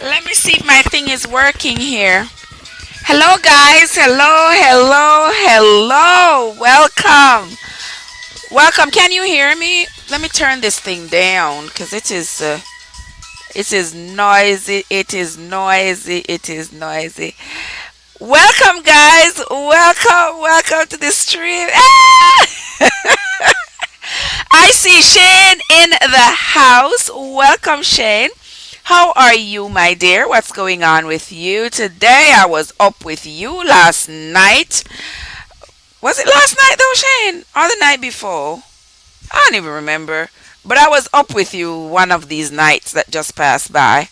Let me see if my thing is working here. Hello, guys. Hello, hello, hello. Welcome. Welcome. Can you hear me? Let me turn this thing down because it is noisy. It is noisy. It is noisy. Welcome, guys. Welcome. Welcome to the stream. I see Shane in the house. Welcome, Shane. How are you, my dear? What's going on with you today? I was up with you last night. Was it last night though, Shane? Or the night before? I don't even remember. But I was up with you one of these nights that just passed by.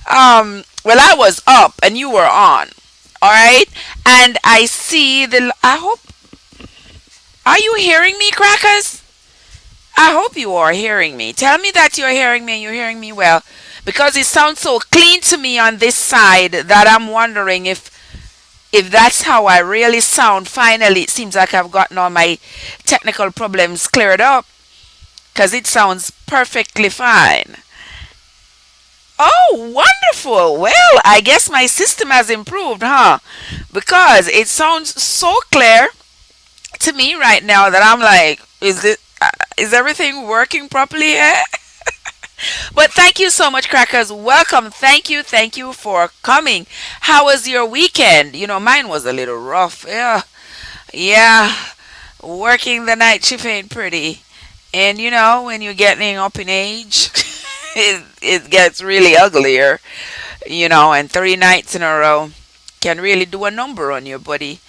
Well, I was up and you were on. All right? And I see the I hope are you hearing me, crackers? I hope you are hearing me. Tell me that you're hearing me and you're hearing me well because it sounds so clean to me on this side that I'm wondering if that's how I really sound. Finally, it seems like I've gotten all my technical problems cleared up because it sounds perfectly fine. Oh, wonderful. Well, I guess my system has improved, huh? Because it sounds so clear to me right now that I'm like, is everything working properly? But thank you so much, crackers. Welcome. Thank you for coming. How was your weekend? Mine was a little rough. Yeah. Working the night shift ain't pretty. And when you're getting up in age, it gets really uglier. And 3 nights in a row can really do a number on your body.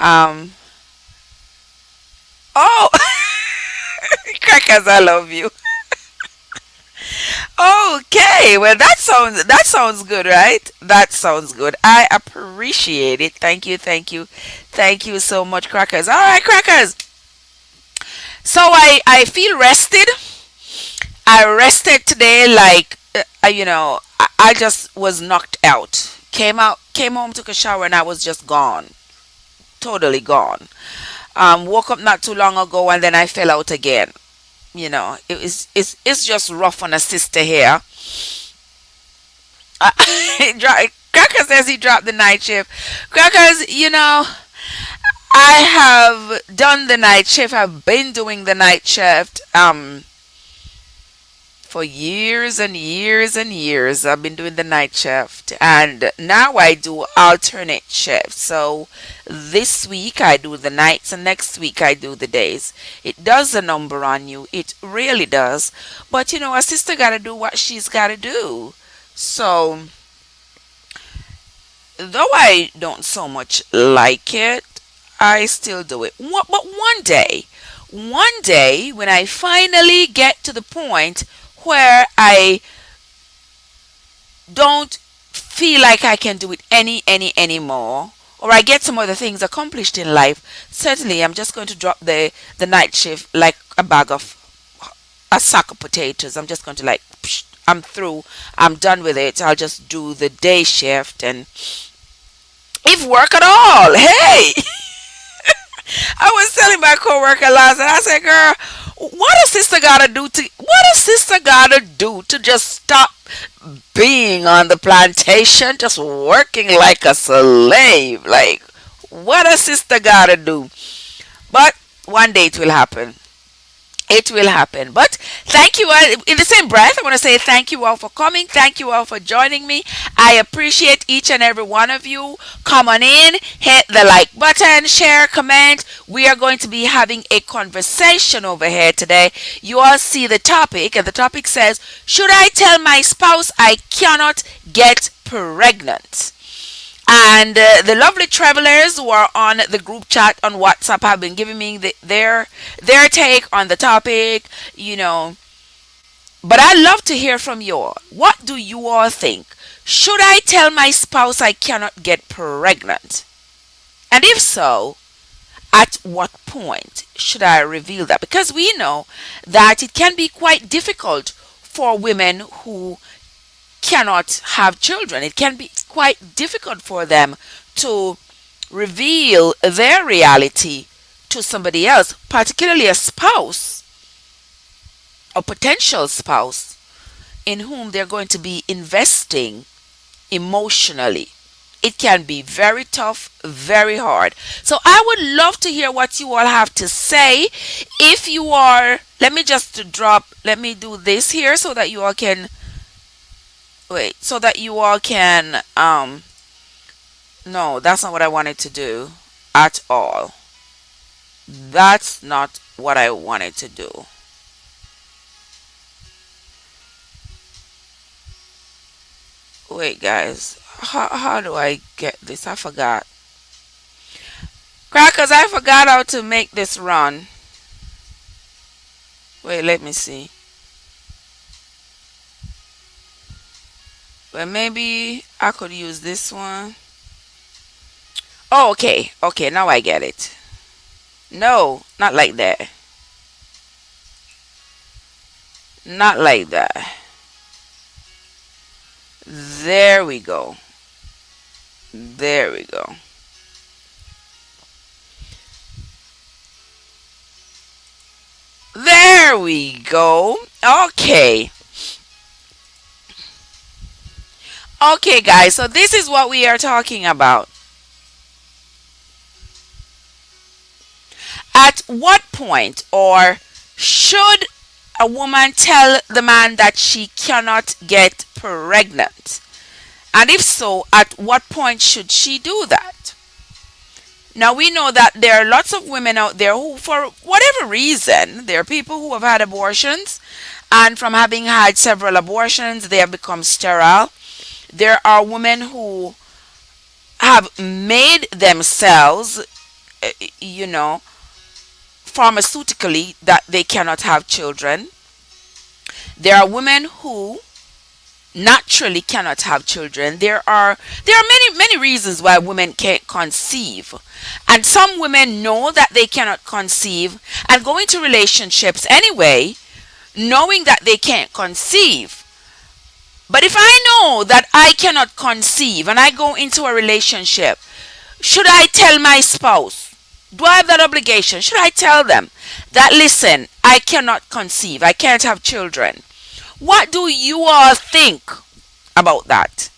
Um, oh, crackers, I love you. Okay, well that sounds good, right? That sounds good. I appreciate it. Thank you so much, crackers. All right, crackers. So I feel rested. I rested today, like I just was knocked out. Came home, took a shower, and I was just gone, totally gone. Woke up not too long ago, and then I fell out again. It's just rough on a sister here. Cracker says he dropped the night shift. Crackers, I have done the night shift. I've been doing the night shift for years and years and years. I've been doing the night shift, and now I do alternate shifts. So this week I do the nights, and next week I do the days. It does a number on you. It really does. But a sister got to do what she's got to do. So though I don't so much like it, I still do it. But one day, when I finally get to the point where I don't feel like I can do it anymore, or I get some other things accomplished in life, certainly I'm just going to drop the night shift like a sack of potatoes. I'm just going to like, psh, I'm through. I'm done with it. I'll just do the day shift and if work at all. Hey, I was telling my coworker last night. I said, "Girl, what a sister gotta do to just stop being on the plantation, just working like a slave? Like, what a sister gotta do." But one day it will happen. It will happen. But thank you all. In the same breath, I want to say thank you all for coming. Thank you all for joining me. I appreciate each and every one of you. Come on in, hit the like button, share, comment. We are going to be having a conversation over here today. You all see the topic, and the topic says, should I tell my spouse I cannot get pregnant? And the lovely travelers who are on the group chat on WhatsApp have been giving me their take on the topic, But I'd love to hear from you all. What do you all think? Should I tell my spouse I cannot get pregnant? And if so, at what point should I reveal that? Because we know that it can be quite difficult for women who cannot have children. It can be quite difficult for them to reveal their reality to somebody else, particularly a spouse or potential spouse. in whom they're going to be investing emotionally. It can be very tough, very hard. So I would love to hear what you all have to say. If you are, let me do this here so that you all can, so that you all can, no, that's not what I wanted to do at all. That's not what I wanted to do. Wait, guys, how do I get this? I forgot. Crackers, I forgot how to make this run. Wait, let me see. Well, maybe I could use this one. Oh, okay. Okay, now I get it. No, not like that. Not like that. There we go. There we go. There we go. Okay. Okay, guys. So this is what we are talking about. At what point, or should a woman tell the man that she cannot get pregnant? And if so, at what point should she do that? Now we know that there are lots of women out there who, for whatever reason, there are people who have had abortions, and from having had several abortions, they have become sterile. There are women who have made themselves, you know, pharmaceutically that they cannot have children. There are women who naturally cannot have children. There are many reasons why women can't conceive. And some women know that they cannot conceive and go into relationships anyway, knowing that they can't conceive. But if I know that I cannot conceive and I go into a relationship, should I tell my spouse? Do I have that obligation? Should I tell them that, listen, I cannot conceive, I can't have children? What do you all think about that?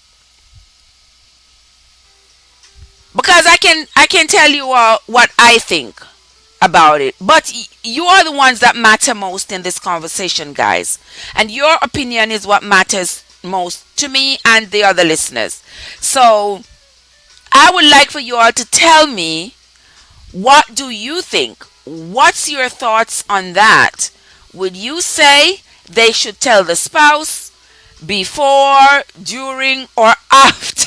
Because I can tell you all what I think about it. But you are the ones that matter most in this conversation, guys. And your opinion is what matters most to me and the other listeners. So I would like for you all to tell me, what do you think? What's your thoughts on that? Would you say they should tell the spouse before, during, or after?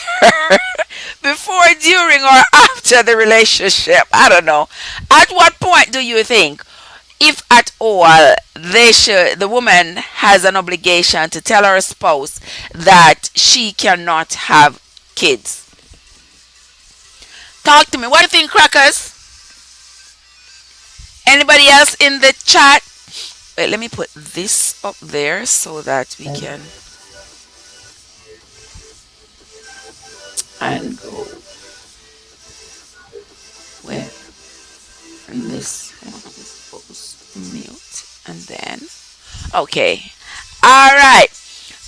Before, during, or after the relationship? I don't know. At what point do you think, if at all, the woman has an obligation to tell her spouse that she cannot have kids? Talk to me. What do you think, crackers? Anybody else in the chat? Wait, let me put this up there so that we can, and go where, and this one is supposed to mute, and then, okay. All right.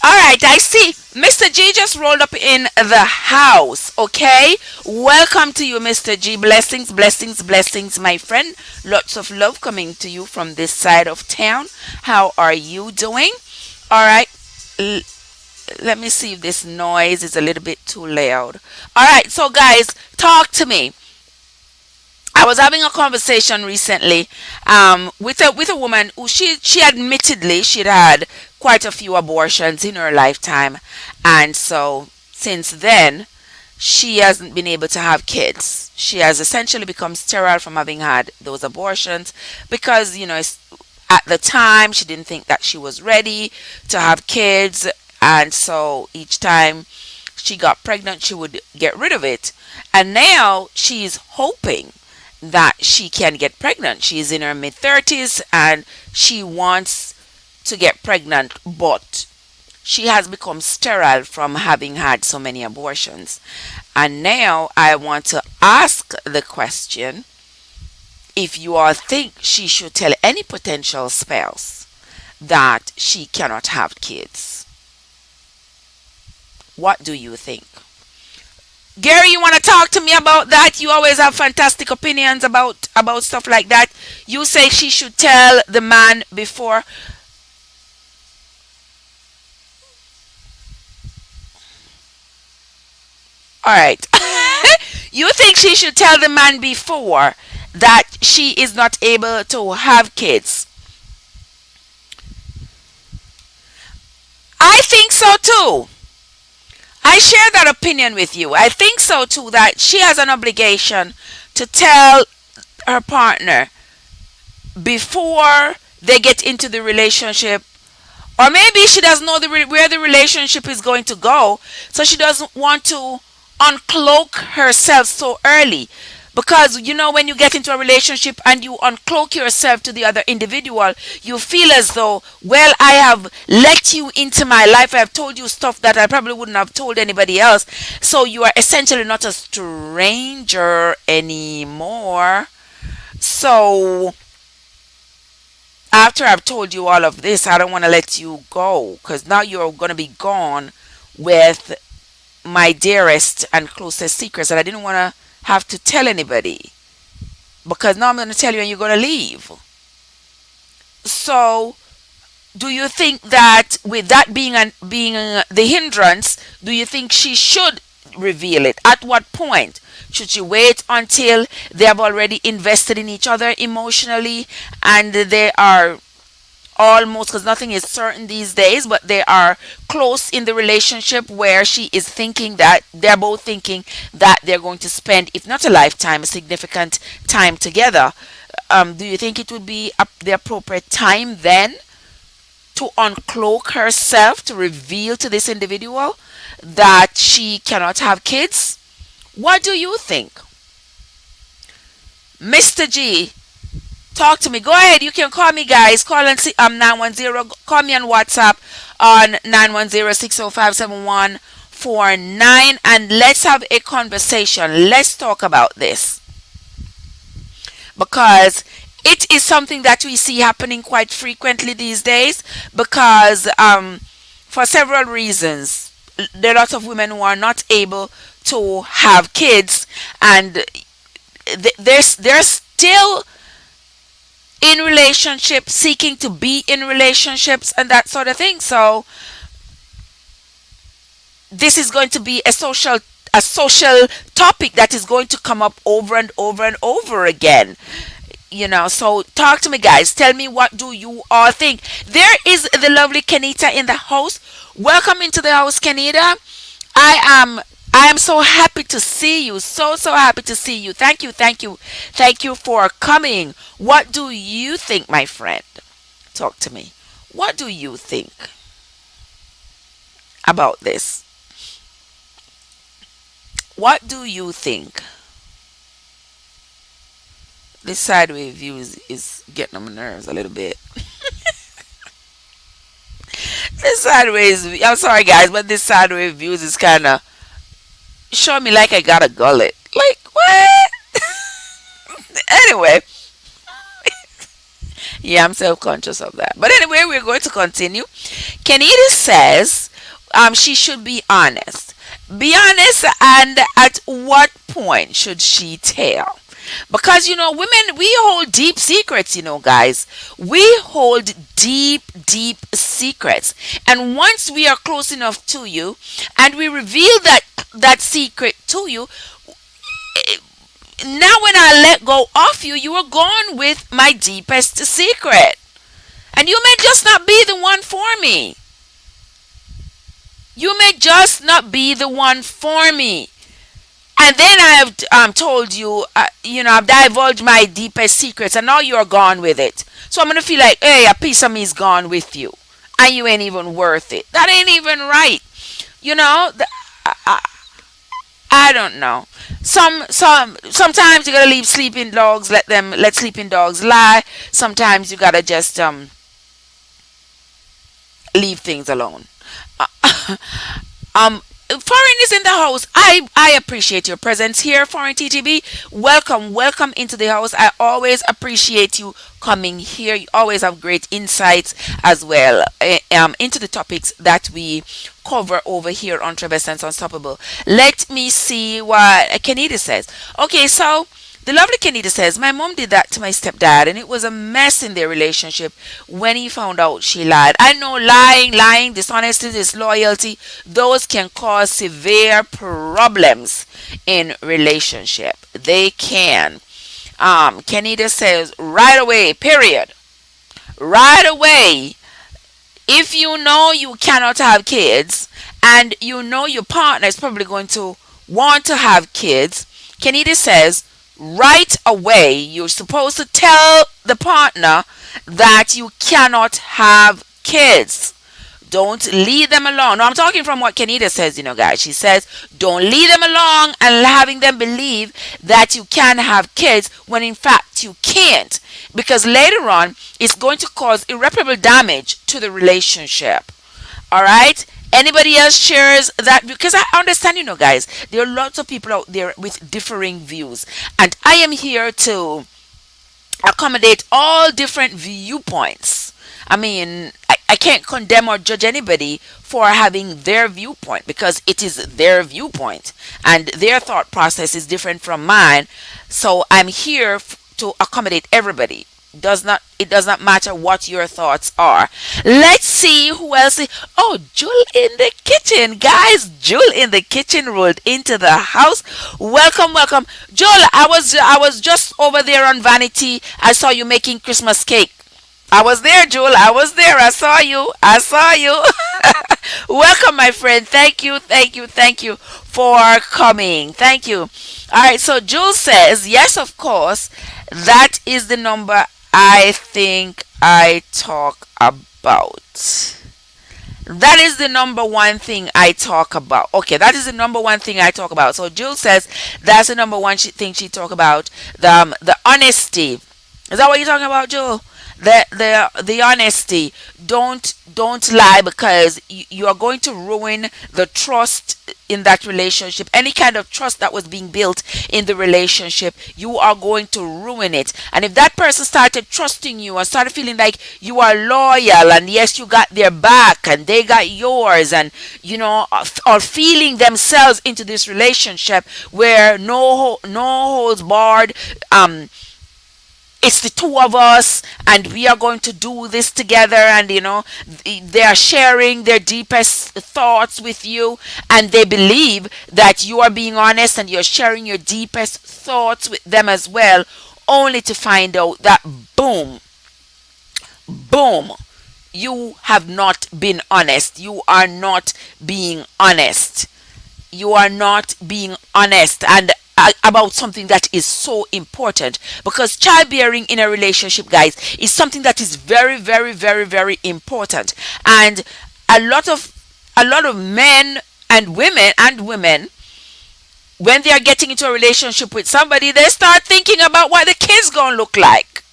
All right, I see Mr. G just rolled up in the house. Okay, welcome to you, Mr. G. Blessings, blessings, blessings, my friend. Lots of love coming to you from this side of town. How are you doing? All right, let me see if this noise is a little bit too loud. All right, so guys, talk to me. I was having a conversation recently with a woman who she admittedly she'd had quite a few abortions in her lifetime, and so since then she hasn't been able to have kids. She has essentially become sterile from having had those abortions because at the time she didn't think that she was ready to have kids, and so each time she got pregnant she would get rid of it, and now she's hoping that she can get pregnant. She's in her mid 30s and she wants to get pregnant, but she has become sterile from having had so many abortions. And now I want to ask the question, if you all think she should tell any potential spouse that she cannot have kids. What do you think? Gary, you want to talk to me about that? You always have fantastic opinions about stuff like that. You say she should tell the man before. All right. You think she should tell the man before that she is not able to have kids? I think so too. I share that opinion with you. I think so too, that she has an obligation to tell her partner before they get into the relationship, or maybe she doesn't know where the relationship is going to go, so she doesn't want to uncloak herself so early. Because when you get into a relationship and you uncloak yourself to the other individual, you feel as though, well, I have let you into my life. I have told you stuff that I probably wouldn't have told anybody else. So you are essentially not a stranger anymore. So after I've told you all of this, I don't want to let you go, because now you're going to be gone with my dearest and closest secrets that I didn't want to have to tell anybody, because now I'm going to tell you and you're going to leave. So, do you think that with that being the hindrance, do you think she should reveal it? At what point should she wait until they have already invested in each other emotionally and they are almost, because nothing is certain these days, but they are close in the relationship where she is thinking that they're both thinking that they're going to spend, if not a lifetime, a significant time together? Do you think it would be the appropriate time then to uncloak herself, to reveal to this individual that she cannot have kids? What do you think? Mr. G, talk to me. Go ahead. You can call me, guys. Call and see. 910. Call me on WhatsApp on 910-605-7149, and let's have a conversation. Let's talk about this, because it is something that we see happening quite frequently these days. Because for several reasons, there are lots of women who are not able to have kids, and they're still in relationships, seeking to be in relationships and that sort of thing. So this is going to be a social topic that is going to come up over and over and over again. So talk to me, guys. Tell me, what do you all think? There is the lovely Kenita in the house. Welcome into the house, Kenita. I am so happy to see you. So happy to see you. Thank you for coming. What do you think, my friend? Talk to me. What do you think about this? What do you think? This sideways view is getting on my nerves a little bit. This sideways, I'm sorry, guys, but this sideways views is kind of showing me like I got a gullet. Like, what? Anyway, yeah, I'm self-conscious of that. But anyway, we're going to continue. Kenita says she should be honest. Be honest, and at what point should she tell? Because women, we hold deep secrets, guys. We hold deep secrets. And once we are close enough to you and we reveal that secret to you, now when I let go of you, you are gone with my deepest secret. And you may just not be the one for me. You may just not be the one for me. And then I have told you, I've divulged my deepest secrets, and now you're gone with it. So I'm going to feel like, hey, a piece of me is gone with you. And you ain't even worth it. That ain't even right. I don't know. Sometimes you gotta leave sleeping dogs. Let sleeping dogs lie. Sometimes you gotta just leave things alone. Foreign is in the house. I appreciate your presence here, Foreign TTB. Welcome, welcome into the house. I always appreciate you coming here. You always have great insights as well into the topics that we cover over here on Trevor's Unstoppable. Let me see what Kenita says. Okay, so the lovely Kenita says, my mom did that to my stepdad, and it was a mess in their relationship when he found out she lied. I know lying, dishonesty, disloyalty, those can cause severe problems in relationship. They can. Kenita says, right away, period. Right away, if you know you cannot have kids and you know your partner is probably going to want to have kids, Kenita says, right away, you're supposed to tell the partner that you cannot have kids. Don't lead them along. No, I'm talking from what Kenita says, guys. She says, don't lead them along and having them believe that you can have kids when in fact you can't. Because later on, it's going to cause irreparable damage to the relationship. All right? Anybody else shares that? Because I understand, guys, there are lots of people out there with differing views. And I am here to accommodate all different viewpoints. I mean, I can't condemn or judge anybody for having their viewpoint because it is their viewpoint and their thought process is different from mine. So I'm here to accommodate everybody. It does not matter what your thoughts are. Let's see who else. Oh, Jewel in the kitchen, guys. Jewel in the kitchen rolled into the house. Welcome, welcome, Jewel. I was just over there on Vanity. I saw you making Christmas cake. I was there, Jewel. I was there. I saw you. I saw you. Welcome, my friend. Thank you, thank you, thank you for coming. Thank you. All right. So Jewel says, yes, of course. That is the number I think I talk about. That is the number one thing I talk about. Okay, that is the number one thing I talk about. So Jill says that's the number one thing she talk about. The honesty. Is that what you're talking about, Jill? The honesty. Don't lie because you are going to ruin the trust in that relationship. Any kind of trust that was being built in the relationship, you are going to ruin it. And if that person started trusting you and started feeling like you are loyal and yes, you got their back and they got yours, and are feeling themselves into this relationship where no holds barred, it's the two of us and we are going to do this together, and they are sharing their deepest thoughts with you and they believe that you are being honest and you're sharing your deepest thoughts with them as well, only to find out that boom, you have not been honest. You are not being honest. You are not being honest and about something that is so important, because childbearing in a relationship, guys, is something that is very, very, very, very important. And a lot of men and women, when they are getting into a relationship with somebody, they start thinking about what the kids gonna look like.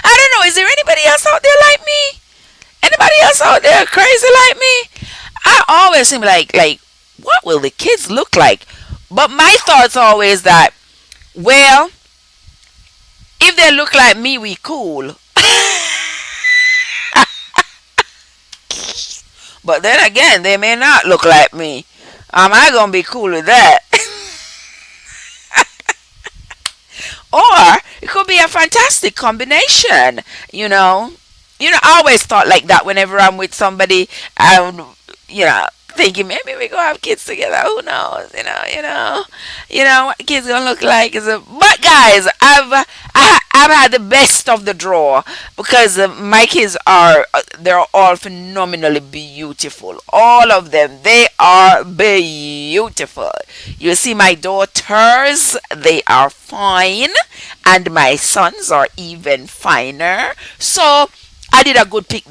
I don't know, is there anybody else out there like me? Anybody else out there crazy like me? I always seem like what will the kids look like? But my thoughts are always that, well, if they look like me, we cool. But then again, they may not look like me. Am I gonna be cool with that? Or it could be a fantastic combination, I always thought like that whenever I'm with somebody, thinking maybe we gonna have kids together. Who knows? What kids gonna look like. But guys, I've had the best of the draw because my kids they're all phenomenally beautiful. All of them, they are beautiful. You see, my daughters, they are fine, and my sons are even finer. So I did a good pick,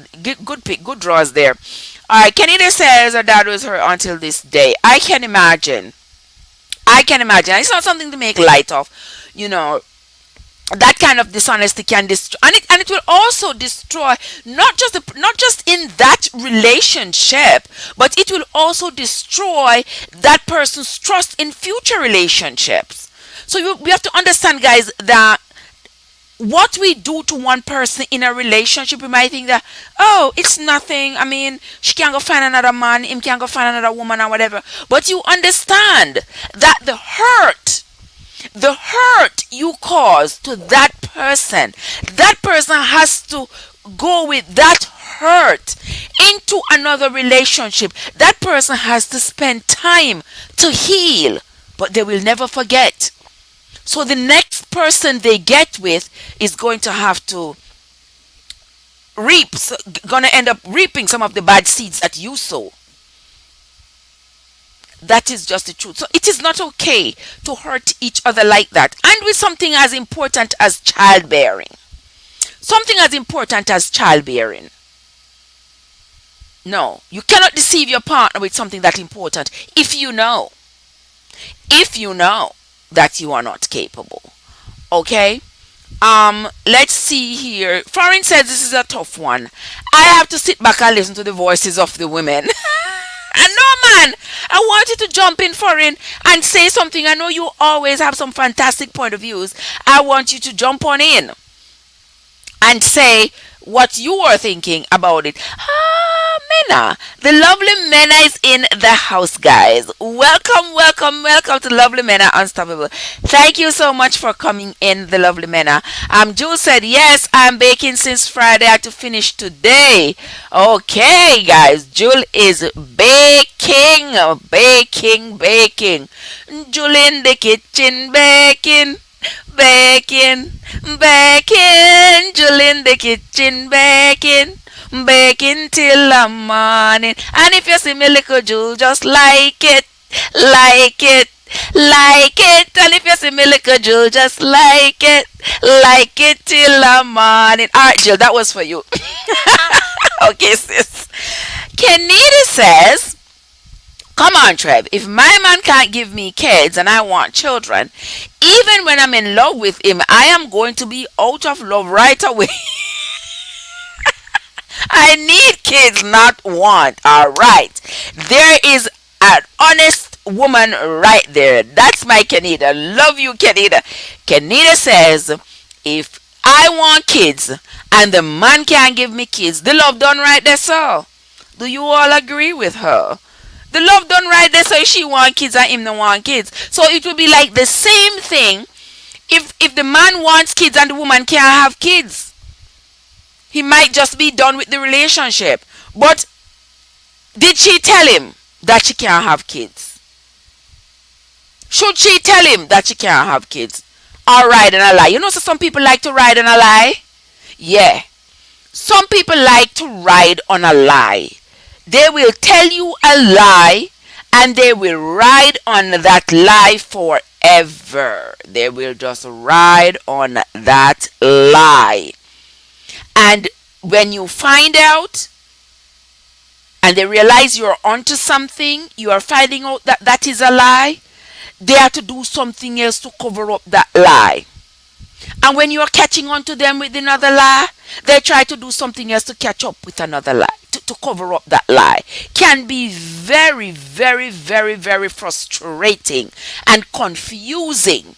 good draws there. Alright, Kenita says her dad was her until this day. I can imagine. It's not something to make light of. That kind of dishonesty can destroy, and it will also destroy not just in that relationship, but it will also destroy that person's trust in future relationships. So we have to understand, guys, that what we do to one person in a relationship, we might think that, oh, it's nothing. I mean, she can go find another man, him can go find another woman or whatever. But you understand that the hurt you cause to that person has to go with that hurt into another relationship. That person has to spend time to heal, but they will never forget. So the next person they get with is going to have to going to end up reaping some of the bad seeds that you sow. That is just the truth. So it is not okay to hurt each other like that. And with something as important as childbearing. Something as important as childbearing. No, you cannot deceive your partner with something that important if you know that you are not capable. Okay? Let's see here. Foreign says this is a tough one. I have to sit back and listen to the voices of the women. And no, man, I want you to jump in, Foreign, and say something. I know you always have some fantastic point of views. I want you to jump on in and say what you are thinking about it. Mena. The lovely Mena is in the house, guys. Welcome, welcome, welcome to Lovely Mena Unstoppable. Thank you so much for coming in, the lovely Mena. Jules said, yes, I'm baking since Friday. I had to finish today. Okay, guys. Jules is baking, baking, baking. Jules in the kitchen baking. Baking, baking, Julie in the kitchen baking, baking till the morning. And if you see me little Jule, just like it, like it, like it. And if you see me little Jule, just like it till the morning. Alright, Jill, that was for you. Okay, sis. Kenita says, come on, Trev. If my man can't give me kids and I want children, even when I'm in love with him, I am going to be out of love right away. I need kids, not want. All right. There is an honest woman right there. That's my Kenita. Love you, Kenita. Kenita says, if I want kids and the man can't give me kids, the love done right there, so. Do you all agree with her? The love done right there, so she want kids and him don't want kids. So it will be like the same thing if the man wants kids and the woman can't have kids. He might just be done with the relationship. But did she tell him that she can't have kids? Should she tell him that she can't have kids? Or ride on a lie? You know, so some people like to ride on a lie. Yeah. Some people like to ride on a lie. They will tell you a lie and they will ride on that lie forever. They will just ride on that lie. And when you find out and they realize you're onto something, you are finding out that that is a lie, they have to do something else to cover up that lie. And when you're catching on to them with another lie, they try to do something else to catch up with another lie, to cover up that lie. Can be very, very, very, very frustrating and confusing.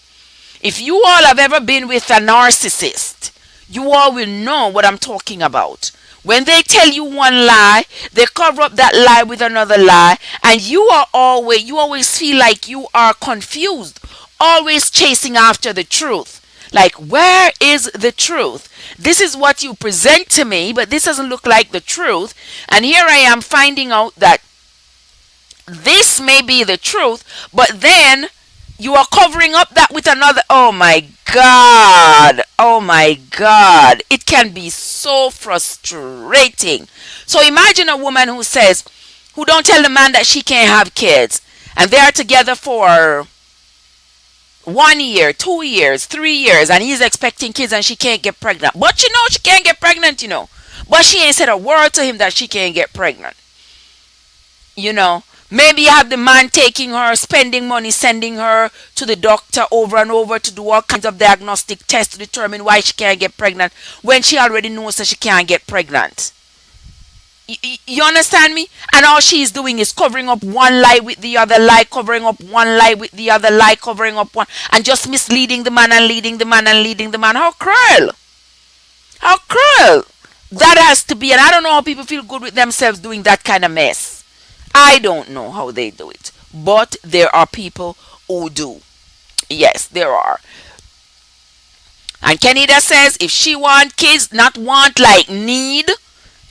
If you all have ever been with a narcissist, you all will know what I'm talking about. When they tell you one lie, they cover up that lie with another lie, and you always feel like you are confused, always chasing after the truth. Like, where is the truth? This is what you present to me, but this doesn't look like the truth. And here I am finding out that this may be the truth, but then you are covering up that with another. Oh my God. Oh my God. It can be so frustrating. So imagine a woman who don't tell the man that she can't have kids, and they are together for 1 year, 2 years, 3 years, and he's expecting kids and she can't get pregnant. But she can't get pregnant. But she ain't said a word to him that she can't get pregnant. Maybe you have the man taking her, spending money, sending her to the doctor over and over to do all kinds of diagnostic tests to determine why she can't get pregnant when she already knows that she can't get pregnant. You understand me? And all she's doing is covering up one lie with the other lie, covering up one lie with the other lie, covering up one, and just misleading the man and leading the man and leading the man. How cruel! How cruel! That has to be, and I don't know how people feel good with themselves doing that kind of mess. I don't know how they do it. But there are people who do. Yes, there are. And Kenida says if she want kids, not want like need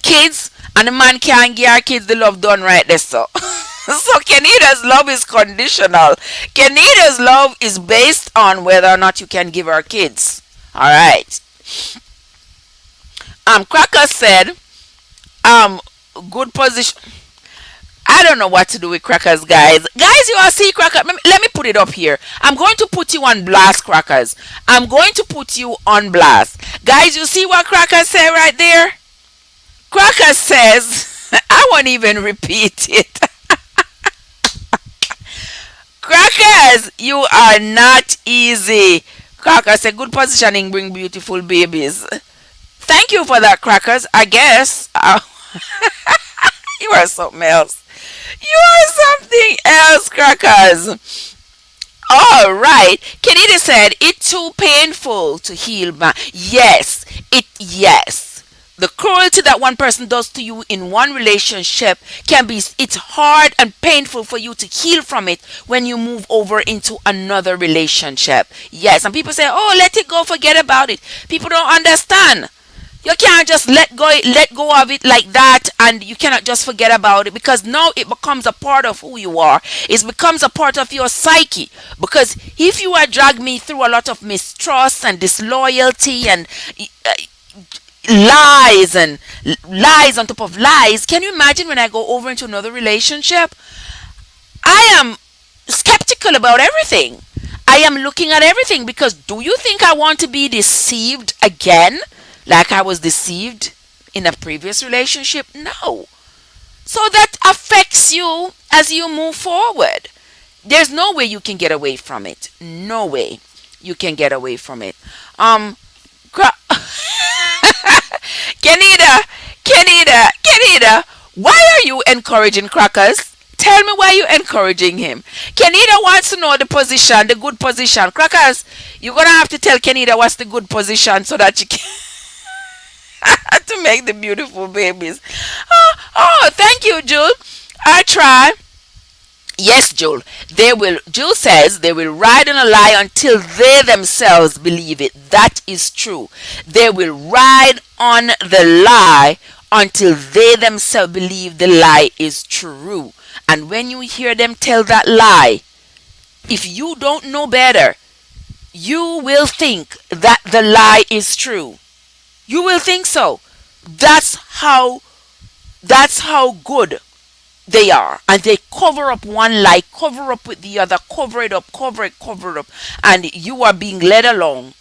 kids, and the man can't give her kids, the love done right there, so. So Kenida's love is conditional. Kenida's love is based on whether or not you can give her kids. Alright. Cracker said, good position. I don't know what to do with Crackers, guys. Guys, you all see Cracker. Let me put it up here. I'm going to put you on blast, Crackers. I'm going to put you on blast. Guys, you see what Cracker said right there? Cracker says, I won't even repeat it. Crackers, you are not easy. Cracker said, good positioning bring beautiful babies. Thank you for that, Crackers. I guess. You are something else. You are something else, Crackers. All right. Kennedy said, it's too painful to heal, man. Yes. Yes. The cruelty that one person does to you in one relationship it's hard and painful for you to heal from it when you move over into another relationship. Yes. And people say, oh, let it go, forget about it. People don't understand. You can't just let go of it like that, and you cannot just forget about it, because now it becomes a part of who you are. It becomes a part of your psyche. Because if you are drag me through a lot of mistrust and disloyalty and lies and lies on top of lies, can you imagine when I go over into another relationship? I am skeptical about everything. I am looking at everything, because do you think I want to be deceived again? Like I was deceived in a previous relationship? No. So that affects you as you move forward. There's no way you can get away from it. No way you can get away from it. Kenida, why are you encouraging Crackers? Tell me why you're encouraging him. Kenida wants to know the position, the good position. Crackers, you're going to have to tell Kenida what's the good position so that you can... to make the beautiful babies. Oh, thank you, Jewel. I try. Yes, Jewel. Jewel says they will ride on a lie until they themselves believe it. That is true. They will ride on the lie until they themselves believe the lie is true. And when you hear them tell that lie, if you don't know better, you will think that the lie is true. You will think so. That's how good they are. And they cover up one lie, cover up with the other, cover it up, cover it up. And you are being led along,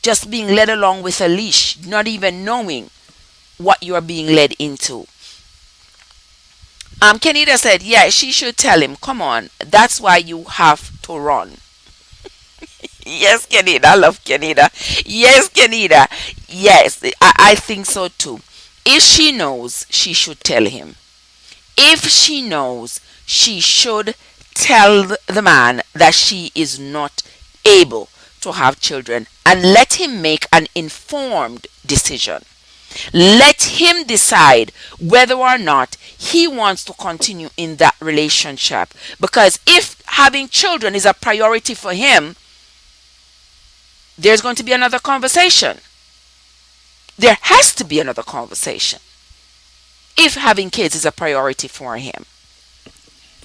just being led along with a leash, not even knowing what you are being led into. Kenida said, yeah, she should tell him, come on, that's why you have to run. Yes, Kenida. I love Kenida. Yes, Kenida. Yes, I think so too. If she knows, she should tell him. If she knows, she should tell the man that she is not able to have children, and let him make an informed decision. Let him decide whether or not he wants to continue in that relationship. Because if having children is a priority for him, there's going to be another conversation. There has to be another conversation if having kids is a priority for him.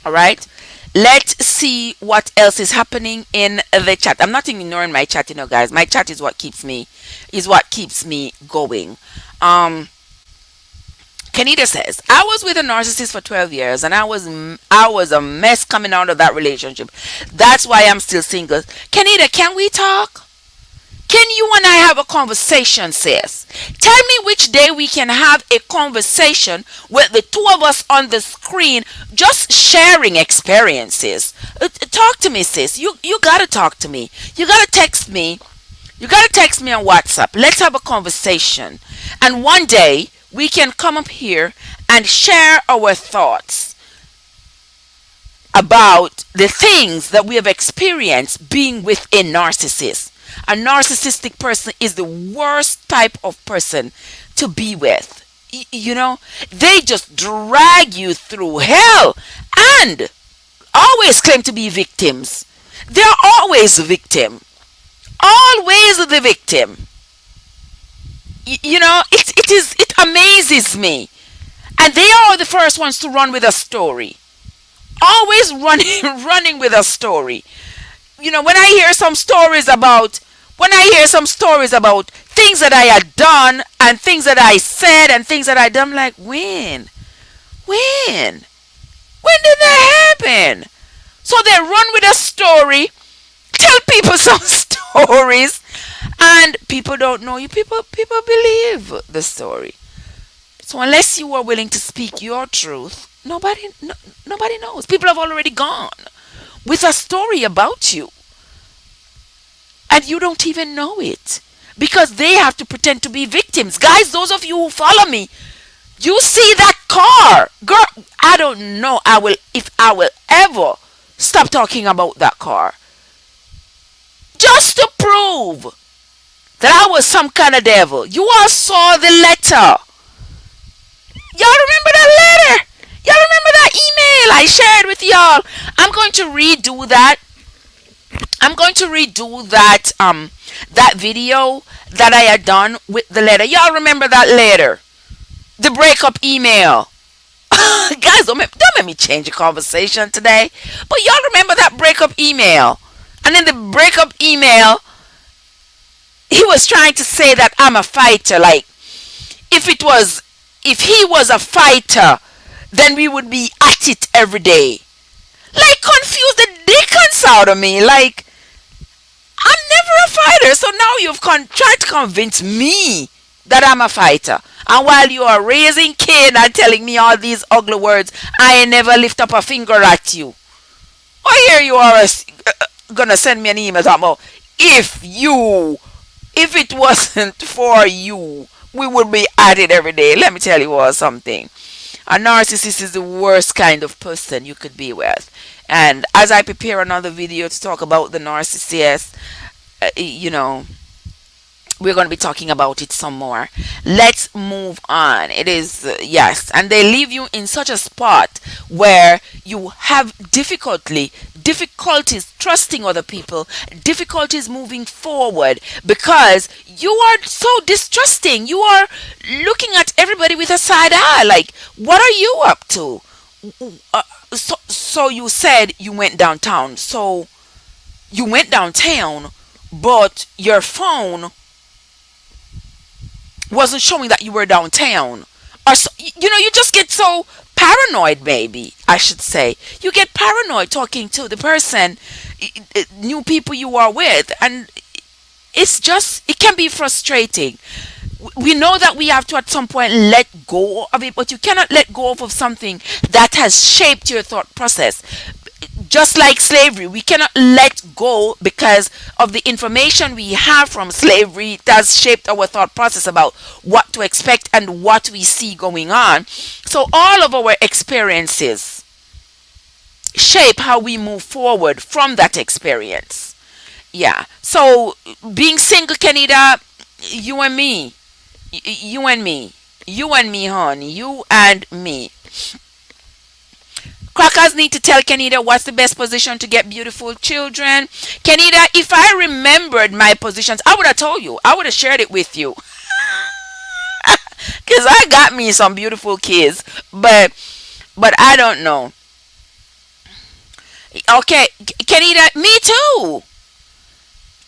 All right? Let's see what else is happening in the chat. I'm not ignoring my chat, guys. My chat is what keeps me going. Kenida says, I was with a narcissist for 12 years and I was a mess coming out of that relationship. That's why I'm still single. Kenida, can we talk? Can you and I have a conversation, sis? Tell me which day we can have a conversation with the two of us on the screen, just sharing experiences. Talk to me, sis. You gotta talk to me. You gotta text me. You gotta text me on WhatsApp. Let's have a conversation. And one day we can come up here and share our thoughts about the things that we have experienced being with a narcissist. A narcissistic person is the worst type of person to be with. You know, they just drag you through hell and always claim to be victims. They're always a victim. Always the victim. You know, it amazes me. And they are the first ones to run with a story. Always running running with a story. You know, when I hear some stories about things that I had done and things that I said and things that I done, I'm like, when did that happen? So they run with a story, tell people some stories, and people don't know you. People believe the story. So unless you are willing to speak your truth, nobody knows. People have already gone with a story about you, and you don't even know it because they have to pretend to be victims. Guys, those of you who follow me, you see that car, girl. I don't know. If I will ever stop talking about that car, just to prove that I was some kind of devil. You all saw the letter. Y'all remember that letter? Y'all remember that email I shared with y'all? I'm going to redo that. That video that I had done with the letter. Y'all remember that letter? The breakup email. Guys, don't make me change the conversation today. But y'all remember that breakup email? And in the breakup email, he was trying to say that I'm a fighter. Like, if he was a fighter, then we would be at it every day. Like, confuse the dickens out of me. Like, I'm never a fighter. So now you've tried to convince me that I'm a fighter. And while you are raising Cain and telling me all these ugly words, I ain't never lift up a finger at you. Or here you are gonna send me an email talking about if it wasn't for you, we would be at it every day. Let me tell you all something. A narcissist is the worst kind of person you could be with. And as I prepare another video to talk about the narcissist, you know, we're going to be talking about it some more. Let's move on. It is, yes. And they leave you in such a spot where you have difficulties trusting other people, difficulties moving forward because you are so distrusting. You are looking at everybody with a side eye. Like, what are you up to? So you said you went downtown. So you went downtown, but your phone wasn't showing that you were downtown. Or so, you know, you just get so paranoid, maybe I should say. You get paranoid talking to the person, new people you are with, and it can be frustrating. We know that we have to at some point let go of it, but you cannot let go of something that has shaped your thought process. Just like slavery, we cannot let go because of the information we have from slavery that has shaped our thought process about what to expect and what we see going on. So all of our experiences shape how we move forward from that experience. Yeah. So being single, Kenida, you and me, honey, you and me. Crackers need to tell Kenida what's the best position to get beautiful children. Kenida, if I remembered my positions, I would have told you. I would have shared it with you. Because I got me some beautiful kids. But I don't know. Okay, Kenida, me too.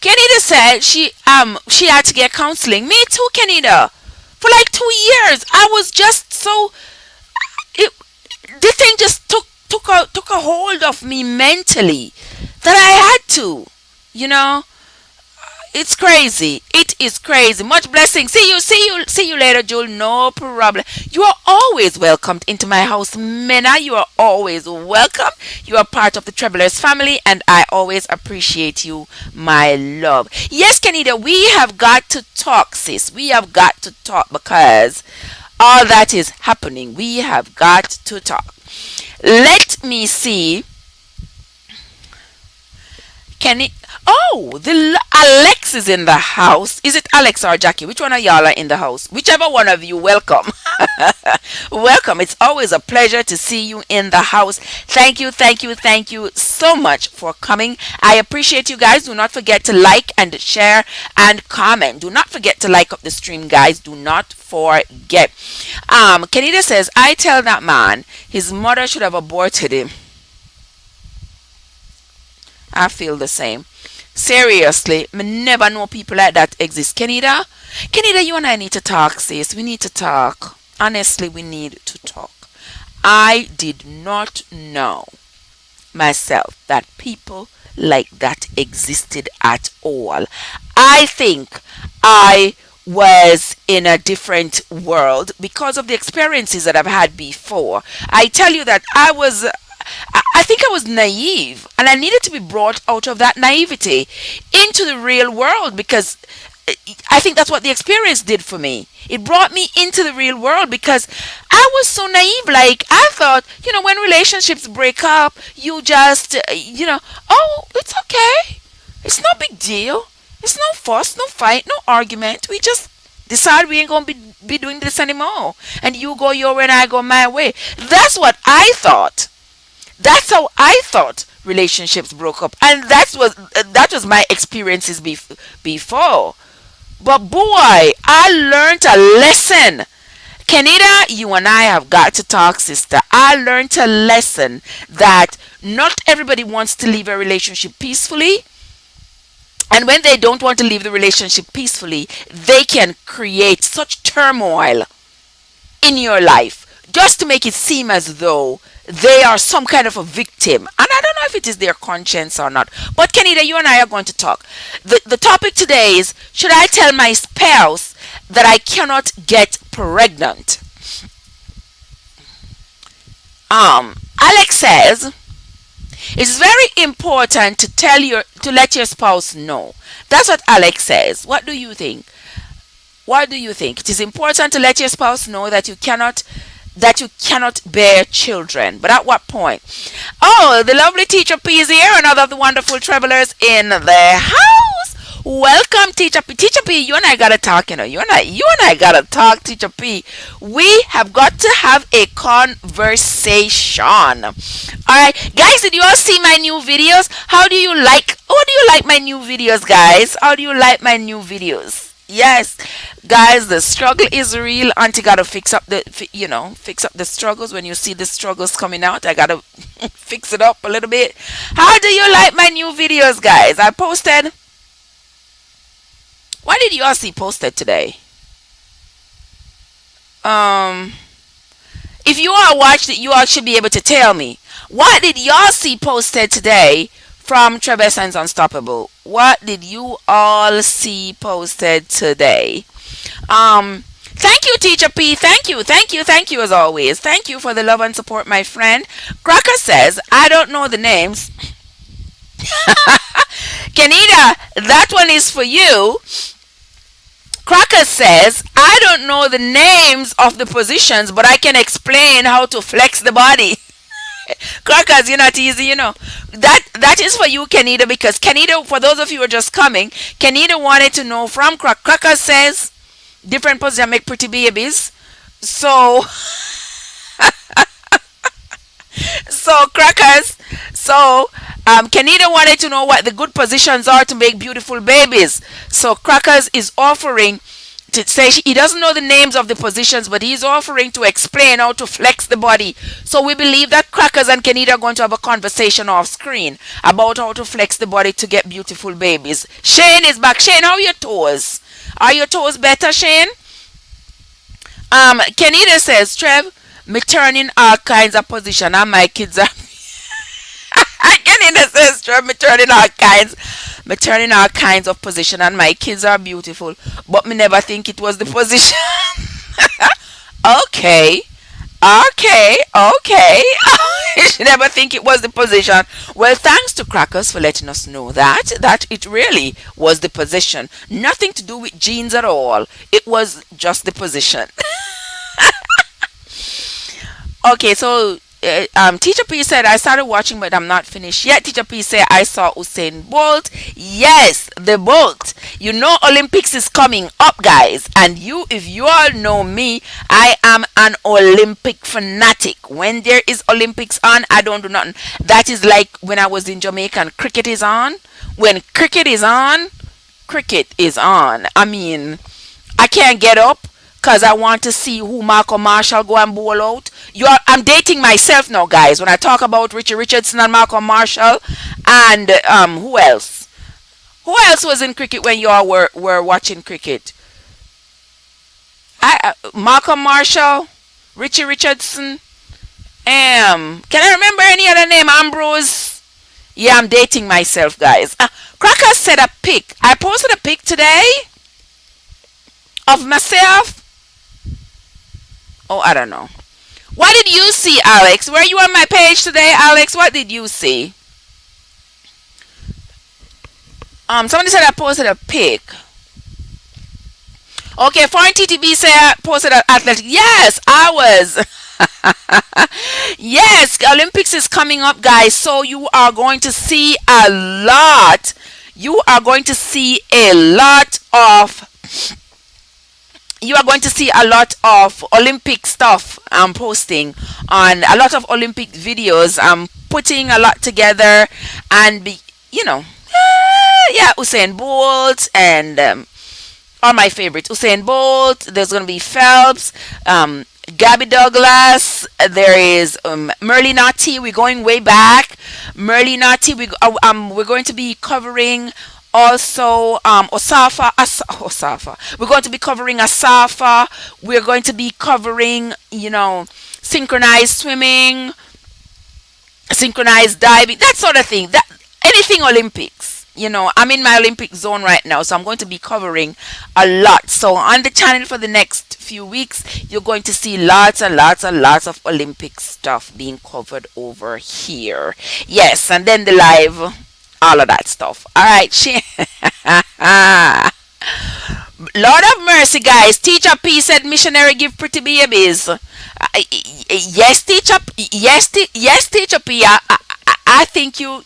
Kenida said she had to get counseling. Me too, Kenida. For like 2 years. I was just so... the thing just took a hold of me mentally that I had to, you know. It's crazy. It is crazy. Much blessing. See you later, Jewel. No problem. You are always welcomed into my house, Mena. You are always welcome. You are part of the Travelers family, and I always appreciate you, my love. Yes, Canida, we have got to talk, sis. We have got to talk because all that is happening. We have got to talk. Let me see. Can it? Oh, Alex is in the house. Is it Alex or Jackie? Which one of y'all are in the house? Whichever one of you, welcome. Welcome. It's always a pleasure to see you in the house. Thank you, thank you, thank you so much for coming. I appreciate you guys. Do not forget to like and share and comment. Do not forget to like up the stream, guys. Do not forget. Kenita says, I tell that man his mother should have aborted him. I feel the same. Seriously, me never know people like that exist. Kenida, you and I need to talk, sis. We need to talk. Honestly, we need to talk. I did not know myself that people like that existed at all. I think I was in a different world because of the experiences that I've had before. I tell you that I think I was naive, and I needed to be brought out of that naivety into the real world because I think that's what the experience did for me. It brought me into the real world because I was so naive. Like, I thought, when relationships break up, you just, oh, it's okay. It's no big deal. It's no fuss, no fight, no argument. We just decide we ain't going to be doing this anymore. And you go your way and I go my way. That's what I thought. That's how I thought relationships broke up, and that was my experiences before. But boy, I learned a lesson. Kenita, you and I have got to talk, sister. I learned a lesson that not everybody wants to leave a relationship peacefully, and when they don't want to leave the relationship peacefully, they can create such turmoil in your life just to make it seem as though they are some kind of a victim. And I don't know if it is their conscience or not. But Kenita, you and I are going to talk. The topic today is, should I tell my spouse that I cannot get pregnant? Alex says, it's very important to let your spouse know. That's what Alex says. What do you think? What do you think? It is important to let your spouse know that you cannot bear children. But at what point? Oh, the lovely Teacher P is here, another of the wonderful travelers in the house. Welcome, Teacher P. Teacher P, you and I gotta talk, You and I gotta talk, Teacher P. We have got to have a conversation. Alright, guys, did you all see my new videos? How do you like my new videos, guys? How do you like my new videos? Yes, guys, the struggle is real. Auntie gotta fix up the struggles. When you see the struggles coming out, I gotta fix it up a little bit. How do you like my new videos, guys? I posted. What did you all see posted today? If you all watched it, you all should be able to tell me. What did y'all see posted today from Trevor Sons Unstoppable? What did you all see posted today? Thank you, Teacher P. Thank you as always. Thank you for the love and support, my friend. Cracker says, I don't know the names. Kenita, that one is for you. Cracker says, I don't know the names of the positions, but I can explain how to flex the body. Crackers, you're not easy, That is for you, Kenita, because Kenita, for those of you who are just coming, Kenita wanted to know from Cracker says, different positions make pretty babies. So, Crackers, Kenita wanted to know what the good positions are to make beautiful babies. So, Crackers is offering to say he doesn't know the names of the positions, but he's offering to explain how to flex the body. So we believe that Crackers and Kenita are going to have a conversation off screen about how to flex the body to get beautiful babies. Shane is back. Shane, how are your toes? Are your toes better, Shane? Kenita says, Trev, me turning all kinds of position and my kids are Kenita says, Trev, me turning all kinds. Me turn in all kinds of position, and my kids are beautiful, but me never think it was the position. Okay. Okay. You should never think it was the position. Well, thanks to Crackers for letting us know that it really was the position. Nothing to do with genes at all. It was just the position. Okay, so Teacher P said I started watching, but I'm not finished yet. Teacher P said I saw Usain Bolt. Yes, the Bolt. You know Olympics is coming up, guys, and if you all know me, I am an Olympic fanatic. When there is Olympics on, I don't do nothing. That is like when I was in Jamaica and cricket is on. When cricket is on. I mean, I can't get up because I want to see who Malcolm Marshall go and bowl out. I'm dating myself now, guys. When I talk about Richie Richardson and Malcolm Marshall, and who else? Who else was in cricket when you all were watching cricket? Malcolm Marshall, Richie Richardson. Can I remember any other name? Ambrose. Yeah, I'm dating myself, guys. Cracker said a pic. I posted a pic today of myself. Oh, I don't know. What did you see, Alex? Were you on my page today, Alex? What did you see? Somebody said I posted a pic. Okay, Foreign TTB said I posted an athletic. Yes, I was. Yes, Olympics is coming up, guys. So you are going to see a lot. You are going to see a lot of Olympic stuff I'm posting on a lot of Olympic videos. I'm putting a lot together and yeah, Usain Bolt and are my favorites. Usain Bolt, there's going to be Phelps, Gabby Douglas, there is Merle Naughty. We're going way back. Merle Naughty, we're going to be covering also Osafa. We're going to be covering Asafa. We're going to be covering synchronized swimming, synchronized diving, that sort of thing. That anything Olympics. I'm in my Olympic zone right now, so I'm going to be covering a lot. So on the channel for the next few weeks, you're going to see lots and lots and lots of Olympic stuff being covered over here. Yes, and then the live, all of that stuff. All right, Lord of mercy, guys. Teacher P said missionary give pretty babies. Yes, teacher. Yes, Teacher P. I think you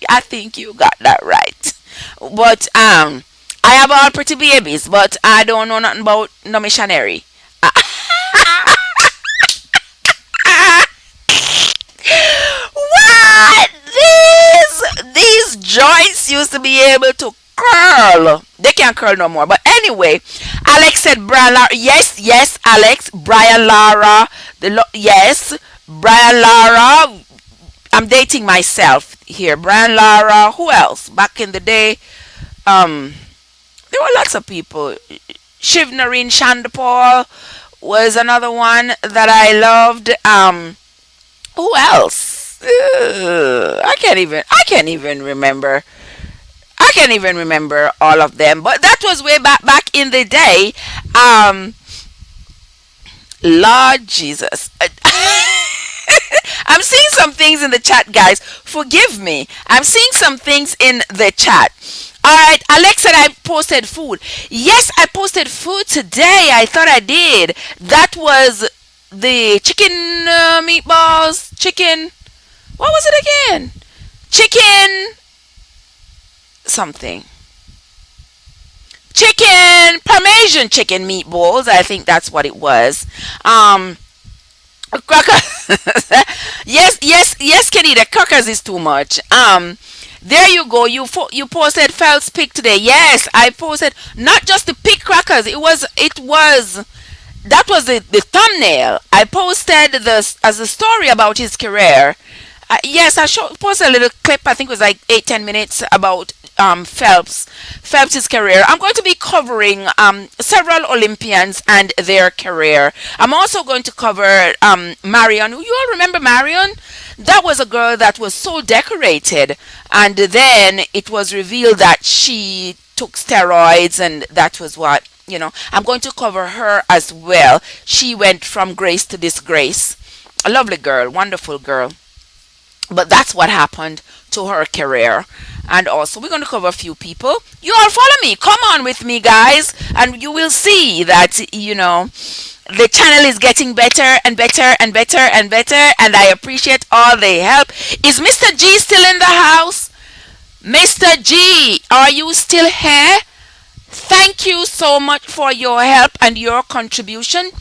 got that right. But I have all pretty babies, but I don't know nothing about no missionary. What? These joints used to be able to curl. They can't curl no more. But anyway, Alex said Brian Lara. Yes, Alex. Brian Lara. Yes, Brian Lara. I'm dating myself here. Brian Lara. Who else? Back in the day, there were lots of people. Shiv Nareen Chandapal was another one that I loved. Who else? I can't even remember. I can't even remember all of them. But that was way back in the day. Lord Jesus. I'm seeing some things in the chat, guys. Forgive me. I'm seeing some things in the chat. Alright, Alex said I posted food. Yes, I posted food today. I thought I did. That was the chicken meatballs. Chicken. What was it again? Chicken. Something. Chicken. Parmesan chicken meatballs. I think that's what it was. Yes, Kenny. The crackers is too much. There you go. You posted Phelps pic today. Yes, I posted not just the pic, crackers. It was that was the thumbnail. I posted this as a story about his career. Yes, I posted a little clip. I think it was like 8-10 minutes about Phelps's career. I'm going to be covering several Olympians and their career. I'm also going to cover Marion. You all remember Marion? That was a girl that was so decorated, and then it was revealed that she took steroids, and that was what, I'm going to cover her as well. She went from grace to disgrace. A lovely girl, wonderful girl. But that's what happened to her career. And also, we're going to cover a few people. You all follow me. Come on with me, guys. And you will see that, the channel is getting better and better and better and better. And I appreciate all the help. Is Mr. G still in the house? Mr. G, are you still here? Thank you so much for your help and your contribution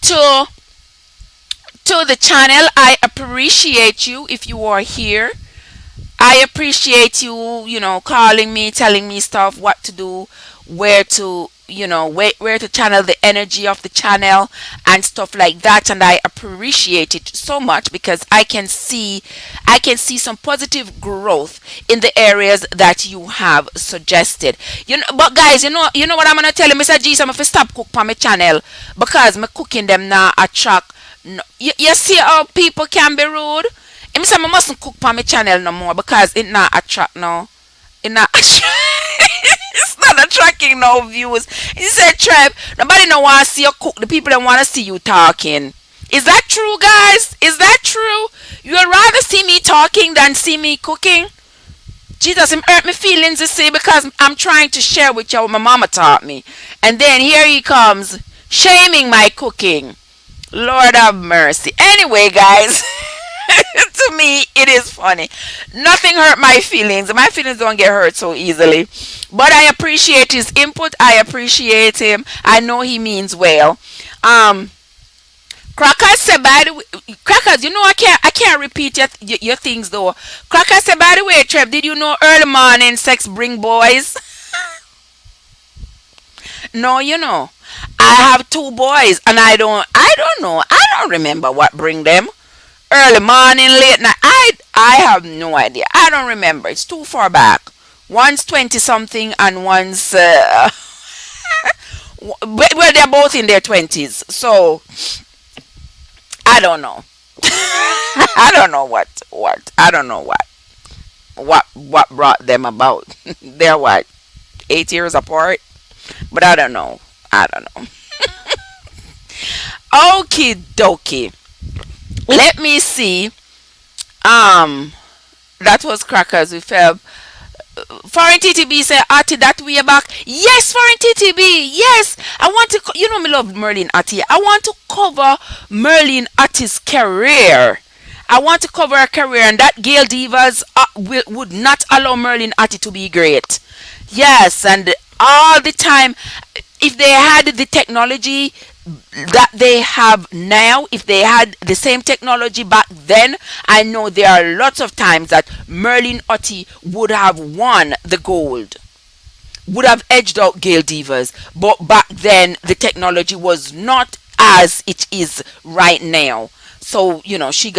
to the channel. I appreciate you if you are here. I appreciate you, calling me, telling me stuff, what to do, where to, where to channel the energy of the channel and stuff like that. And I appreciate it so much because I can see some positive growth in the areas that you have suggested. But guys, you know what I'm gonna tell you, Mr. G, I'm gonna stop cook on my channel because my cooking them now attract. No, you see how people can be rude. I say I mustn't cook on my channel no more because it not attract no. It not it's not attracting no views. He said, Trev, nobody no want to see you cook. The people don't want to see you talking. Is that true, guys? Is that true? You would rather see me talking than see me cooking? Jesus, it hurt my feelings to see because I'm trying to share with you what my mama taught me. And then here he comes shaming my cooking. Lord have mercy. Anyway, guys, to me, it is funny. Nothing hurt my feelings. My feelings don't get hurt so easily. But I appreciate his input. I appreciate him. I know he means well. Crackers said, by the way, Crackers, I can't repeat your things though. Crackers said, by the way, Trev, did you know early morning sex bring boys? No, I have two boys, and I don't know. I don't remember what bring them. Early morning, late night. I have no idea. I don't remember. It's too far back. One's 20 something, and one's well, they're both in their 20s. So I don't know. I don't know what. I don't know what brought them about. They're what, 8 years apart. But I don't know. Okie dokie. Let me see. That was Crackers with Foreign TTB said, Ati, that we are back. Yes, Foreign TTB. Yes. I want to, me love Merlin Ati. I want to cover Merlin Ati's career. I want to cover her career, and that Gail Divas would not allow Merlin Ati to be great. Yes, and all the time, if they had the technology that they have now, if they had the same technology back then, I know there are lots of times that Merlin Otti would have won the gold, would have edged out Gail Divas. But back then, the technology was not as it is right now. So, she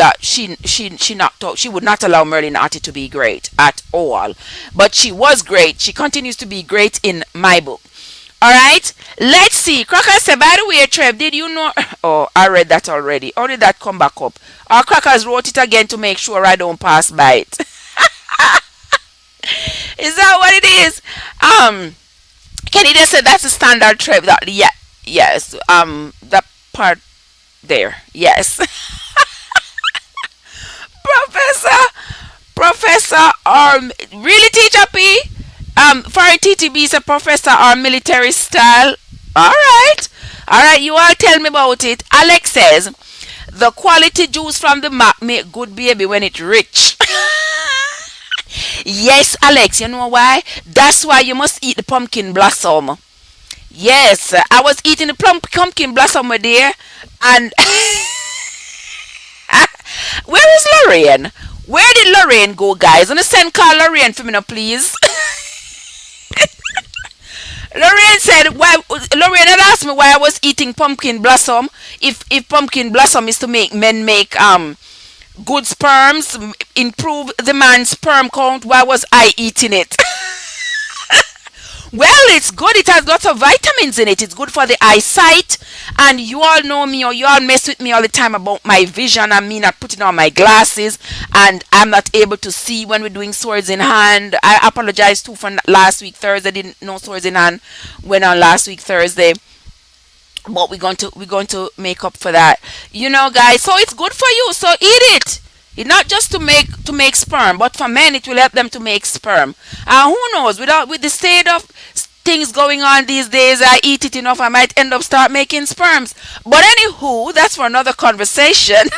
knocked out. She would not allow Merlin Otti to be great at all. But she was great. She continues to be great in my book. Alright, let's see. Cracker said, by the way, Trev, did you know? Oh, I read that already. How did that come back up? Our Crackers wrote it again to make sure I don't pass by it. Is that what it is? Kenny just said that's a standard Trev. Yes. That part there. Yes. Professor, really, Teacher P? Foreign TTB is a professor or military style. Alright, you all tell me about it. Alex says, the quality juice from the Mac make good baby when it's rich. Yes, Alex, you know why? That's why you must eat the pumpkin blossom. Yes, I was eating the pumpkin blossom my dear. And where is Lorraine? Where did Lorraine go, guys? Wanna send call Lorraine for me now, please? Lorraine said, "Why?" Lorraine had asked me why I was eating pumpkin blossom. If pumpkin blossom is to make men make good sperms, improve the man's sperm count, why was I eating it? Well, it's good. It has lots of vitamins in it. It's good for the eyesight. And you all know me, or you all mess with me all the time about my vision and me not putting on my glasses, and I'm not able to see when we're doing swords in hand. I apologize too for last week Thursday. I didn't know swords in hand went on last week Thursday, but we're going to make up for that, guys. So it's good for you, so eat it. It's not just to make sperm, but for men it will help them to make sperm. And who knows, with the state of things going on these days, I eat it enough, I might end up start making sperms. But anywho, that's for another conversation.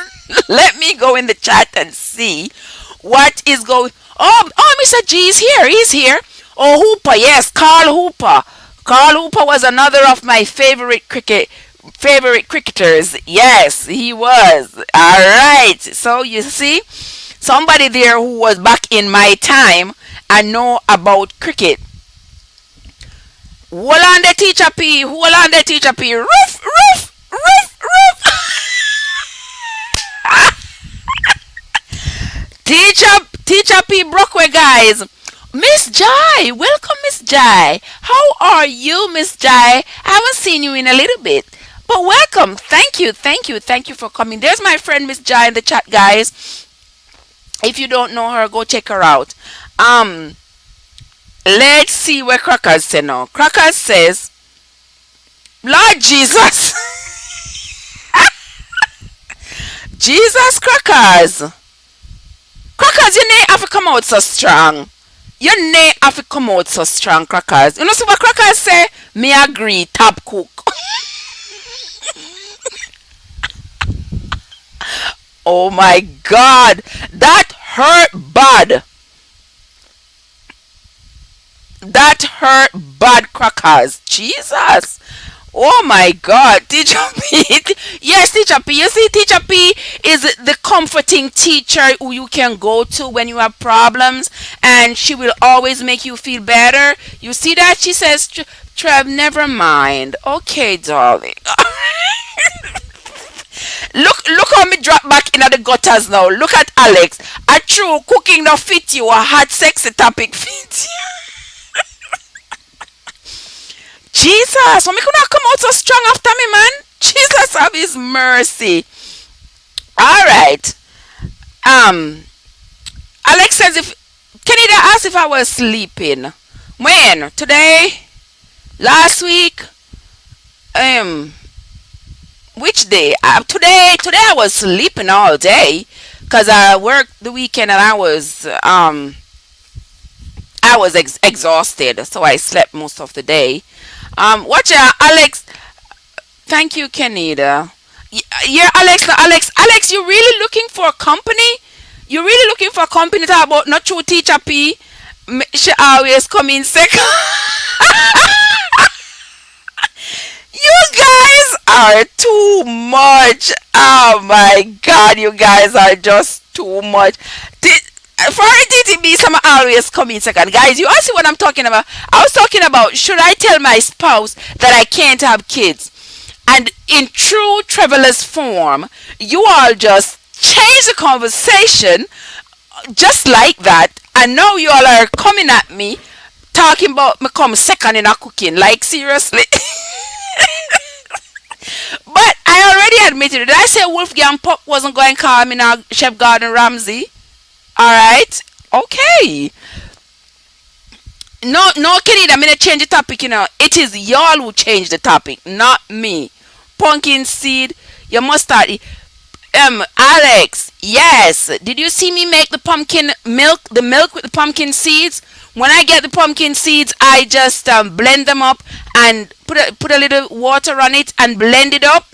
Let me go in the chat and see what is going. Oh, Mr. G is here. He's here. Oh, Hooper, yes, Carl Hooper. Carl Hooper was another of my favorite cricketers. Yes, he was. All right. So you see, somebody there who was back in my time and know about cricket. Hold on the teacher P. Hold on the teacher P. Roof, roof, roof, roof. Teacher P. Brockway, guys. Miss Jai, welcome, Miss Jai. How are you, Miss Jai? I haven't seen you in a little bit, but welcome. Thank you, thank you, thank you for coming. There's my friend Miss Jai in the chat, guys. If you don't know her, go check her out. Let's see what Crackers say now. Crackers says, Lord Jesus, Jesus Crackers, Crackers, your name have to come out so strong. Your name have to come out so strong, Crackers. You know, so what Crackers say? Me agree, top cook. Oh my God, that hurt bad. That hurt bad, Crackers. Jesus. Oh my God, Teacher P. Yes, Teacher P. You see, Teacher P is the comforting teacher who you can go to when you have problems, and she will always make you feel better. You see that? She says, Trev, never mind. Okay, darling. Look how me drop back into the gutters now. Look at Alex. A true cooking no fit you. A hot sexy topic fit you. Jesus, so me could not come out so strong after me, man. Jesus have his mercy. Alright. Alex says, if Canada asked if I was sleeping. When? Today? Last week? Which day? Today I was sleeping all day. Cause I worked the weekend and I was exhausted, so I slept most of the day. Watch out, Alex. Thank you, Canada. Yeah, Alex, you really looking for company? You really looking for company to talk about not true Teacher P? She always come in second. You guys are too much. Oh my God, you guys are just too much. For DTB, some always come in second. Guys, you all see what I'm talking about? I was talking about, should I tell my spouse that I can't have kids? And in true traveler's form, you all just change the conversation just like that. And now you all are coming at me, talking about me come second in a cooking. Like, seriously? But I already admitted it. Did I say Wolfgang Puck wasn't going to call me now Chef Gordon Ramsay? Alright, okay. No, Kenny, I'm gonna change the topic, It is y'all who change the topic, not me. Pumpkin seed, you must start. Alex, yes. Did you see me make the pumpkin milk? The milk with the pumpkin seeds? When I get the pumpkin seeds, I just blend them up and put a little water on it and blend it up.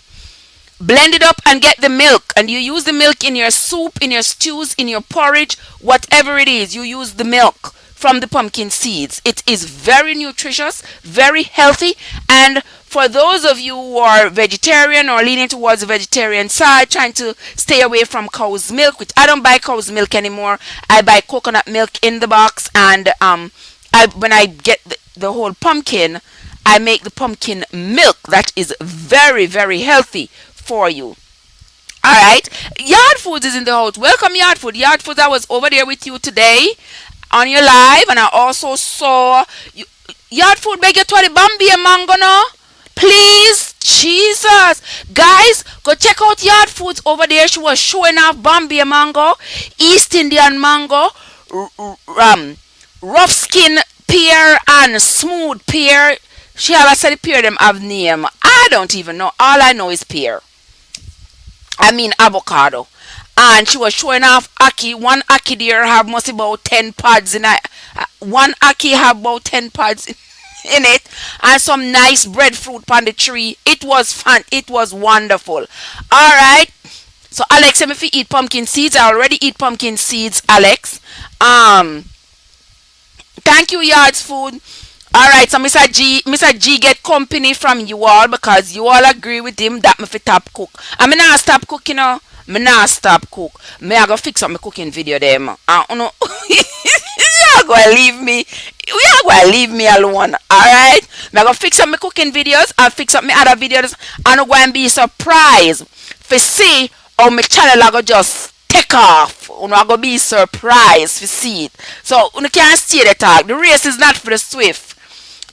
Blend it up and get the milk, and you use the milk in your soup, in your stews, in your porridge, whatever it is. You use the milk from the pumpkin seeds. It is very nutritious, very healthy, and for those of you who are vegetarian or leaning towards the vegetarian side, trying to stay away from cow's milk, which I don't buy cow's milk anymore. I buy coconut milk in the box, and when I get the whole pumpkin, I make the pumpkin milk. That is very, very healthy for you. Alright, Yard Foods is in the house. Welcome, Yard Food. Yard Foods, I was over there with you today on your live, and I also saw Yard food beg you to the Bambi mango now. Please, Jesus. Guys, go check out Yard Foods over there. She was showing off Bombay mango, East Indian mango, rough skin pear, and smooth pear. She have said the pear them have name. I don't even know. All I know is pear. I mean avocado. And she was showing off Aki. One Aki there have must about 10 pods in it. One Aki have about 10 pods in it, and some nice breadfruit on the tree. It was fun. It was wonderful. All right. So Alex, if you eat pumpkin seeds, I already eat pumpkin seeds, Alex. Um, Thank you, Yards Food. All right. So Mr. G get company from you all because you all agree with him that me fi top cook. I mean, I stop cooking, you know. Me not stop cook. Me I go fix up my cooking video them. You know, you are gonna leave me. You are gonna leave me alone. Alright? Me I go fix up my cooking videos and fix up my other videos and I'm going to be surprised to see how my channel I go just take off. You know, I go be surprised to see it. So you can't steer the talk. The race is not for the swift.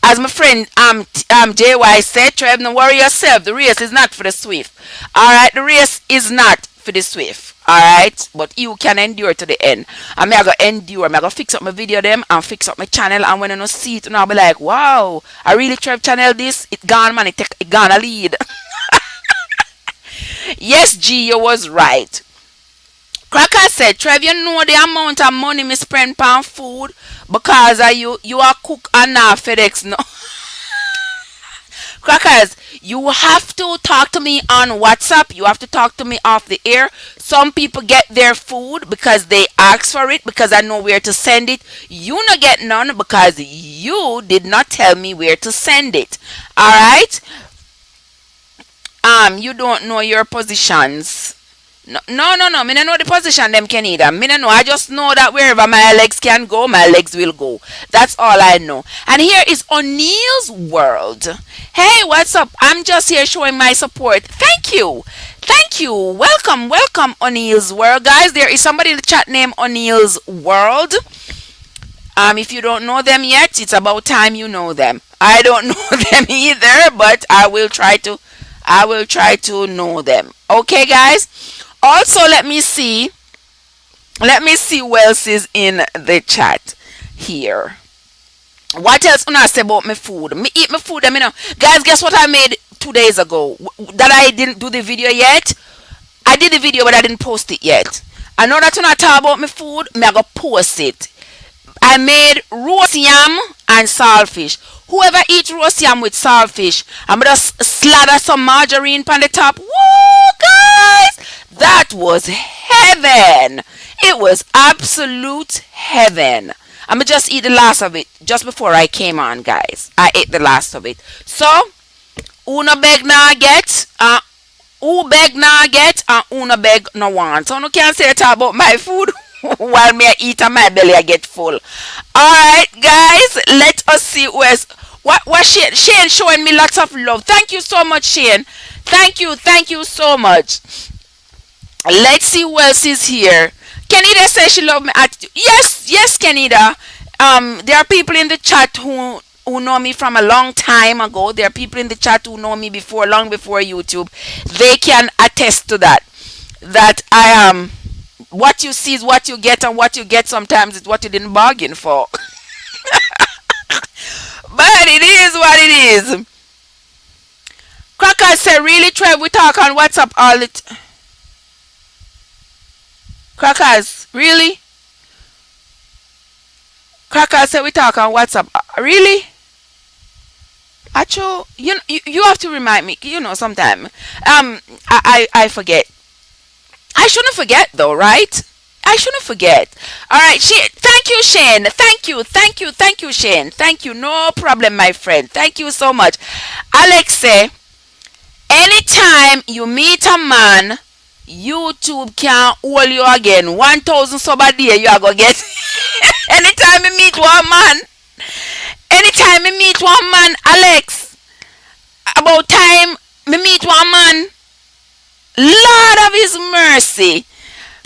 As my friend JY said, Trev, don't worry yourself. The race is not for the swift. Alright, the race is not for the swift. Alright, but you can endure to the end. And me I go endure. Me I go fix up my video them and fix up my channel. And when I no see it, and I'll be like, wow, I really Trev channel this. It gone, man. It gone a lead. Yes, G, you was right. Cracker said, Trev, you know the amount of money me spend on food because you are cook and not FedEx no. Crackers, you have to talk to me on WhatsApp. You have to talk to me off the air. Some people get their food because they ask for it because I know where to send it. You not get none because you did not tell me where to send it. All right? You don't know your positions. No. Me don't know the position them can either. Me don't know. I just know that wherever my legs can go, my legs will go. That's all I know. And here is O'Neill's World. Hey, what's up? I'm just here showing my support. Thank you. Thank you. Welcome, O'Neill's World. Guys, there is somebody in the chat named O'Neill's World. If you don't know them yet, it's about time you know them. I don't know them either, but I will try to know them. Okay, guys? Also, let me see who else is in the chat here. What else can I say about my food? Me eat my food, I mean, guys, guess what I made 2 days ago? That I didn't do the video yet. I did the video, but I didn't post it yet. I know that when I talk about my food, me I go post it. I made roast yam and saltfish. Whoever eats roast yam with saltfish, I'm gonna slather some margarine on the top. Woo, guys! That was heaven. It was absolute heaven. I'm gonna just eat the last of it just before I came on, guys. I ate the last of it. So, una beg na get, who beg na get, and una beg no want. So, no can't say that about my food while me I eat and my belly I get full. Alright, guys, let us see who else. What Shane showing me lots of love. Thank you so much, Shane. Thank you so much. Let's see who else is here. Kenida says she love my attitude. Yes, Kenida. There are people in the chat who know me from a long time ago. There are people in the chat who know me long before YouTube. They can attest to that. That I am. What you see is what you get, and what you get sometimes is what you didn't bargain for. But it is what it is. Crackers say, really, Trev, we talk on WhatsApp all the time. Crackers, really? Crackers say we talk on WhatsApp. Really? Actually, you have to remind me. Sometime. I forget. I shouldn't forget though, right? I shouldn't forget. All right, thank you, Shane. Thank you, Shane. Thank you. No problem, my friend. Thank you so much. Alex say, anytime you meet a man, YouTube can't hold you again. 1,000 sub a day you are going to get. Anytime you meet one man, Alex, about time me meet one man, Lord of his mercy.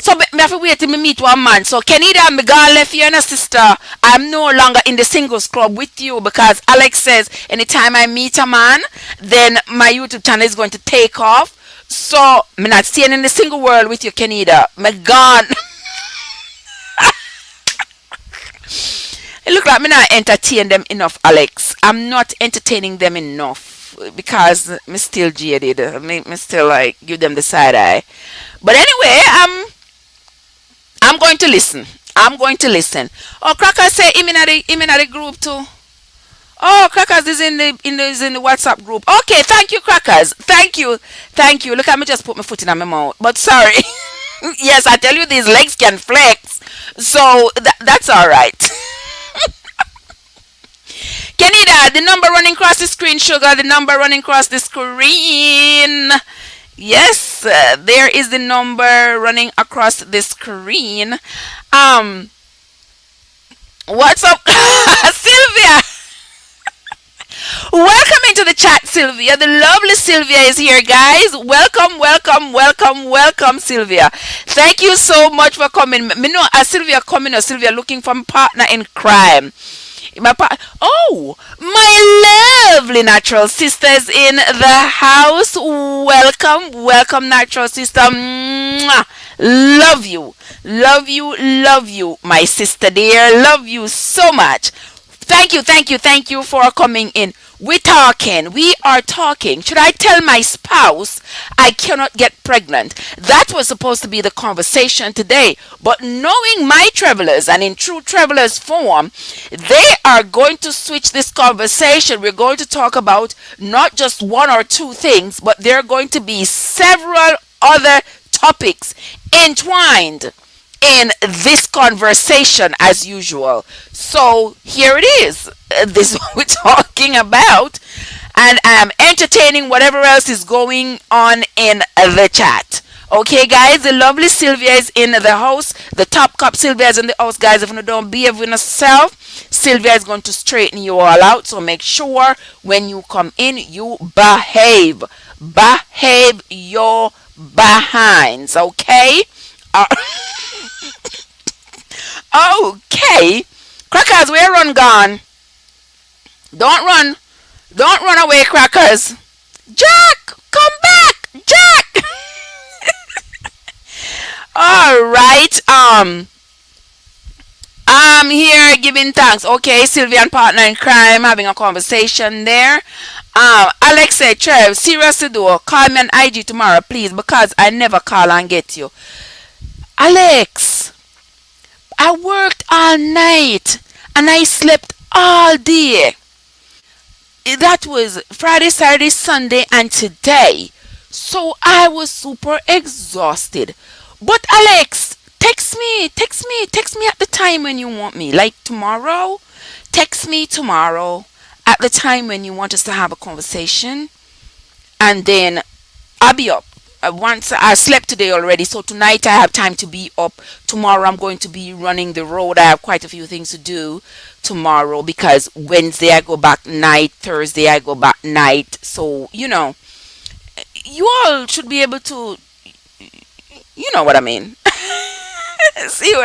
So me have to wait till me meet one man. So Kenida, me gone left you and a sister. I'm no longer in the singles club with you because Alex says anytime I meet a man, then my YouTube channel is going to take off. So me not staying in the single world with you, Kenida. Me gone. It look like me not entertain them enough, Alex. I'm not entertaining them enough because me still jaded. Me still like give them the side eye. But anyway, I'm going to listen. I'm going to listen. Oh, Crackers say him in the group too. Oh, Crackers is is in the WhatsApp group. Okay, thank you, Crackers. Thank you. Look at me just put my foot in my mouth. But sorry. Yes, I tell you these legs can flex. So that's all right. Kenida, the number running across the screen, sugar. The number running across the screen. Yes, there is the number running across the screen. Um, what's up, Sylvia? Welcome into the chat, Sylvia. The lovely Sylvia is here, guys. Welcome, welcome, welcome, welcome, Sylvia. Thank you so much for coming. Me know Sylvia coming or Sylvia looking for a partner in crime. Oh, my lovely natural sisters in the house. Welcome, welcome, natural sister. Mwah. Love you, love you, love you, my sister dear. Love you so much. Thank you for coming in. We're talking. We are talking. Should I tell my spouse I cannot get pregnant? That was supposed to be the conversation today. But knowing my travelers and in true travelers form, they are going to switch this conversation. We're going to talk about not just one or two things, but there are going to be several other topics entwined in this conversation as usual. So here it is. This is what we're talking about. And I'm entertaining whatever else is going on in the chat. Okay, guys, the lovely Sylvia is in the house. The top cop Sylvia is in the house, guys. If you don't behave with yourself, Sylvia is going to straighten you all out. So make sure when you come in, you behave. Behave your behinds, okay? Okay. Crackers, where run gone? Don't run. Don't run away, Crackers. Jack, come back. Jack. All right. I'm here giving thanks. Okay, Sylvian partner in crime having a conversation there. Alex said, Trev, seriously though, call me on IG tomorrow, please, because I never call and get you. Alex, I worked all night and I slept all day. That was Friday, Saturday, Sunday, and today. So I was super exhausted. But Alex, text me at the time when you want me. Like tomorrow, text me tomorrow at the time when you want us to have a conversation. And then I'll be up. Once I slept today already, so tonight I have time to be up. Tomorrow I'm going to be running the road. I have quite a few things to do tomorrow because Wednesday I go back night, Thursday I go back night. So, you all should be able to, you know what I mean. See,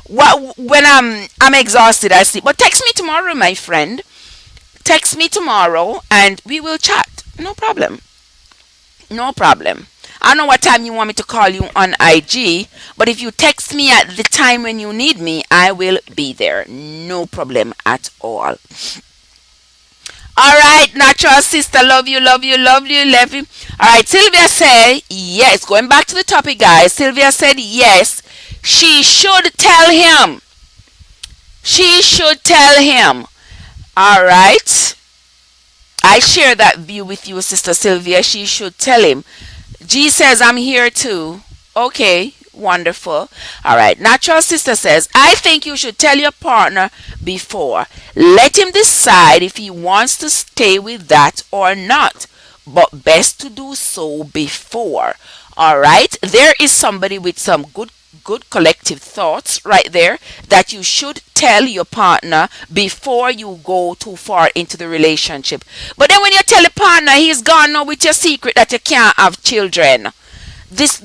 when I'm exhausted, I sleep. But text me tomorrow, my friend. Text me tomorrow and we will chat. No problem. No problem. I don't know what time you want me to call you on IG, but if you text me at the time when you need me, I will be there. No problem at all. All right, natural sister, love you, love you, love you, love you. All right, Sylvia said yes. Going back to the topic, guys. Sylvia said yes. She should tell him. She should tell him. All right. I share that view with you, Sister Sylvia. She should tell him. G says, I'm here too. Okay, wonderful. All right. Natural Sister says, I think you should tell your partner before. Let him decide if he wants to stay with that or not. But best to do so before. All right. There is somebody with some good collective thoughts right there that you should tell your partner before you go too far into the relationship. But then when you tell a partner, he's gone now with your secret that you can't have children. This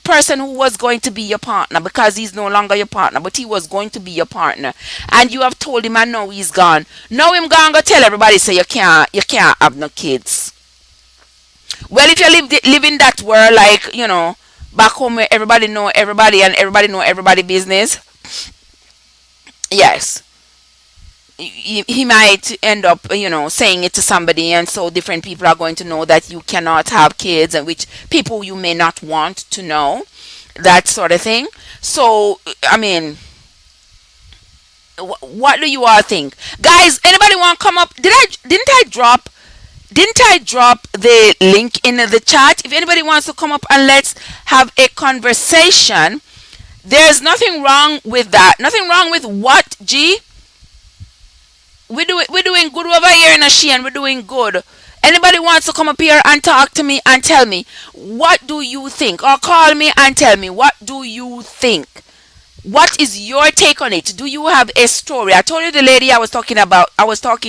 person who was going to be your partner, because he's no longer your partner, but he was going to be your partner, and you have told him, and now he's gone. Now him gone go tell everybody say you can't have no kids. Well, if you live in that world, like, back home where everybody know everybody and everybody know everybody business, yes, he might end up, saying it to somebody, and so different people are going to know that you cannot have kids, and which people you may not want to know, that sort of thing. So, I mean, what do you all think, guys? Anybody want to come up? Didn't I drop the link in the chat? If anybody wants to come up and let's have a conversation, there's nothing wrong with that. Nothing wrong with what, G? We're doing good over here in Ashian. We're doing good. Anybody wants to come up here and talk to me and tell me what do you think, or call me and tell me what do you think? What is your take on it? Do you have a story? I told you the lady I was talking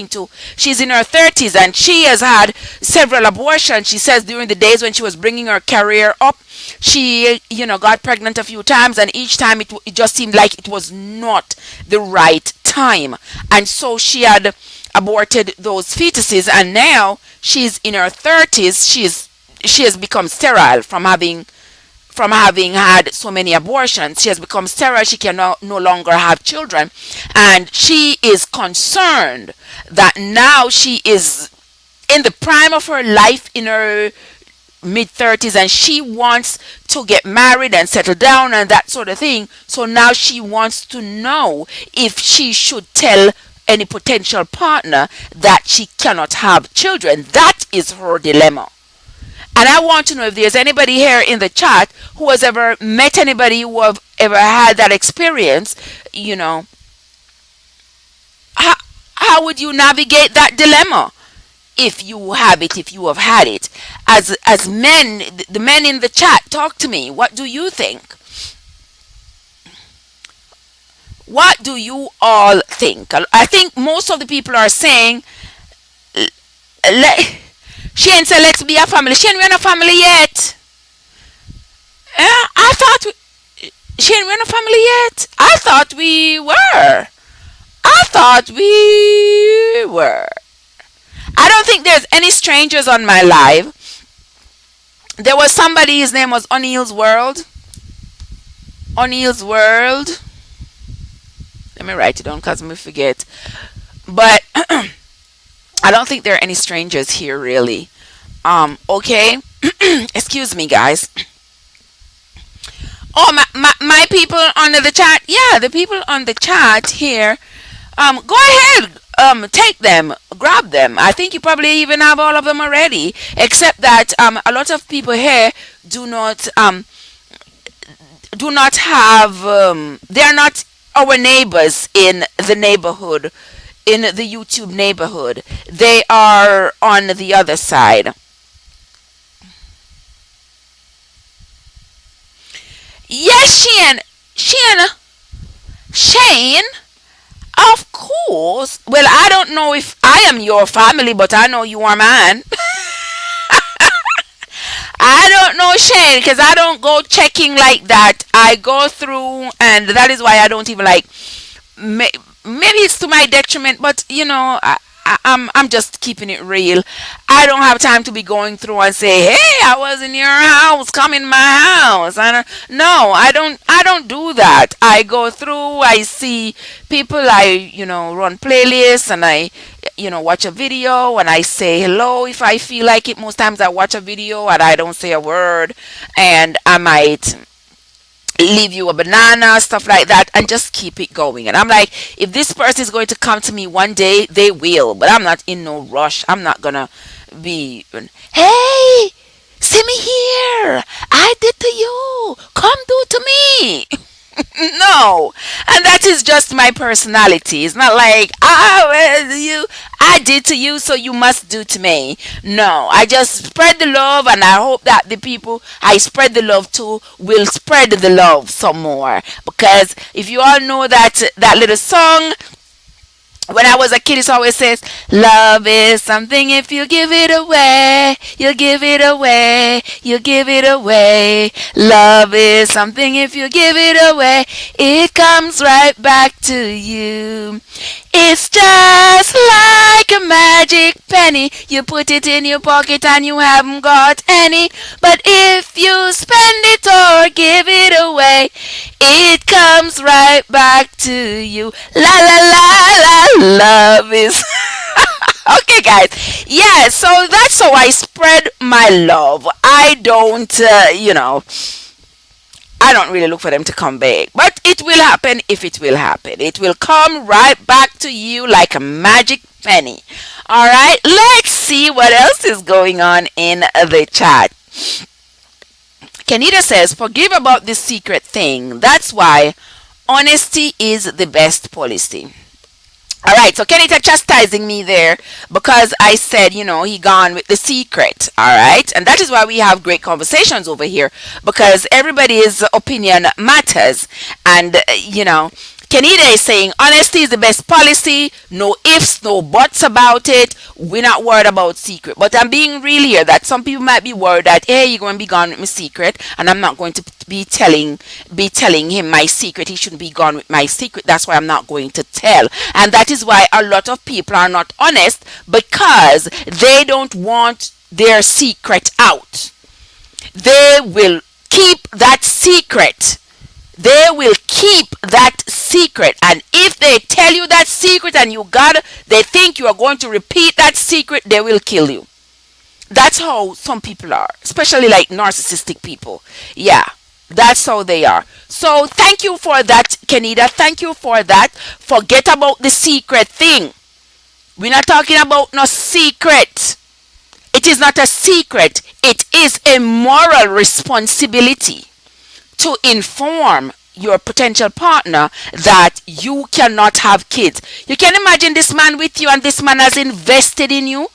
to, she's in her 30s and she has had several abortions. She says during the days when she was bringing her career up, she, got pregnant a few times, and each time it just seemed like it was not the right time. And so she had aborted those fetuses, and now she's in her 30s. She has become sterile from having had so many abortions. She has become sterile. She can no longer have children. And she is concerned that now she is in the prime of her life, in her mid 30s, and she wants to get married and settle down and that sort of thing. So now she wants to know if she should tell any potential partner that she cannot have children. That is her dilemma. And I want to know if there's anybody here in the chat who has ever met anybody who have ever had that experience. How would you navigate that dilemma if you have it, if you have had it? As men, the men in the chat, talk to me. What do you think? What do you all think? I think most of the people are saying, Shane said, let's be a family. Shane, we're not a family yet. I thought, Shane, we're not a family yet. I thought we were. I don't think there's any strangers on my live. There was somebody, his name was O'Neill's World. O'Neill's World. Let me write it down because I forget. But I don't think there are any strangers here, really. Okay. Excuse me, guys. Oh, my people on the chat. Yeah, the people on the chat here. Go ahead. Take them. Grab them. I think you probably even have all of them already. Except that a lot of people here do not have. They are not our neighbors in the neighborhood. In the YouTube neighborhood, they are on the other side. Yes, Shane, of course. Well, I don't know if I am your family, but I know you are mine. I don't know, Shane, because I don't go checking like that. I go through, and that is why I don't even like. Maybe it's to my detriment, but I'm just keeping it real. I don't have time to be going through and say, "Hey, I was in your house, come in my house." No, I don't do that. I go through, I see people, I run playlists, and I watch a video, and I say hello if I feel like it. Most times I watch a video and I don't say a word, and I might leave you a banana, stuff like that, and just keep it going. And I'm like, if this person is going to come to me one day, they will, but I'm not in no rush. I'm not gonna be, hey, see me here, I did to you, come do to me. No, and that is just my personality. It's not like, I did to you, so you must do to me. No, I just spread the love, and I hope that the people I spread the love to will spread the love some more. Because if you all know that little song, When I was a kid, it always says, love is something if you give it away, you give it away, you give it away. Love is something if you give it away, it comes right back to you. It's just like a magic penny. You put it in your pocket and you haven't got any. But if you spend it or give it away, it comes right back to you. La la la la. Love is. Okay, guys. Yeah, so that's how I spread my love. I don't really look for them to come back. But it will happen if it will happen. It will come right back to you like a magic penny. Alright, let's see what else is going on in the chat. Kenita says, forgive about this secret thing. That's why honesty is the best policy. All right, so Kenita chastising me there because I said, he gone with the secret. All right, and that is why we have great conversations over here because everybody's opinion matters. And, Kenita is saying honesty is the best policy. No ifs, no buts about it. We're not worried about secret. But I'm being real here that some people might be worried that, hey, you're going to be gone with my secret and I'm not going to be telling him my secret. He shouldn't be gone with my secret. That's why I'm not going to tell. And that is why a lot of people are not honest because they don't want their secret out. They will keep that secret. They will keep that secret, and if they tell you that secret and they think you are going to repeat that secret, they will kill you. That's how some people are, especially like narcissistic people. Yeah, that's how they are. So thank you for that, Kenita. Thank you for that. Forget about the secret thing. We're not talking about no secret. It is not a secret. It is a moral responsibility to inform your potential partner that you cannot have kids. You can imagine this man with you and this man has invested in you,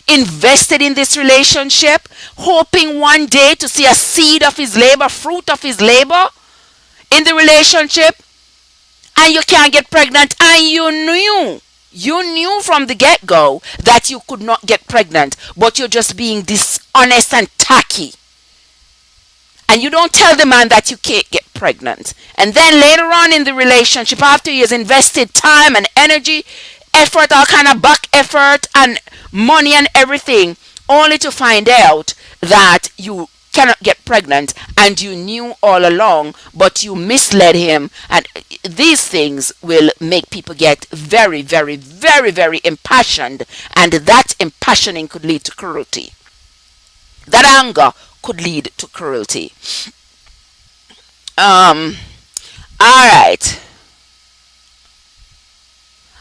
invested in this relationship, hoping one day to see a seed of his labor, fruit of his labor in the relationship, and you can't get pregnant, and you knew from the get-go that you could not get pregnant, but you're just being dishonest and tacky. And you don't tell the man that you can't get pregnant. And then later on in the relationship, after he has invested time and energy, effort, all kind of back effort and money and everything, only to find out that you cannot get pregnant and you knew all along, but you misled him. And these things will make people get very, very, very, very impassioned. And that impassioning could lead to cruelty. That anger could lead to cruelty. All right.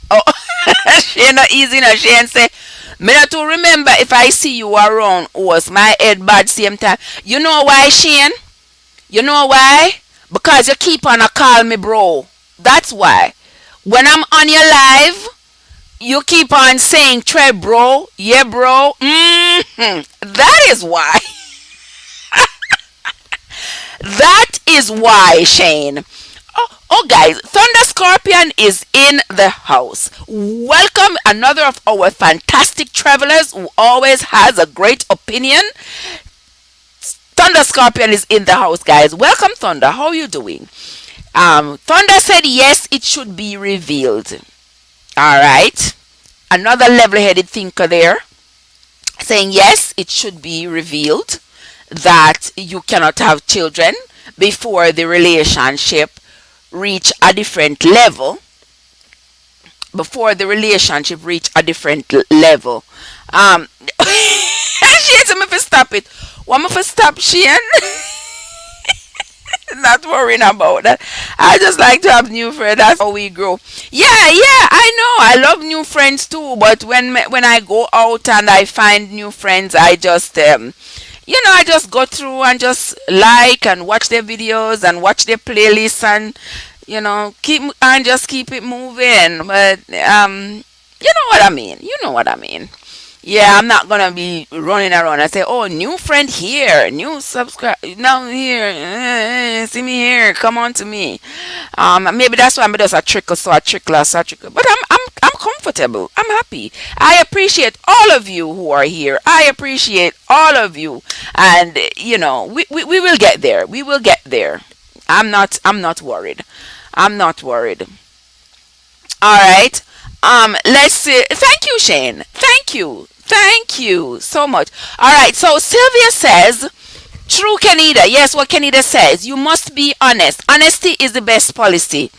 Oh, she not easy now. She say, me not to remember if I see you around. Was my head bad same time? You know why, Shane? You know why? Because you keep on a call me bro. That's why. When I'm on your live, you keep on saying, Trey bro, yeah bro. That is why. That is why, Shane. Oh, guys, Thunder Scorpion is in the house. Welcome another of our fantastic travelers who always has a great opinion. Thunder Scorpion is in the house, guys. Welcome, Thunder. How are you doing? Thunder said yes, it should be revealed. All right. Another level-headed thinker there saying yes, it should be revealed that you cannot have children before the relationship reach a different level. She told me to stop it. Want me to stop, Shane? Not worrying about that. I just like to have new friends. That's how we grow. Yeah, I know. I love new friends too. But when I go out and I find new friends, I just I just go through and just like and watch their videos and watch their playlists and keep it moving. But you know what I mean. You know what I mean. Yeah, I'm not gonna be running around and say, "Oh, new friend here, new subscribe now here, see me here, come on to me." Maybe that's why I'm just a trickle. But I'm I'm comfortable. I'm happy. I appreciate all of you who are here. I appreciate all of you. And we will get there. We will get there. I'm not worried. I'm not worried. All right. Let's see. Thank you, Shane. Thank you. Thank you so much. All right. So Sylvia says, true, Kenida. Yes, what Kenida says. You must be honest. Honesty is the best policy.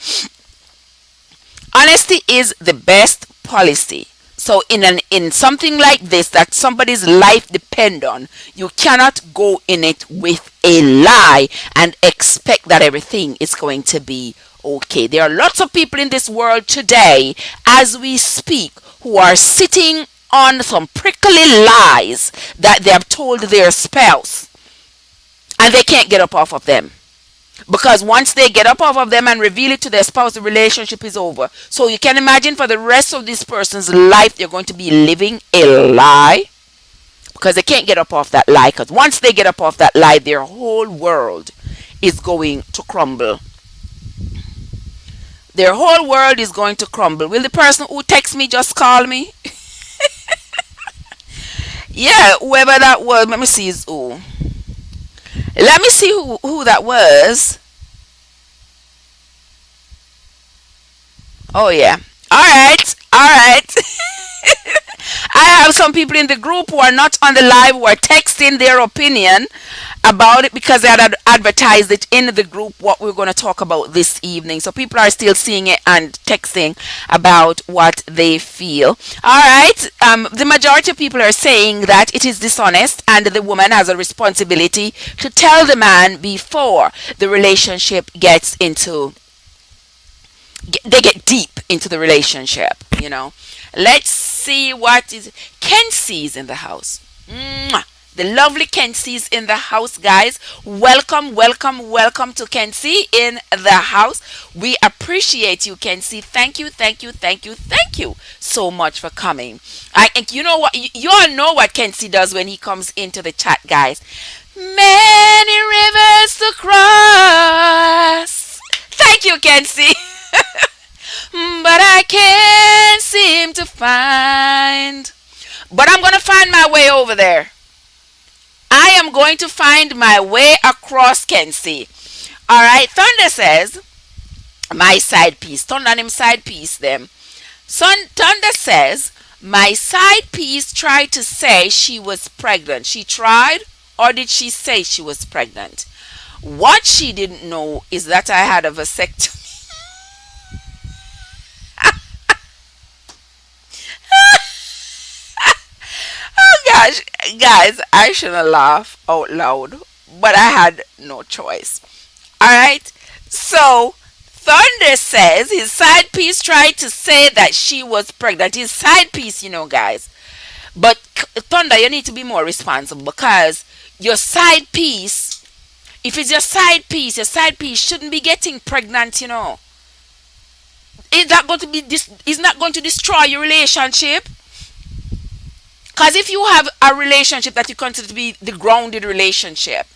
Honesty is the best policy. So in something like this that somebody's life depend on, you cannot go in it with a lie and expect that everything is going to be okay. There are lots of people in this world today as we speak who are sitting on some prickly lies that they have told their spouse, and they can't get up off of them. Because once they get up off of them and reveal it to their spouse, the relationship is over. So you can imagine for the rest of this person's life, they're going to be living a lie. Because they can't get up off that lie. Because once they get up off that lie, their whole world is going to crumble. Their whole world is going to crumble. Will the person who texts me just call me? Yeah, whoever that was. Let me see is who. Let me see who that was. Oh yeah. All right. All right. I have some people in the group who are not on the live who are texting their opinion about it because they had advertised it in the group what we're going to talk about this evening. So people are still seeing it and texting about what they feel. All right. The majority of people are saying that it is dishonest and the woman has a responsibility to tell the man before the relationship gets into they get deep into the relationship. Let's see what is Kenzie's in the house. Mwah. The lovely Kenzie's in the house, guys. Welcome, welcome, welcome to Kenzie in the house. We appreciate you, Kenzie. Thank you, thank you, thank you, thank you so much for coming. And you know what? You all know what Kenzie does when he comes into the chat, guys. Many rivers to cross. Thank you, Kenzie. But I can't seem to find. But I'm going to find my way over there. I am going to find my way across Kenzie. All right. Thunder says, my side piece. Thunder and him side piece them. Thunder says, my side piece tried to say she was pregnant. She tried, or did she say she was pregnant? What she didn't know is that I had a vasectomy. Gosh, guys, I shouldn't laugh out loud, but I had no choice. Alright, so Thunder says his side piece tried to say that she was pregnant. His side piece, guys. But Thunder, you need to be more responsible because your side piece, if it's your side piece shouldn't be getting pregnant. Is that going to be is not going to destroy your relationship? Because if you have a relationship that you consider to be the grounded relationship,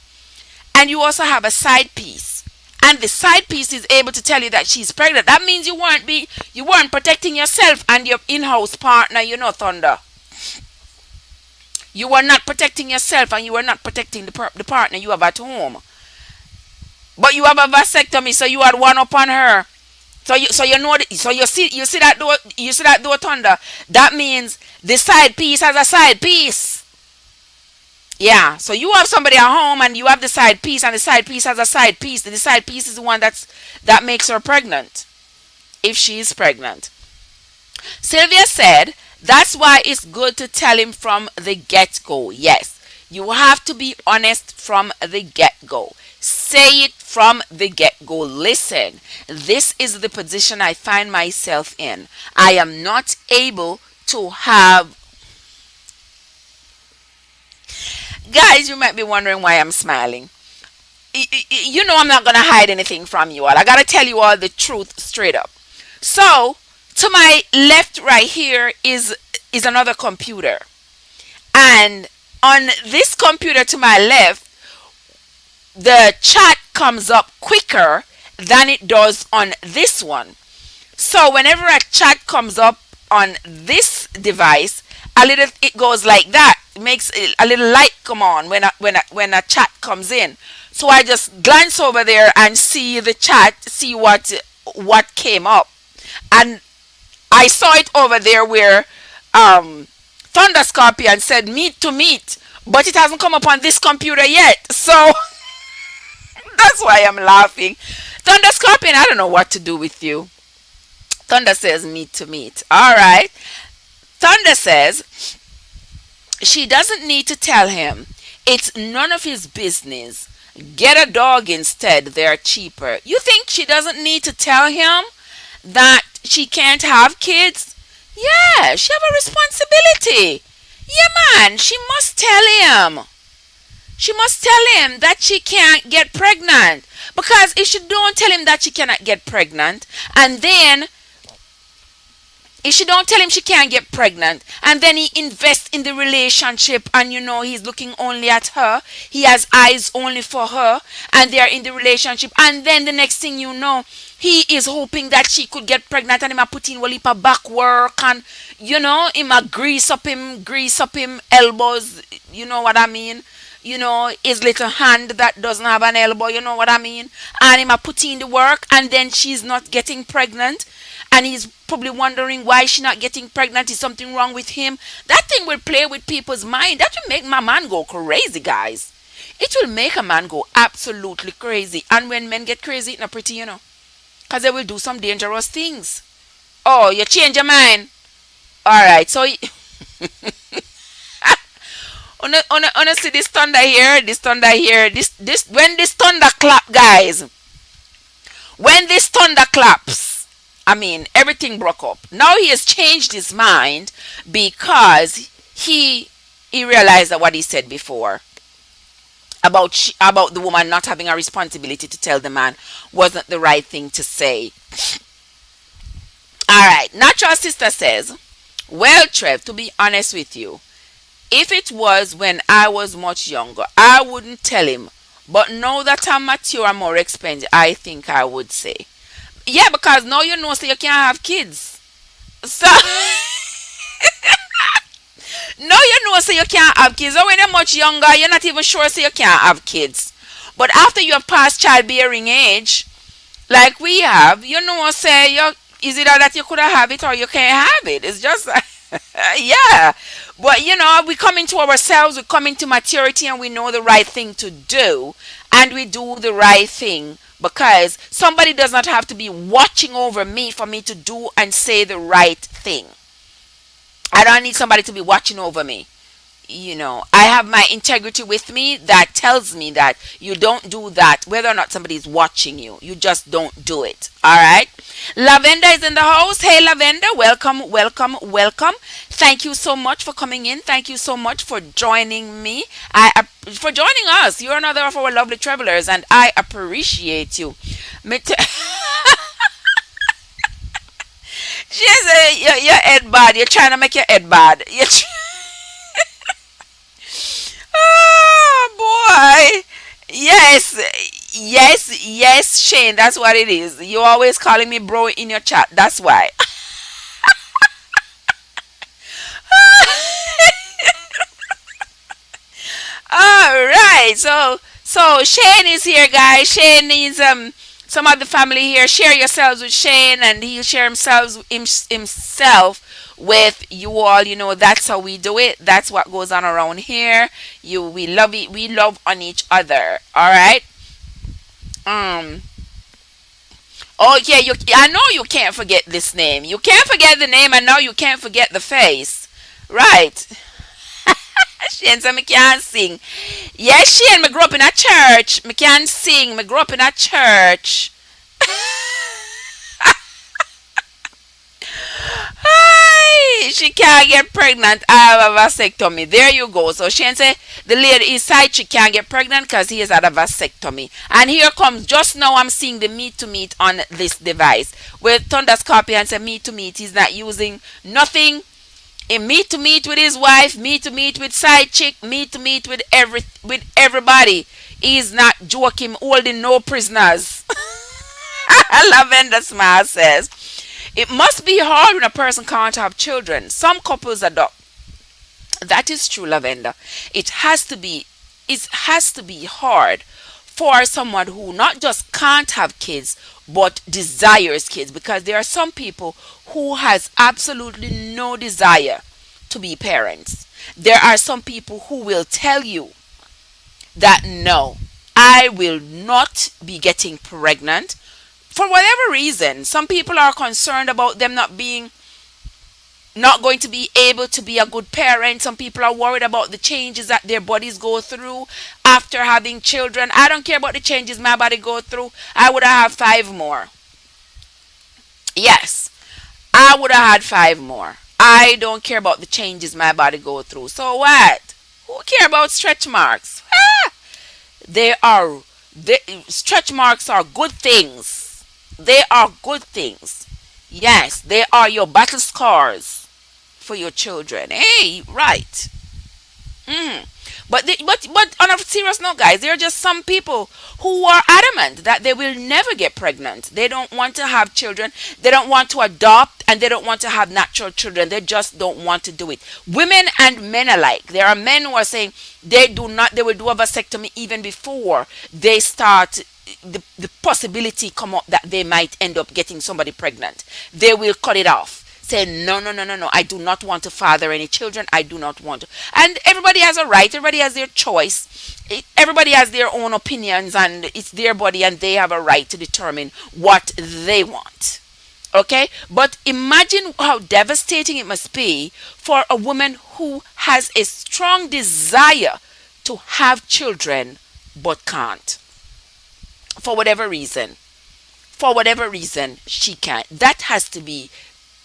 and you also have a side piece, and the side piece is able to tell you that she's pregnant, that means you weren't protecting yourself and your in-house partner, Thunder. You were not protecting yourself and you were not protecting the partner you have at home. But you have a vasectomy, so you had one upon her. So you see that door, Thunder. That means the side piece has a side piece. Yeah. So you have somebody at home and you have the side piece, and the side piece has a side piece. The side piece is the one that makes her pregnant, if she is pregnant. Sylvia said that's why it's good to tell him from the get-go. Yes, you have to be honest from the get-go. Say it from the get-go. Listen, this is the position I find myself in. I am not able to have... Guys, you might be wondering why I'm smiling. I'm not going to hide anything from you all. I got to tell you all the truth straight up. So, to my left right here is another computer. And on this computer to my left, the chat comes up quicker than it does on this one. So whenever a chat comes up on this device, a little it goes like that. It makes a little light come on when a chat comes in. So I just glance over there and see the chat, see what came up, and I saw it over there where Thunder Scorpion said meet to meet, but it hasn't come up on this computer yet. So that's why I'm laughing. Thunder Scorpion, I don't know what to do with you. Thunder says meet to meet. All right. Thunder says she doesn't need to tell him. It's none of his business. Get a dog instead. They're cheaper. You think she doesn't need to tell him that she can't have kids? Yeah, she have a responsibility. Yeah, man, she must tell him. She must tell him that she can't get pregnant. Because if she don't tell him that she cannot get pregnant, and then if she don't tell him she can't get pregnant, and then he invests in the relationship, and he's looking only at her, he has eyes only for her, and they're in the relationship, and then the next thing you know, he is hoping that she could get pregnant, and him a put in a heap of back work, and him a grease up him elbows, you know what I mean, his little hand that doesn't have an elbow, you know what I mean, and him a put in the work, and then she's not getting pregnant, and he's probably wondering why she's not getting pregnant. Is something wrong with him? That thing will play with people's mind. That will make my man go crazy, guys. It will make a man go absolutely crazy. And when men get crazy, it's not pretty, because they will do some dangerous things. Oh, you change your mind. All right, so honestly, this thunder here, this when this thunder clap, guys, when this thunder claps, I mean, everything broke up. Now he has changed his mind because he realized that what he said before about the woman not having a responsibility to tell the man wasn't the right thing to say. All right, Natural Sister says, "Well, Trev, to be honest with you, if it was when I was much younger, I wouldn't tell him. But now that I'm mature and more expensive, I think I would say." Yeah, because now so you can't have kids. So now so you can't have kids. So when you're much younger, you're not even sure so you can't have kids. But after you have passed childbearing age, like we have, say is it that you could have it or you can't have it. It's just yeah. But we come into ourselves, we come into maturity, and we know the right thing to do, and we do the right thing because somebody does not have to be watching over me for me to do and say the right thing. I don't need somebody to be watching over me. I have my integrity with me that tells me that you don't do that whether or not somebody is watching you. You just don't do it. All right. Lavenda is in the house. Hey, Lavenda, welcome, welcome, welcome. Thank you so much for coming in. Thank you so much for joining me. For joining us. You're another of our lovely travelers, and I appreciate you. She said, your head bad. You're trying to make your head bad. Oh boy. Yes. Yes. Yes, Shane. That's what it is. You're always calling me bro in your chat. That's why. All right. So Shane is here, guys. Shane is some of the family here. Share yourselves with Shane, and he'll share himself with you all. That's how we do it. That's what goes on around here. We love it. We love on each other. All right. Oh yeah. I know you can't forget this name. You can't forget the name, and now you can't forget the face. Right. Shane said me can't sing. Yes, Shane, me grew up in a church. Me can't sing. Me grew up in a church. Hi, she can't get pregnant. I have a vasectomy. There you go. So Shane said the lady inside she can't get pregnant because he has had a vasectomy. And here comes, just now I'm seeing the meet to meet on this device. Where Thunder Scorpion said meet to meet. He's not using nothing. In meet to meet with his wife, meet to meet with side chick, meet to meet with everybody. He's not joking, holding no prisoners. Lavender Smile says, It must be hard when a person can't have children. Some couples adopt. That is true, Lavender. It has to be it has to be hard for someone who not just can't have kids but desires kids, because there are some people who has absolutely no desire to be parents. There are some people who will tell you that no, I will not be getting pregnant for whatever reason. Some people are concerned about them not going to be able to be a good parent. Some people are worried about the changes that their bodies go through after having children. I don't care about the changes my body go through. I would have had five more. Yes, I would have had five more. I don't care about the changes my body go through. So what? Who care about stretch marks? Ah! They are they, Stretch marks are good things. They are good things. Yes, they are your battle scars for your children. Hey, right. Mm. But on a serious note, guys, there are just some people who are adamant that they will never get pregnant. They don't want to have children. They don't want to adopt, and they don't want to have natural children. They just don't want to do it. Women and men alike. There are men who are saying they do not. They will do a vasectomy even before they start. The possibility come up that they might end up getting somebody pregnant. They will cut it off, say no, no, no, no, no, I do not want to father any children. I do not want to. And everybody has a right, everybody has their choice. Everybody has their own opinions, and it's their body, and they have a right to determine what they want. Okay, but imagine how devastating it must be for a woman who has a strong desire to have children but can't, for whatever reason. For whatever reason, she can't. That has to be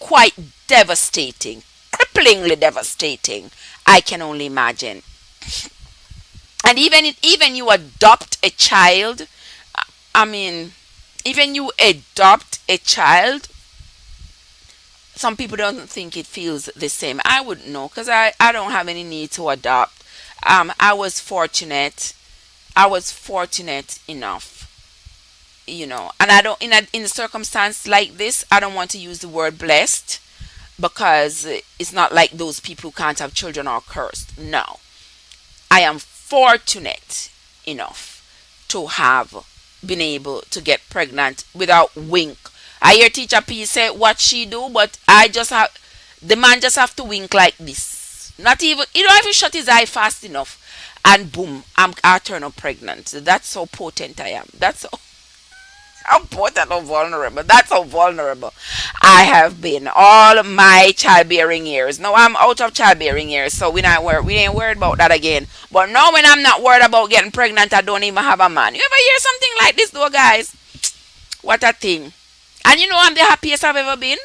quite devastating, cripplingly devastating. I can only imagine. And even you adopt a child. I mean, even you adopt a child, some people don't think it feels the same. I wouldn't know, because I don't have any need to adopt. I was fortunate. I was fortunate enough, and I don't, in a circumstance like this, I don't want to use the word blessed, because it's not like those people who can't have children are cursed. No, I am fortunate enough to have been able to get pregnant without wink. I hear Teacher P say what she do, but I just have the man just have to wink like this. Not even, you don't even shut his eye fast enough, and boom, I turn up pregnant. That's how potent I am. That's how potent or vulnerable. That's how vulnerable I have been all my childbearing years. Now I'm out of childbearing years, so we ain't worried about that again. But now when I'm not worried about getting pregnant, I don't even have a man. You ever hear something like this though, guys? What a thing. And I'm the happiest I've ever been.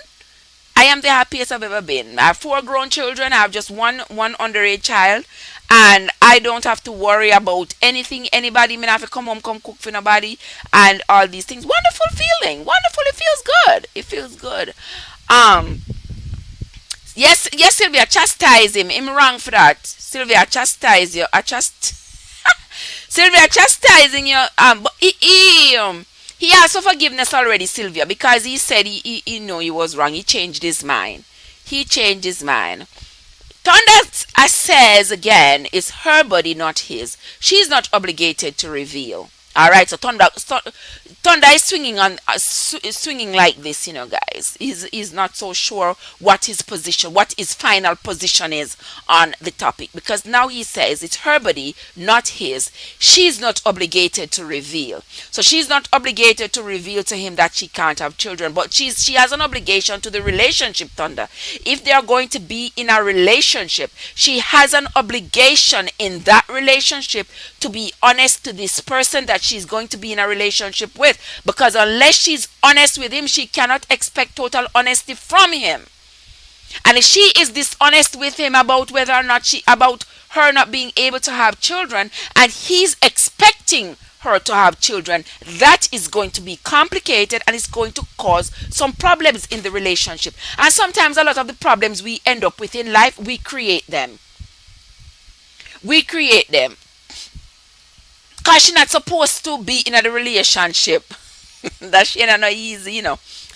I am the happiest I've ever been. I have four grown children. I have just one underage child, and I don't have to worry about anything. Anybody may have to come home, come cook for nobody, and all these things. Wonderful feeling. Wonderful. It feels good. It feels good. Um. Yes. Yes, Sylvia, chastise him. Him wrong for that. Sylvia, I chastise you. I just Sylvia chastising you. But he asked for forgiveness already, Sylvia, because he said he know he was wrong. He changed his mind. He changed his mind. Thunder says again, it's her body, not his. She's not obligated to reveal. All right, so Thunder is swinging swinging like this, guys. He's not so sure what his position, what his final position is on the topic, because now he says it's her body, not his. She's not obligated to reveal. So she's not obligated to reveal to him that she can't have children, but she has an obligation to the relationship, Thunder. If they are going to be in a relationship, she has an obligation in that relationship to be honest to this person that she's going to be in a relationship with, because unless she's honest with him, she cannot expect total honesty from him. And if she is dishonest with him about whether or not about her not being able to have children, and he's expecting her to have children, that is going to be complicated, and it's going to cause some problems in the relationship. And sometimes a lot of the problems we end up with in life, we create them. We create them. Because she's not supposed to be in a relationship. That Shane are not easy,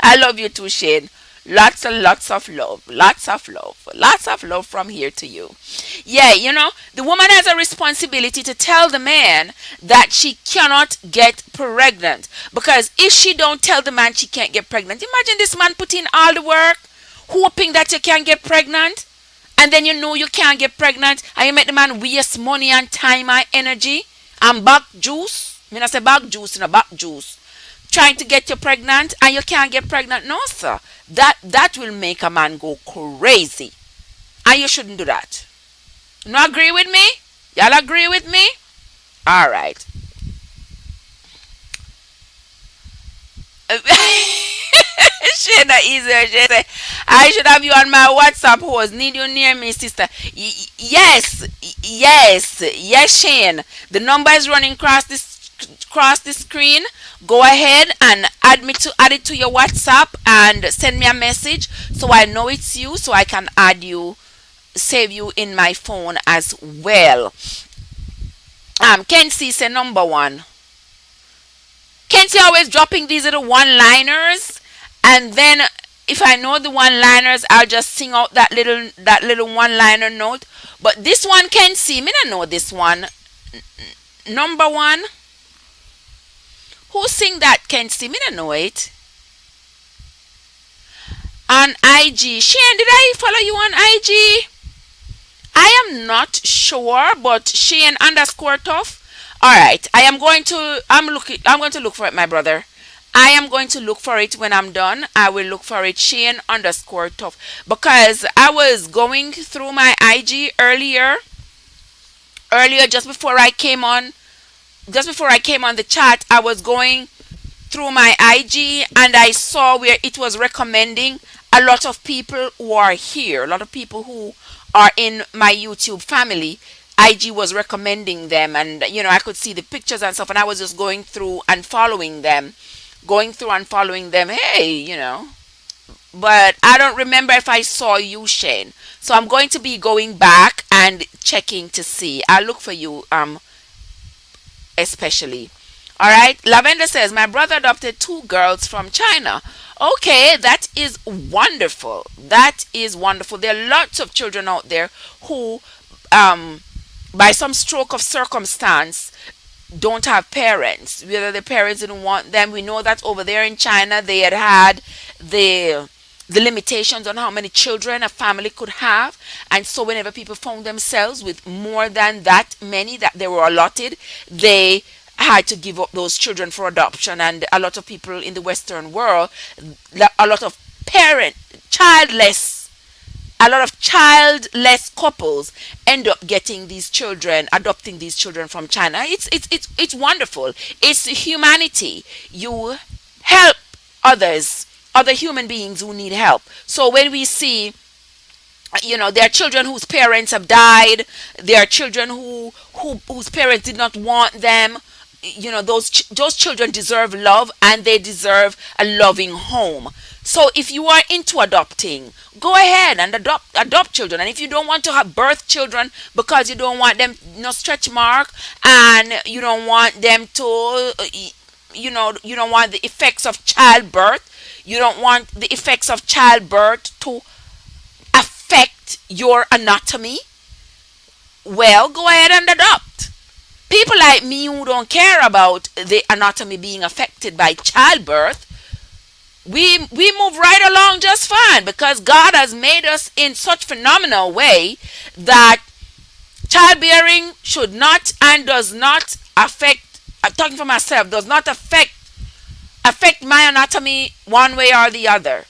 I love you too, Shane. Lots and lots of love. Lots of love. Lots of love from here to you. Yeah, the woman has a responsibility to tell the man that she cannot get pregnant. Because if she don't tell the man she can't get pregnant, imagine this man putting all the work, hoping that you can get pregnant, and then you know you can't get pregnant, and you make the man waste money and time and energy and back juice. I mean, I say back juice and a back juice. Trying to get you pregnant and you can't get pregnant. No, sir. That will make a man go crazy. And you shouldn't do that. No agree with me? Y'all agree with me? Alright. She not easier. She say, I should have you on my WhatsApp host. Need you near me, sister. Yes, yes, Shane. The number is running across the screen. Go ahead and add it to your WhatsApp and send me a message so I know it's you, so I can add you, save you in my phone as well. Kenzie say number one. Kenzie always dropping these little one-liners, and then if I know the one-liners, I'll just sing out that little one-liner note. But this one, Kenzie, me don't know this one. Number one. Who sing that, Kenzie? Me don't know it. On IG. Shane, did I follow you on IG? I am not sure, but Shane underscore tough. Alright. I'm going to look for it, my brother. I am going to look for it when I'm done. I will look for it. Shane underscore tough. Because I was going through my IG earlier, just before I came on the chat, I was going through my IG and I saw where it was recommending a lot of people who are here, a lot of people who are in my YouTube family. IG was recommending them, and I could see the pictures and stuff, and I was just going through and following them. Hey. But I don't remember if I saw you, Shane. So I'm going to be going back and checking to see. I'll look for you, especially. All right. Lavender says, my brother adopted 2 girls from China. Okay, that is wonderful. That is wonderful. There are lots of children out there who, by some stroke of circumstance, don't have parents. Whether the parents didn't want them. We know that over there in China, they had the limitations on how many children a family could have, and so whenever people found themselves with more than that many that they were allotted, they had to give up those children for adoption. And a lot of people in the Western world, a lot of childless couples end up getting these children, adopting these children from China. It's wonderful. It's humanity. You help other human beings who need help. So when we see, there are children whose parents have died, there are children whose parents did not want them. Those children deserve love, and they deserve a loving home. So if you are into adopting, go ahead and adopt children. And if you don't want to have birth children because you don't want them stretch mark, and you don't want them to you don't want the effects of childbirth, you don't want the effects of childbirth to affect your anatomy, well, go ahead and adopt. People like me who don't care about the anatomy being affected by childbirth, we move right along just fine, because God has made us in such phenomenal way that childbearing should not and does not affect, I'm talking for myself, does not affect my anatomy one way or the other.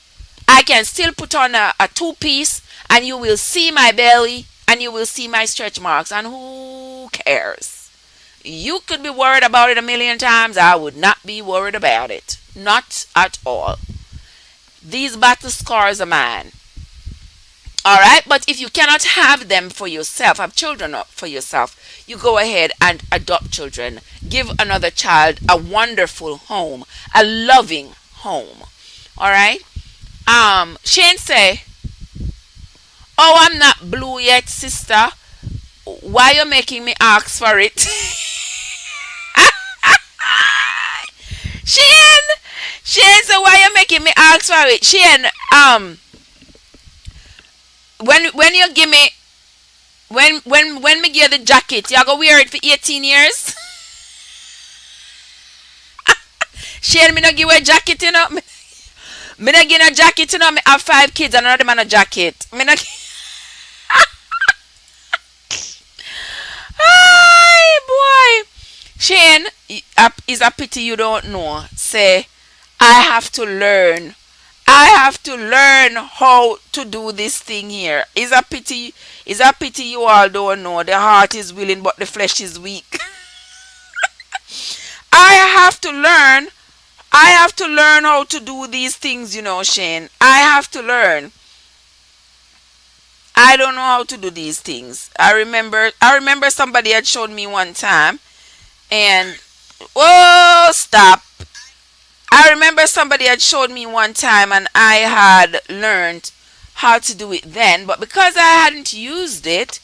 I can still put on a 2-piece and you will see my belly and you will see my stretch marks, and who cares? You could be worried about it a million times. I would not be worried about it. Not at all. These battle scars are mine. Alright, but if you cannot have them for yourself, have children for yourself, you go ahead and adopt children. Give another child a wonderful home, a loving home. Alright? Shane say, oh, I'm not blue yet, sister. Why you making me ask for it? Shane, Shane, so why you making me ask for it? Shane, when you give me when me give you the jacket, you go wear it for 18 years? Shane, me not give you a jacket, you know. Me not give a jacket, you know. Me have 5 kids and none of them have a jacket. Me not. Ay, boy. Shane, is a pity you don't know. Say, I have to learn. I have to learn how to do this thing here. Is a pity. Is a pity you all don't know. The heart is willing, but the flesh is weak. I have to learn. I have to learn how to do these things, you know, Shane. I have to learn. I don't know how to do these things. I remember somebody had shown me one time and oh stop. I remember somebody had showed me one time and I had learned how to do it then, but because I hadn't used it,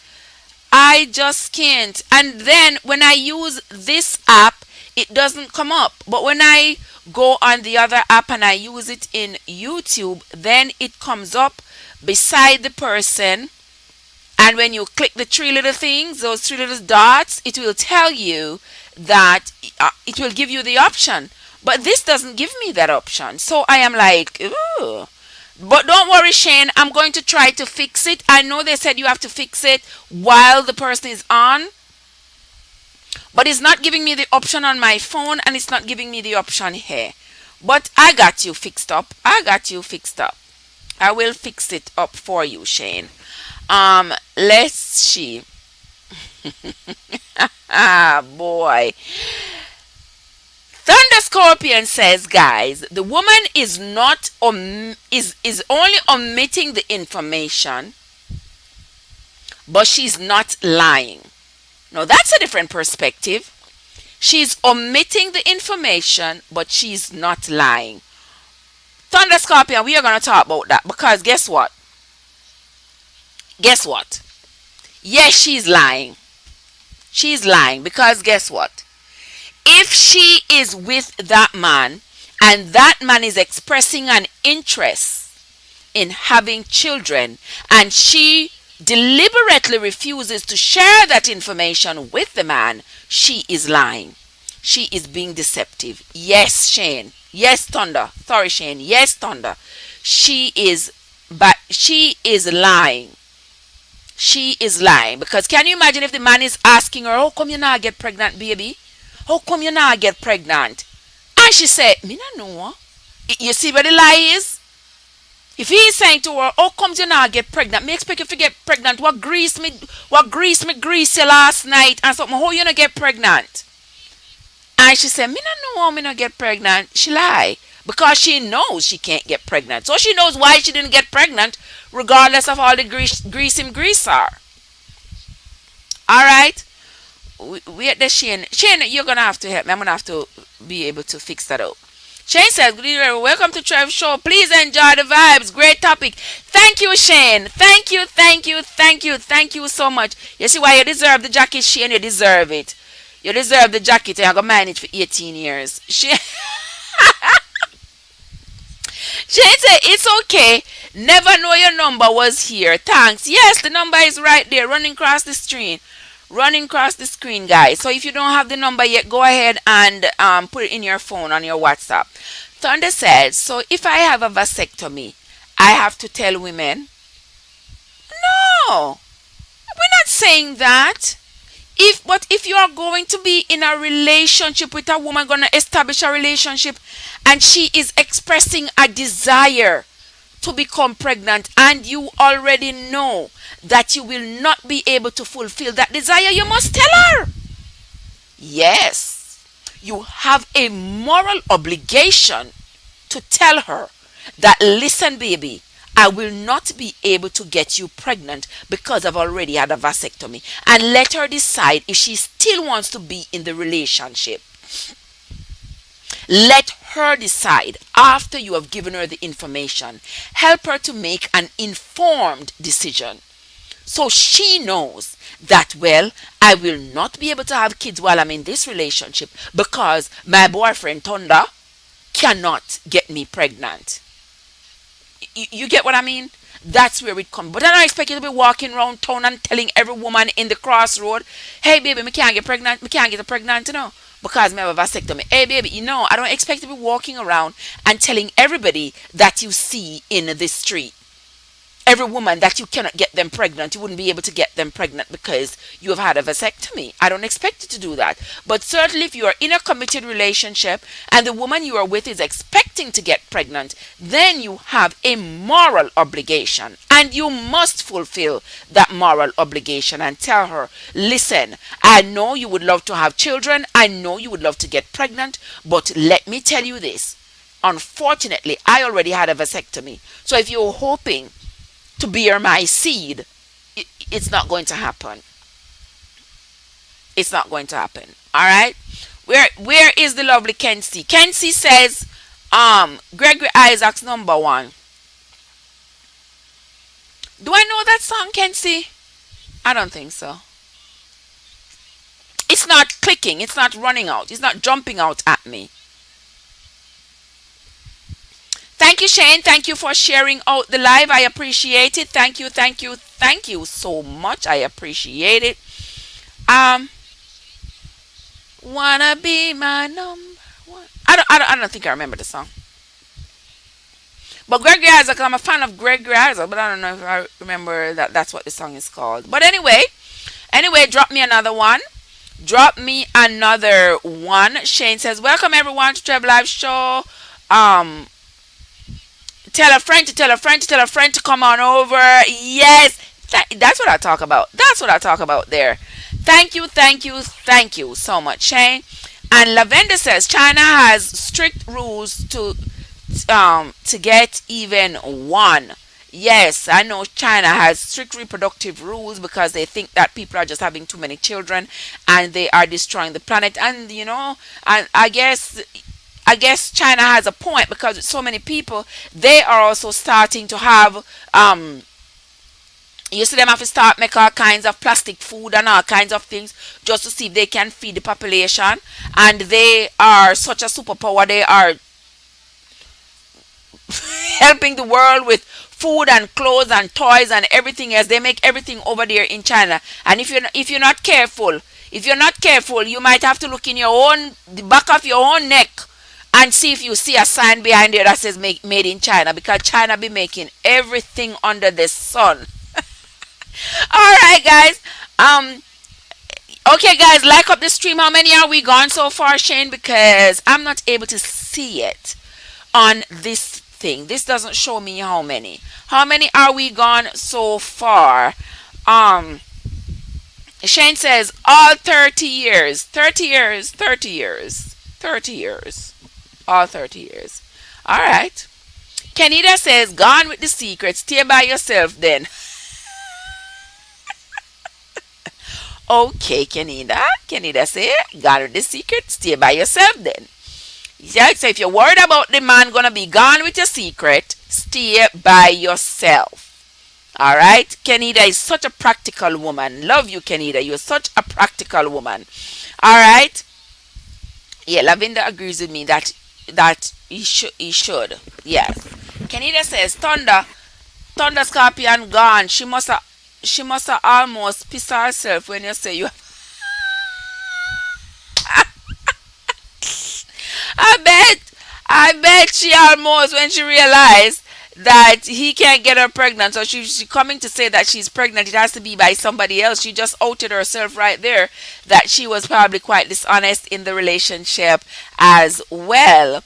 I just can't. And then when I use this app, it doesn't come up. But when I go on the other app and I use it in YouTube, then it comes up beside the person. And when you click the 3 little things, those 3 little dots, it will tell you that it will give you the option. But this doesn't give me that option. So I am like, ooh. But don't worry, Shane. I'm going to try to fix it. I know they said you have to fix it while the person is on. But it's not giving me the option on my phone and it's not giving me the option here. But I got you fixed up. I got you fixed up. I will fix it up for you, Shane. Let's see. Ah, boy. Thunder Scorpion says, guys, the woman is not is only omitting the information, but she's not lying. Now that's a different perspective. She's omitting the information, but she's not lying. Thunder Scorpion, we are going to talk about that because guess what? Guess what? Yes, she's lying. She's lying because guess what? If she is with that man and that man is expressing an interest in having children and she deliberately refuses to share that information with the man, she is lying. She is being deceptive. Yes, Shane. Yes, Thunder. Sorry, Shane. Yes, Thunder. She is, but she is lying. She is lying because can you imagine if the man is asking her, "How come you not get pregnant, baby? How come you not get pregnant?" And she said, "Me not know." You see where the lie is? If he is saying to her, "How come you not get pregnant? Me expect you to get pregnant. What grease me grease you last night and something. How you not get pregnant?" And she said, "Me not know how me not get pregnant." She lie because she knows she can't get pregnant. So she knows why she didn't get pregnant, regardless of all the grease him grease her. All right. We at the Shane. Shane, you're gonna have to help me. I'm gonna have to be able to fix that out. Shane says, "Good evening, welcome to Trev Show. Please enjoy the vibes. Great topic." Thank you, Shane. Thank you, thank you, thank you, thank you so much. You see why you deserve the jacket, Shane? You deserve it. You deserve the jacket. And I'm gonna manage for 18 years. Shane said, "It's okay. Never know your number was here. Thanks." Yes, the number is right there, running across the screen. Running across the screen, guys. So if you don't have the number yet, go ahead and put it in your phone on your WhatsApp. Thunder says, "So if I have a vasectomy, I have to tell women?" No, we're not saying that. But if you are going to be in a relationship with a woman, gonna establish a relationship, and she is expressing a desire to become pregnant, and you already know that you will not be able to fulfill that desire, you must tell her. Yes, you have a moral obligation to tell her that, "Listen, baby, I will not be able to get you pregnant because I've already had a vasectomy." And let her decide if she still wants to be in the relationship. Let her decide after you have given her the information. Help her to make an informed decision. So she knows that, well, I will not be able to have kids while I'm in this relationship because my boyfriend Thunder cannot get me pregnant. You get what I mean? That's where it comes. But I don't expect you to be walking around town and telling every woman in the crossroad, hey baby, me can't get pregnant, me can't get pregnant, because me have a vasectomy. Hey baby, I don't expect you to be walking around and telling everybody that you see in the street, every woman, that you cannot get them pregnant. You wouldn't be able to get them pregnant because you have had a vasectomy. I don't expect you to do that. But certainly, if you are in a committed relationship and the woman you are with is expecting to get pregnant, then you have a moral obligation. And you must fulfill that moral obligation and tell her, listen, I know you would love to have children. I know you would love to get pregnant. But let me tell you this. Unfortunately, I already had a vasectomy. So if you're hoping to bear my seed, it's not going to happen. It's not going to happen. All right. Where is the lovely Kenzie? Kenzie says, Gregory Isaacs #1. Do I know that song, Kenzie? I don't think so. It's not clicking. It's not running out. It's not jumping out at me. Thank you, Shane. Thank you for sharing out the live. I appreciate it. Thank you, thank you, thank you so much. I appreciate it. Um, wanna be my number one. I don't think I remember the song. But Gregory Isaac, I'm a fan of Gregory Isaac, but I don't know if I remember that that's what the song is called. But anyway, drop me another one. Drop me another one. Shane says, welcome everyone to Trevor Live Show. Um, Tell a friend to tell a friend to tell a friend to come on over. Yes, that's what I talk about. That's what I talk about there. Thank you, thank you, thank you so much, Shane. And Lavender says China has strict rules to get even one. Yes, I know China has strict reproductive rules because they think that people are just having too many children and they are destroying the planet. And and I guess China has a point because with so many people, they are also starting to have you see them have to start make all kinds of plastic food and all kinds of things just to see if they can feed the population. And they are such a superpower. They are helping the world with food and clothes and toys and everything else. They make everything over there in China. And if you're not careful, you might have to look in the back of your own neck and see if you see a sign behind there that says made in China, because China be making everything under the sun. All right, guys. Okay, guys, like up the stream. How many are we gone so far, Shane? Because I'm not able to see it on this thing. This doesn't show me how many. How many are we gone so far? Shane says all 30 years. 30 years. 30 years. 30 years. All 30 years. All right. Kenida says, gone with the secret. Stay by yourself then. Okay, Kenida. Kenida says, gone with the secret. Stay by yourself then. Yeah, so if you're worried about the man gonna be gone with your secret, stay by yourself. All right. Kenida is such a practical woman. Love you, Kenida. You're such a practical woman. All right. Yeah, Lavinda agrees with me that he should. Yes. Kenida says Thunder Scorpion gone. She must have almost pissed herself when you say you. I bet she almost, when she realized that he can't get her pregnant, so she's coming to say that she's pregnant, it has to be by somebody else. She just outed herself right there that she was probably quite dishonest in the relationship as well.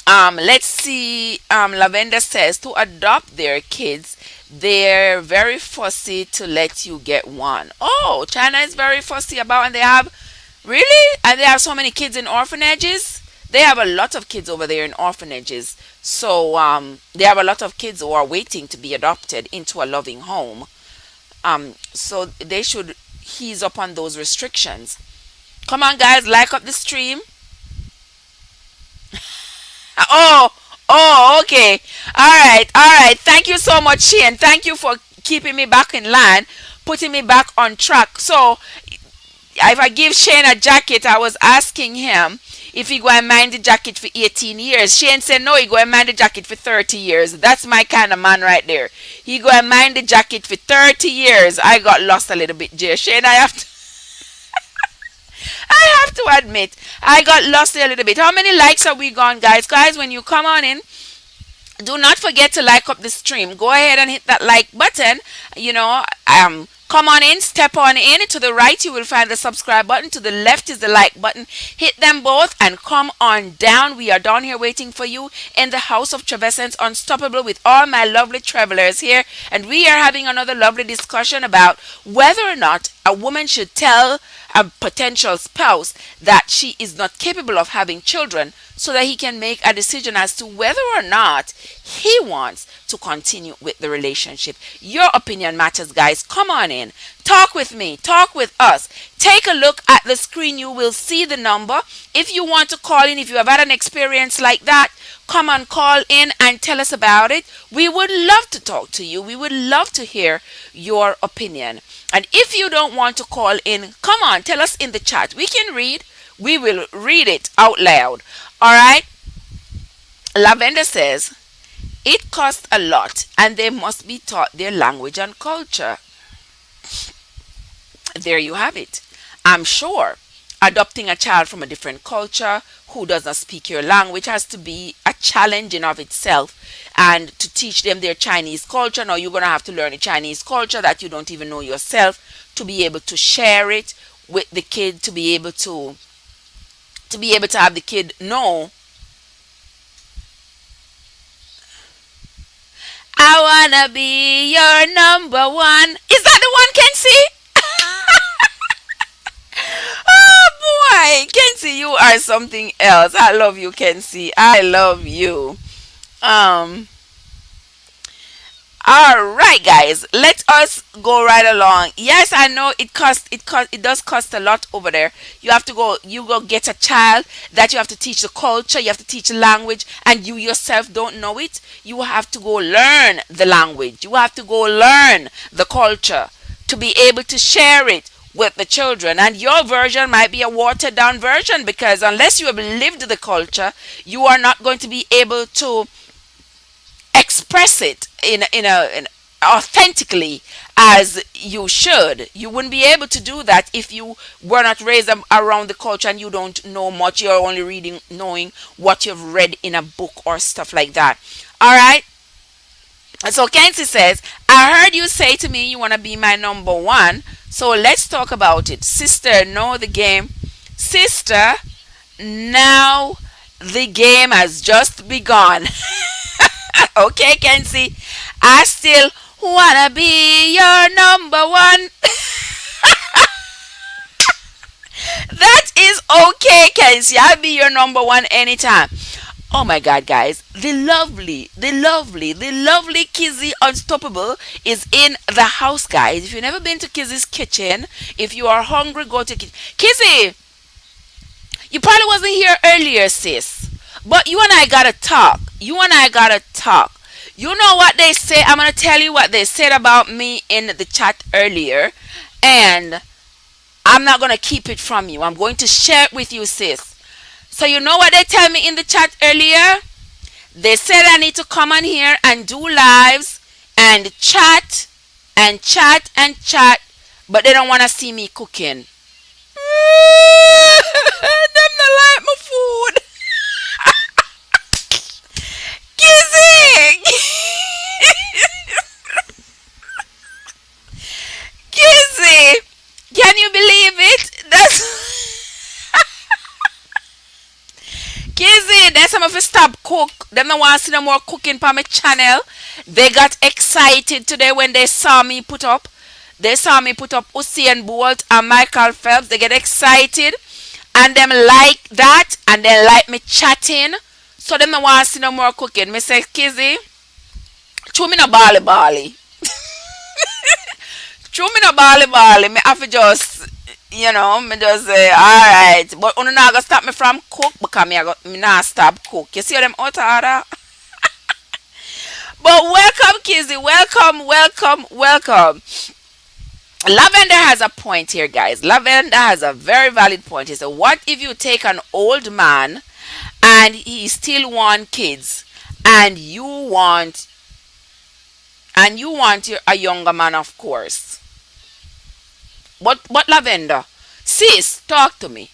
Let's see. Lavender says to adopt their kids, they're very fussy to let you get one. Oh, China is very fussy about, and they have really, and they have so many kids in orphanages. They have a lot of kids over there in orphanages. So they have a lot of kids who are waiting to be adopted into a loving home. So they should ease up on those restrictions. Come on, guys, like up the stream. Oh, okay. All right. Thank you so much, Shane. Thank you for keeping me back in line, putting me back on track. So if I give Shane a jacket, I was asking him if he go and mind the jacket for 18 years. Shane said no, he go and mind the jacket for 30 years. That's my kind of man right there. He go and mind the jacket for 30 years. I got lost a little bit, Jay. Shane, I have to admit, I got lost a little bit. How many likes are we gone, guys? Guys, when you come on in, do not forget to like up the stream. Go ahead and hit that like button. Come on in, step on in. To the right you will find the subscribe button, to the left is the like button. Hit them both and come on down. We are down here waiting for you in the house of Travessence Unstoppable with all my lovely travelers here, and we are having another lovely discussion about whether or not a woman should tell a potential spouse that she is not capable of having children, so that he can make a decision as to whether or not he wants to continue with the relationship. Your opinion matters, guys. Come on in. Talk with me. Talk with us. Take a look at the screen. You will see the number. If you want to call in, if you have had an experience like that, come and call in and tell us about it. We would love to talk to you. We would love to hear your opinion. And if you don't want to call in, come on, tell us in the chat. We can read. We will read it out loud. All right. Lavender says, it costs a lot and they must be taught their language and culture. There you have it. I'm sure adopting a child from a different culture who does not speak your language has to be a challenge in of itself. And to teach them their Chinese culture, now you're going to have to learn a Chinese culture that you don't even know yourself, to be able to share it with the kid, to be able to have the kid know, I wanna be your number one. Is that the one, Kenzie? Oh boy, Kenzie, you are something else. I love you, Kenzie. I love you. All right, guys, let us go right along. Yes, I know it does cost a lot over there. You go get a child that you have to teach the culture, you have to teach the language, and you yourself don't know it. You have to go learn the language. You have to go learn the culture to be able to share it with the children. And your version might be a watered down version, because unless you have lived the culture, you are not going to be able to express it in authentically as you should. You wouldn't be able to do that if you were not raised around the culture and you don't know much. You're only knowing what you've read in a book or stuff like that. All right. So Kenzie says, I heard you say to me you want to be my number one. So let's talk about it. Sister, know the game. Sister, now the game has just begun. Okay, Kenzie, I still wanna be your number one. That is okay, Kenzie. I'll be your number one anytime. Oh my God, guys, the lovely Kizzy Unstoppable is in the house, guys. If you've never been to Kizzy's kitchen, if you are hungry, go to Kizzy. You probably wasn't here earlier, sis. But you and I gotta talk. You know what they say? I'm gonna tell you what they said about me in the chat earlier. And I'm not gonna keep it from you. I'm going to share it with you, sis. So you know what they tell me in the chat earlier? They said I need to come on here and do lives and chat and chat and chat. But they don't want to see me cooking. Them not like my food. Kizzy! Kizzy! Can you believe it? Kizzy, that's some of you stop cook. Them don't want to see no more cooking for my channel. They got excited today when they saw me put up. They saw me put up Usain Bolt and Michael Phelps. They get excited. And them like that. And they like me chatting. So them don't want to see no more cooking. Me say, Kizzy, chew me no bali. Chew me no bali. Me have to just, me just say, alright. But you not gonna stop me from cook because me not stop cook. You see how them out of order? But welcome, Kizzy. Welcome. Lavender has a point here, guys. Lavender has a very valid point. He said, what if you take an old man and he still want kids, and a younger man, of course. But Lavender, sis, talk to me.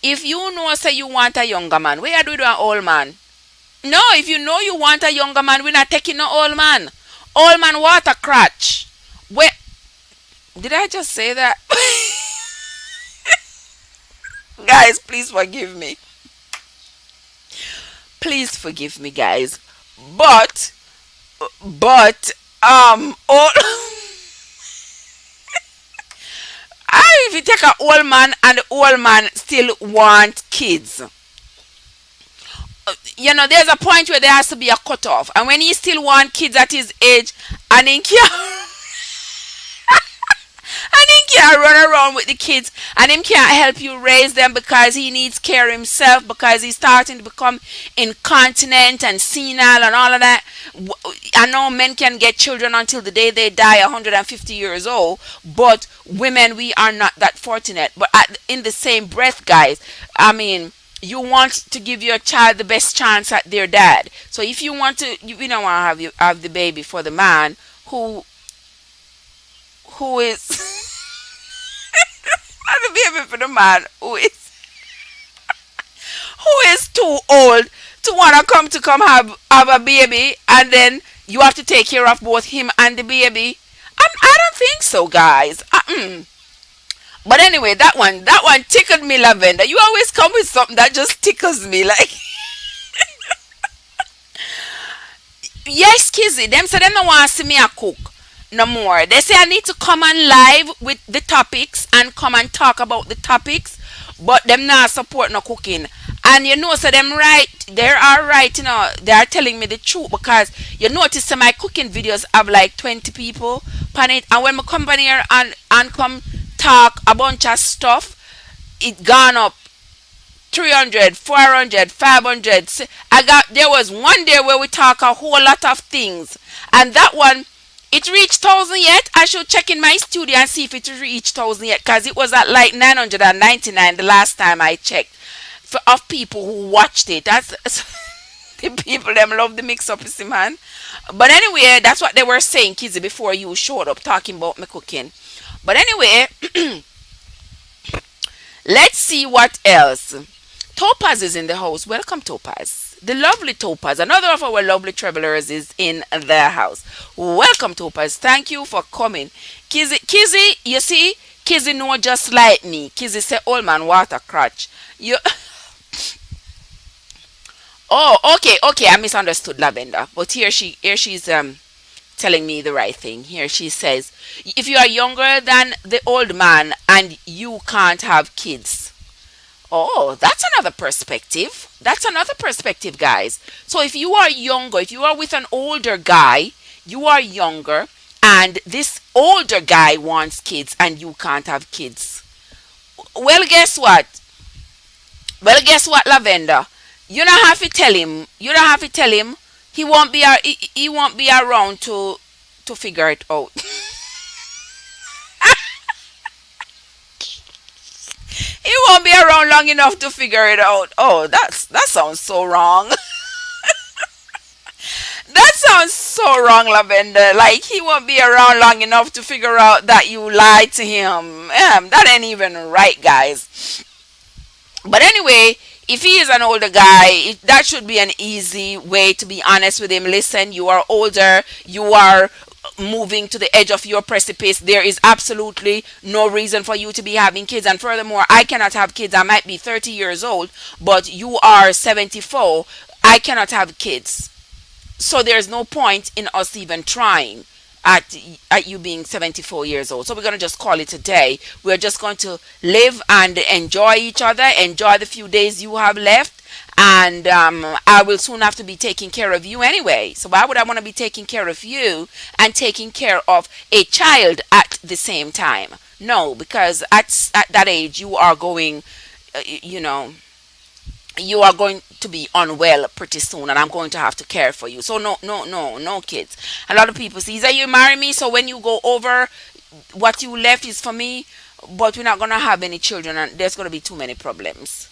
If you know say you want a younger man, where you do with an old man? No, if you know you want a younger man, we're not taking no old man. Old man water crotch. Where did I just say that? Guys, please forgive me. Please forgive me, guys. But old if you take an old man and the old man still want kids, there's a point where there has to be a cutoff. And when he still want kids at his age, and he can't, and he can't run around with the kids, and him can't help you raise them because he needs care himself, because he's starting to become incontinent and senile and all of that. I know men can get children until the day they die 150 years old, but women, we are not that fortunate. But in the same breath, guys, I mean, you want to give your child the best chance at their dad. So if you want to, you don't want to have the baby for the man who is the baby for the man who is too old to want to come have a baby, and then you have to take care of both him and the baby. I don't think so, guys. But anyway, that one tickled me, Lavender. You always come with something that just tickles me, like. Yes, Kizzy. Them say them don't want to see me a cook no more. They say I need to come on live with the topics and come and talk about the topics, but them not support no cooking. And so them right, they are right, they are telling me the truth, because you notice that my cooking videos have like 20 people on it, and when I come on here and come talk a bunch of stuff, it gone up 300, 400, 500. There was one day where we talk a whole lot of things, and that one, it reached 1,000 yet. I should check in my studio and see if it reached 1,000 yet, because it was at like 999 the last time I checked, of people who watched it. That's the people them love the mix up, you see, man. But anyway, that's what they were saying, Kizzy, before you showed up talking about me cooking. But anyway, let's see what else. Topaz is in the house. Welcome, Topaz. The lovely Topaz, another of our lovely travelers, is in their house. Welcome, Topaz. Thank you for coming. Kizzy, you see, Kizzy know just like me. Kizzy say, old man, water crotch. You. Oh, okay. I misunderstood Lavender. But here she's telling me the right thing. Here she says, if you are younger than the old man and you can't have kids. Oh, that's another perspective. That's another perspective, guys. So if you are younger, if you are with an older guy, you are younger, and this older guy wants kids and you can't have kids. Well, guess what? Lavender? You don't have to tell him. You don't have to tell him. He won't be around to figure it out. He won't be around long enough to figure it out. Oh, that sounds so wrong. That sounds so wrong, Lavender. Like, he won't be around long enough to figure out that you lied to him. That ain't even right, guys. But anyway, if he is an older guy, that should be an easy way to be honest with him. Listen, you are older. You are moving to the edge of your precipice. There is absolutely no reason for you to be having kids. And furthermore, I cannot have kids. I might be 30 years old, but you are 74. I cannot have kids. So there's no point in us even trying at you being 74 years old. So we're going to just call it a day. We're just going to live and enjoy each other, enjoy the few days you have left. And I will soon have to be taking care of you anyway. So why would I want to be taking care of you and taking care of a child at the same time? No, because at that age you are going, you are going to be unwell pretty soon, and I'm going to have to care for you. So no kids. A lot of people say, "Is that you marry me? So when you go over, what you left is for me, but we're not gonna have any children, and there's gonna be too many problems.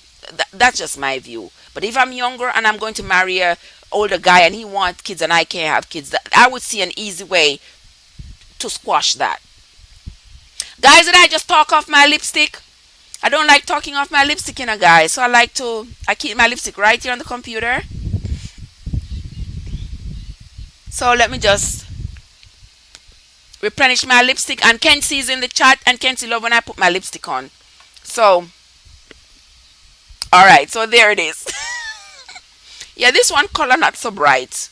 That's just my view. But if I'm younger and I'm going to marry a older guy and he wants kids and I can't have kids, I would see an easy way to squash that. Guys, did I just talk off my lipstick? I don't like talking off my lipstick, guys. So I keep my lipstick right here on the computer. So let me just replenish my lipstick. And Kenzie's in the chat, and Kenzie love when I put my lipstick on. So, alright, so there it is. Yeah, this one color not so bright.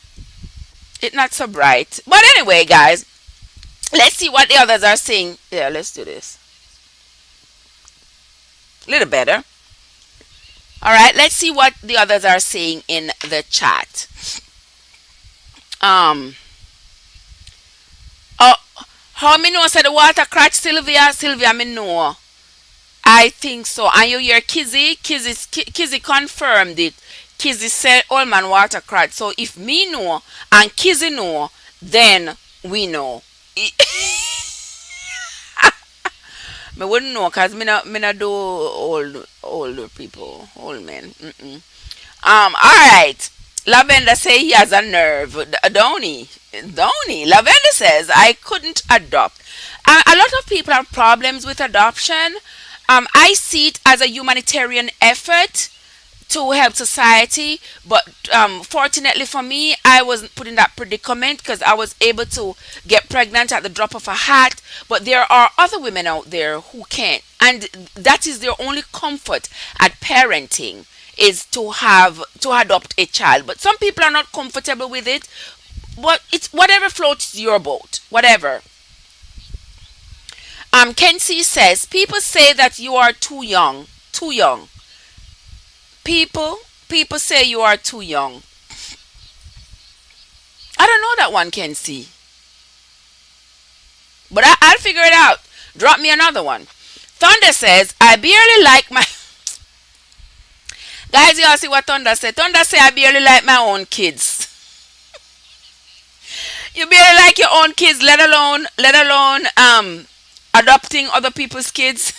It's not so bright. But anyway, guys, let's see what the others are saying. Yeah, let's do this. A little better. Alright, let's see what the others are saying in the chat. Oh, how me know said the water crack Sylvia? Sylvia, me know. I think so. And you hear Kizzy confirmed it. Kizzy said all man water crack. So if me know and Kizzy know, then we know. Me wouldn't know because me not do old people, old men. Mm-mm. Alright. Lavender say he has a nerve. Don't he? Don't he? Lavender says I couldn't adopt. A lot of people have problems with adoption. I see it as a humanitarian effort to help society, but fortunately for me, I wasn't put in that predicament because I was able to get pregnant at the drop of a hat. But there are other women out there who can't, and that is their only comfort at parenting is to adopt a child. But some people are not comfortable with it. But it's whatever floats your boat, whatever. Kenzie says people say that you are too young, too young. People say you are too young. I don't know that one, Kenzie, but I'll figure it out. Drop me another one. Thunder says I barely like my guys. You all see what Thunder said? Thunder say I barely like my own kids. You barely like your own kids, let alone adopting other people's kids.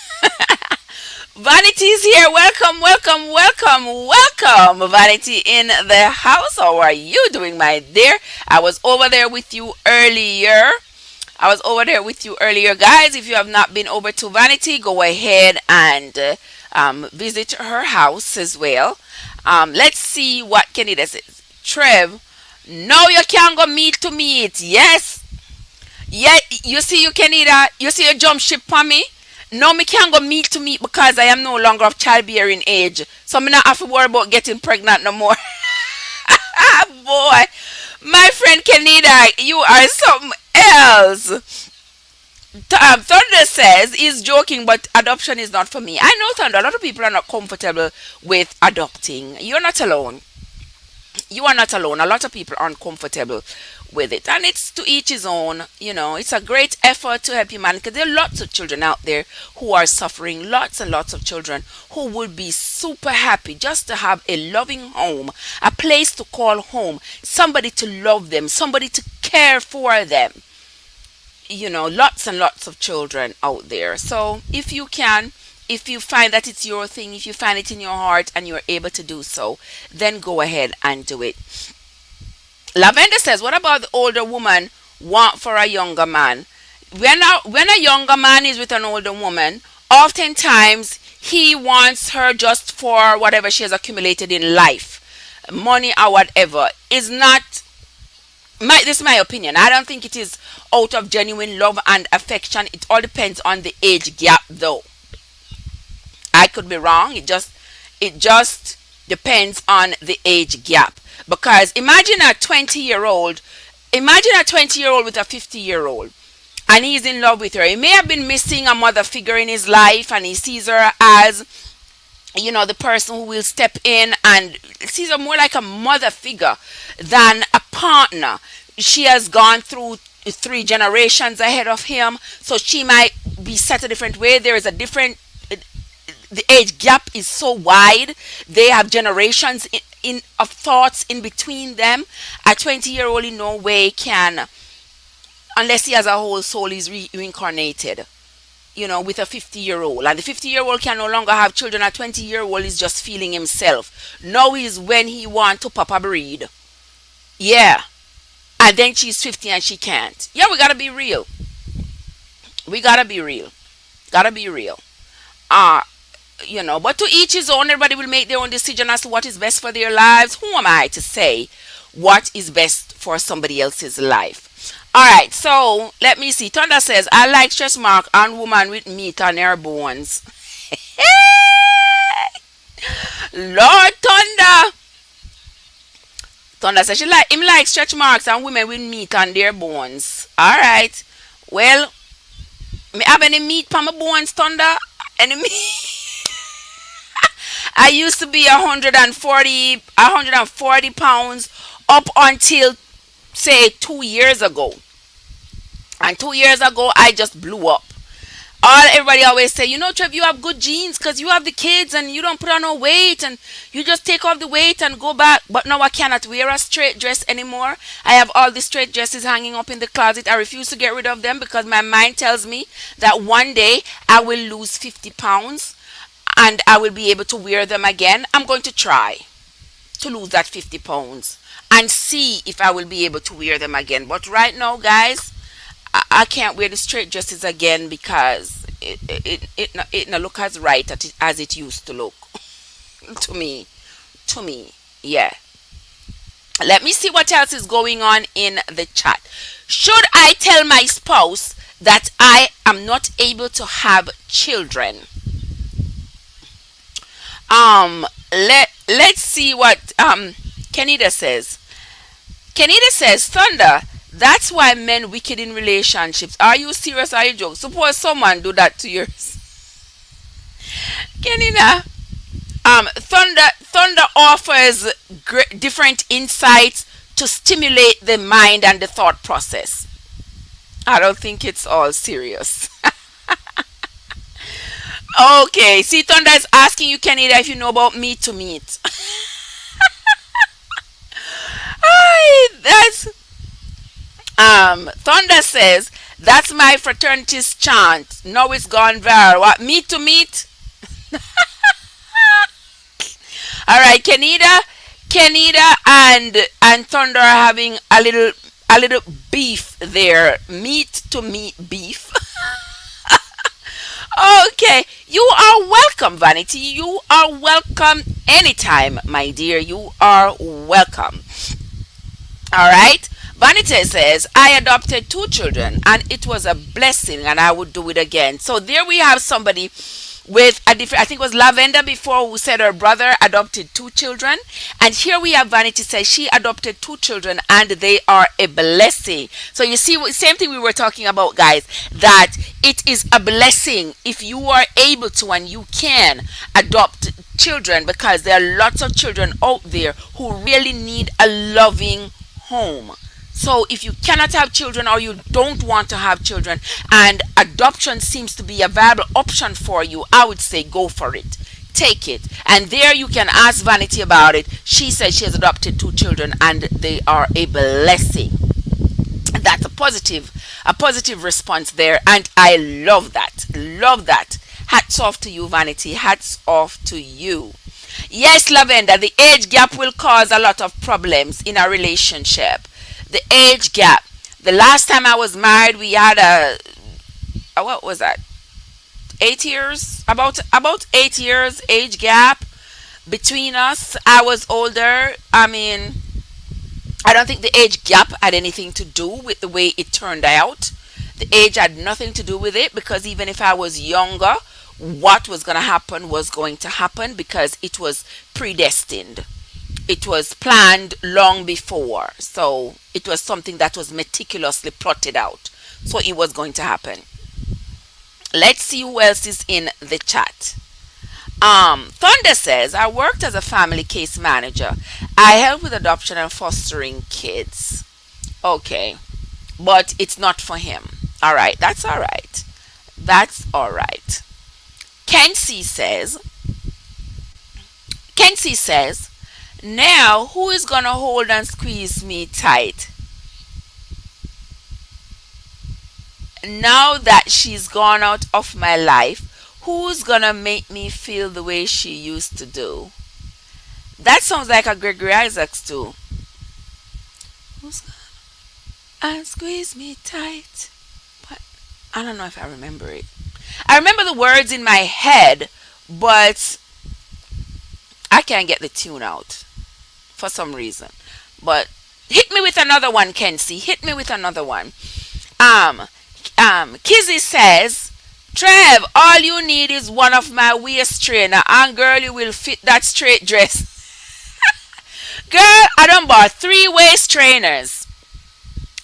Vanity's here. Welcome, welcome, welcome, welcome. Vanity in the house. How are you doing, my dear? I was over there with you earlier. Guys. If you have not been over to Vanity, go ahead and visit her house as well. Let's see what Canada says. Trev, no, you can't go meet to meet. Yes. Yeah, you see, you Canada, you see a jump ship for me. No, me can't go meet to meet because I am no longer of childbearing age. So me not have to worry about getting pregnant no more. Boy, my friend Canada, you are something else. Thunder says he's joking, but adoption is not for me. I know, Thunder, a lot of people are not comfortable with adopting. You're not alone. You are not alone. A lot of people aren't comfortable with it, and it's to each his own. It's a great effort to help humanity because there are lots of children out there who are suffering, lots and lots of children who would be super happy just to have a loving home, a place to call home, somebody to love them, somebody to care for them. Lots and lots of children out there. So if you can, if you find that it's your thing, if you find it in your heart and you're able to do so, then go ahead and do it. Lavender says, what about the older woman want for a younger man? When a younger man is with an older woman, oftentimes he wants her just for whatever she has accumulated in life, money or whatever. Is not this is my opinion. I don't think it is out of genuine love and affection. It all depends on the age gap, though. I could be wrong. It just depends on the age gap. Because imagine a 20-year-old with a 50-year-old, and he's in love with her. He may have been missing a mother figure in his life, and he sees her as, the person who will step in, and sees her more like a mother figure than a partner. She has gone through 3 generations ahead of him, so she might be set a different way. There is a different the age gap is so wide. They have generations of thoughts in between them. A 20-year-old in no way can unless he has a whole soul, he's reincarnated, with a 50-year-old. And the 50-year-old can no longer have children. A 20-year-old is just feeling himself. Now is when he want to pop a breed. Yeah. And then she's 50 and she can't. Yeah, we gotta be real. We gotta be real. Gotta be real. Uh, but to each his own. Everybody will make their own decision as to what is best for their lives. Who am I to say what is best for somebody else's life? All right, so let me see. Thunder says, I like stretch mark on woman with meat on her bones. Lord Thunder. Thunder says she like him like stretch marks and women with meat on their bones. All right. Well, me have any meat on my bones, Thunder? Any meat? I used to be 140 pounds up until say 2 years ago. And 2 years ago I just blew up. Everybody always say, Trev, you have good genes because you have the kids and you don't put on no weight and you just take off the weight and go back. But now I cannot wear a straight dress anymore. I have all the straight dresses hanging up in the closet. I refuse to get rid of them because my mind tells me that one day I will lose 50 pounds and I will be able to wear them again. I'm going to try to lose that 50 pounds and see if I will be able to wear them again. But right now, guys, I can't wear the straight dresses again because it not look as right as it used to look to me. To me, yeah. Let me see what else is going on in the chat. Should I tell my spouse that I am not able to have children? Let's see what Kenida says. Kenida says, Thunder, that's why men wicked in relationships. Are you serious or are you joking? Suppose someone do that to yours. Kenida, Thunder offers different insights to stimulate the mind and the thought process. I don't think it's all serious. Okay, see, Thunder is asking you, Kenida, if you know about meat to meat. That's Thunder says that's my fraternity's chant. Now it's gone viral. What, meat to meat? All right, Kenida and Thunder are having a little beef there. Meat to meat beef. Okay, you are welcome, Vanity. You are welcome anytime, my dear. You are welcome. All right. Vanity says, I adopted 2 children and it was a blessing and I would do it again. So there we have somebody with a different, I think it was Lavender before, who said her brother adopted 2 children. And here we have Vanity says she adopted 2 children and they are a blessing. So you see, same thing we were talking about, guys, that it is a blessing if you are able to and you can adopt children, because there are lots of children out there who really need a loving home. So if you cannot have children or you don't want to have children and adoption seems to be a viable option for you, I would say go for it. Take it. And there you can ask Vanity about it. She says she has adopted 2 children and they are a blessing. That's a positive response there, and I love that. Love that. Hats off to you, Vanity. Hats off to you. Yes, Lavender, the age gap will cause a lot of problems in a relationship. The age gap. The last time I was married, we had what was that? 8 years, about 8 years age gap between us. I was older. I mean, I don't think the age gap had anything to do with the way it turned out. The age had nothing to do with it, because even if I was younger, what was going to happen was going to happen because it was predestined. It was planned long before. So it was something that was meticulously plotted out. So it was going to happen. Let's see who else is in the chat. Thunder says, I worked as a family case manager. I help with adoption and fostering kids. Okay. But it's not for him. All right. That's all right. That's all right. Kenzie says, now who is going to hold and squeeze me tight? now that she's gone out of my life, who's gonna make me feel the way she used to do? That sounds like a Gregory Isaacs too. Who's gonna squeeze me tight? But I don't know if I remember it. I remember the words in my head, but I can't get the tune out for some reason. But hit me with another one, Kenzie. Hit me with another one. Um, Kizzy says, Trev, all you need is one of my waist trainer, and girl, you will fit that straight dress. Girl, I done bought three waist trainers.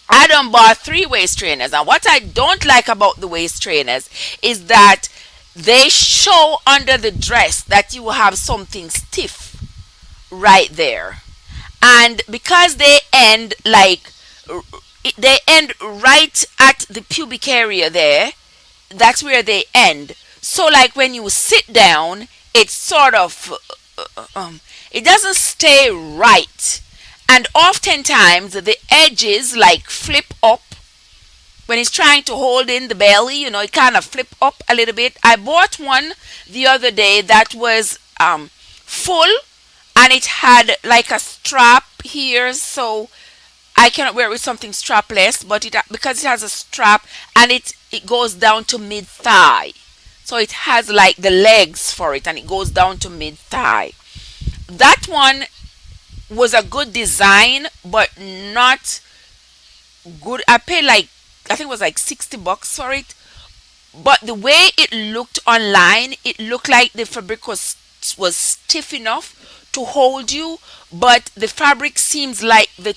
I done bought three waist trainers. And what I don't like about the waist trainers is that they show under the dress that you have something stiff right there. And because they end right at the pubic area there, that's where they end. So like when you sit down, it's sort of it doesn't stay right. And oftentimes the edges like flip up when it's trying to hold in the belly, it kind of flip up a little bit. I bought one the other day that was full, and it had like a strap here, so I cannot wear it with something strapless, but it because it has a strap, and it goes down to mid thigh. So it has like the legs for it, and it goes down to mid thigh. That one was a good design, but not good. I paid like, I think it was like $60 for it. But the way it looked online, it looked like the fabric was stiff enough to hold you, but the fabric seems like the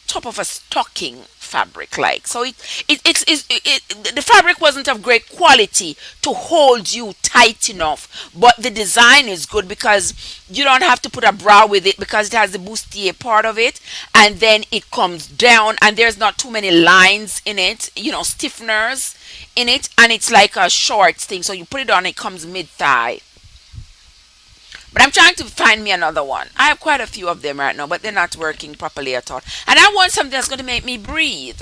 top of a stocking fabric, like. So the fabric wasn't of great quality to hold you tight enough, but the design is good because you don't have to put a bra with it, because it has the bustier part of it, and then it comes down, and there's not too many lines in it, stiffeners in it, and it's like a short thing, so you put it on, it comes mid thigh. But I'm trying to find me another one. I have quite a few of them right now, but they're not working properly at all. And I want something that's going to make me breathe.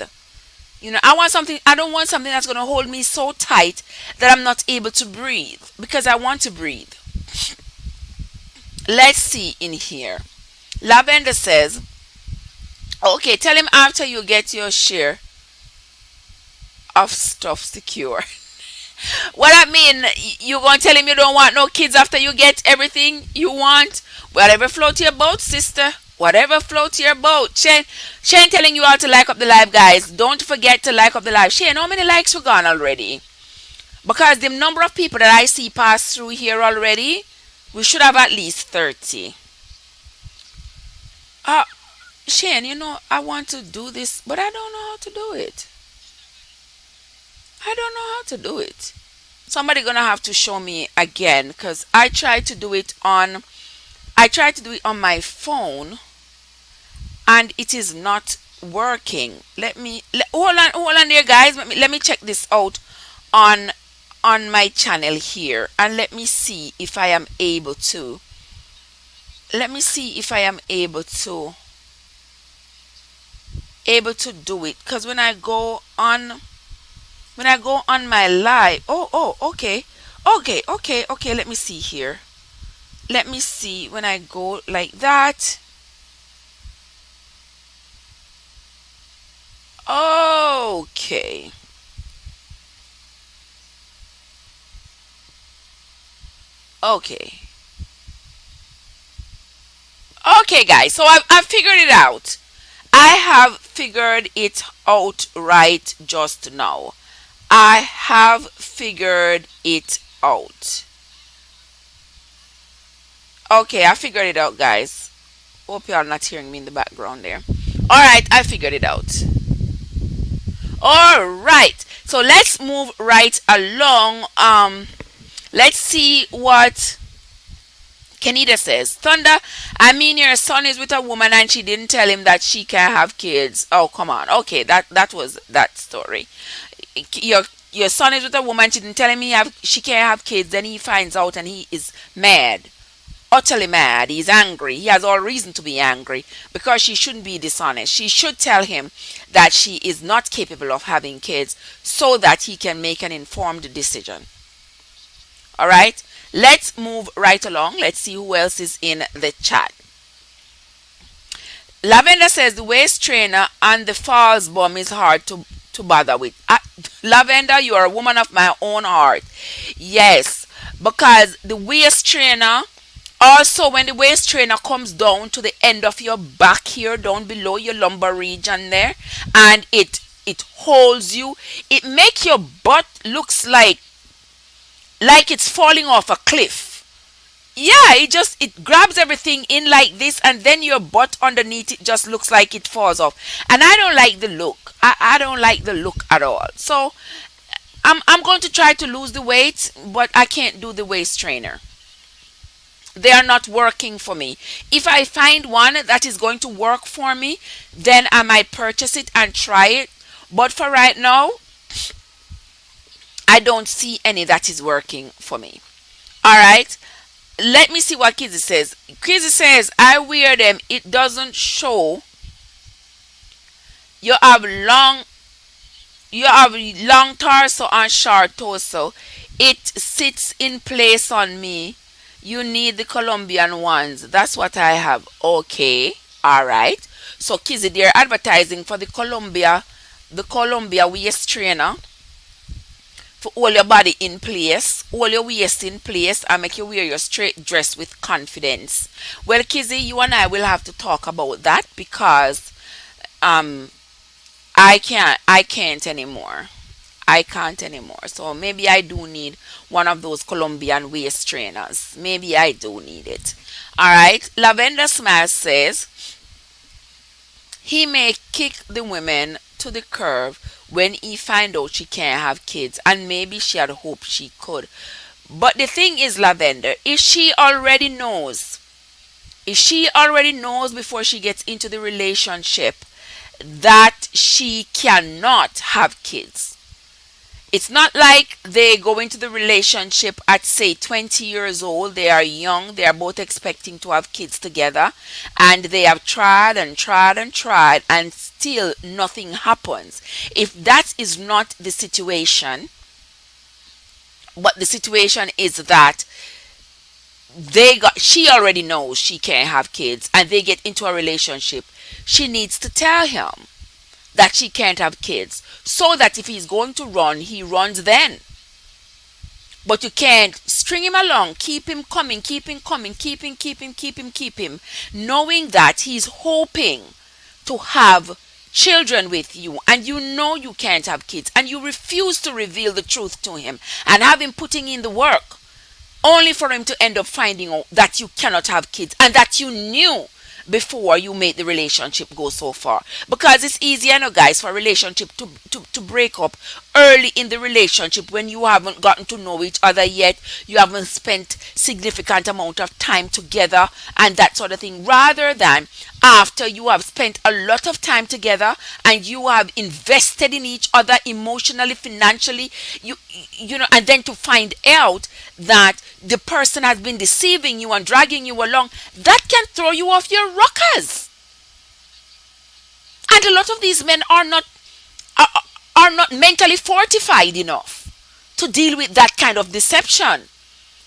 I don't want something that's going to hold me so tight that I'm not able to breathe, because I want to breathe. Let's see in here. Lavender says, okay, tell him after you get your share of stuff secure. What I mean, you gonna tell him you don't want no kids after you get everything you want? Whatever float your boat, sister. Whatever float your boat. Shane telling you all to like up the live, guys. Don't forget to like up the live. Shane, how many likes we gone already? Because the number of people that I see pass through here already, we should have at least 30. Shane, I want to do this, but I don't know how to do it. I don't know how to do it. Somebody gonna have to show me again, because I tried to do it on my phone, and it is not working. Hold on there, guys. Let me check this out on my channel here, and let me see if I am able to. Let me see if I am able to do it, because when I go on my live, okay, let me see here. Let me see when I go like that. Okay. Okay. Okay, guys. So I've figured it out. I have figured it out right just now. I have figured it out. Okay, I figured it out, guys. Hope you are not hearing me in the background there. Alright, I figured it out. Alright, so let's move right along. Let's see what Kenita says. Thunder, I mean your son is with a woman and she didn't tell him that she can't have kids. Oh, come on. Okay, that was that story. Your son is with a woman, she didn't tell him she can't have kids, then he finds out and he is mad. utterly mad. He's angry. He has all reason to be angry because she shouldn't be dishonest. She should tell him that she is not capable of having kids so that he can make an informed decision. All right? Let's move right along. Let's see who else is in the chat. Lavender says the waist trainer and the false bum is hard to bother with. Lavender, you are a woman of my own heart. Yes, because the waist trainer, also when the waist trainer comes down to the end of your back here, down below your lumbar region there, and it holds you, it makes your butt looks like it's falling off a cliff. Yeah, it grabs everything in like this, and then your butt underneath it just looks like it falls off. And I don't like the look. I don't like the look at all. So I'm going to try to lose the weight, but I can't do the waist trainer. They are not working for me. If I find one that is going to work for me, then I might purchase it and try it. But for right now, I don't see any that is working for me. All right. Let me see what Kizzy says. Kizzy says, I wear them. It doesn't show. You have long you have long torso and short torso. It sits in place on me. You need the Colombian ones. That's what I have. Okay. All right. So Kizzy, they're advertising for the Columbia waist trainer for hold your body in place, hold your waist in place, and make you wear your straight dress with confidence. Well, Kizzy, you and I will have to talk about that because um I can't anymore. I can't anymore. So maybe I do need one of those Colombian waist trainers. Maybe I do need it. All right. Lavender Smash says he may kick the women to the curb when he find out she can't have kids, and maybe she had hoped she could. But the thing is, Lavender, if she already knows before she gets into the relationship that she cannot have kids. It's not like they go into the relationship at say 20 years old. They are young. They are both expecting to have kids together, and they have tried and tried and tried, and still nothing happens. If that is not the situation, but the situation is that she already knows she can't have kids, and they get into a relationship, she needs to tell him that she can't have kids so that if he's going to run, he runs then. But you can't string him along, keep him coming, keep him coming, keep him, knowing that he's hoping to have children with you, and you know you can't have kids, and you refuse to reveal the truth to him and have him putting in the work, only for him to end up finding out that you cannot have kids and that you knew before you made the relationship go so far. Because it's easier now, guys, for a relationship to break up early in the relationship when you haven't gotten to know each other yet, you haven't spent significant amount of time together and that sort of thing, rather than after you have spent a lot of time together and you have invested in each other emotionally, financially, you know, and then to find out that the person has been deceiving you and dragging you along, that can throw you off your rockers. And a lot of these men are not mentally fortified enough to deal with that kind of deception.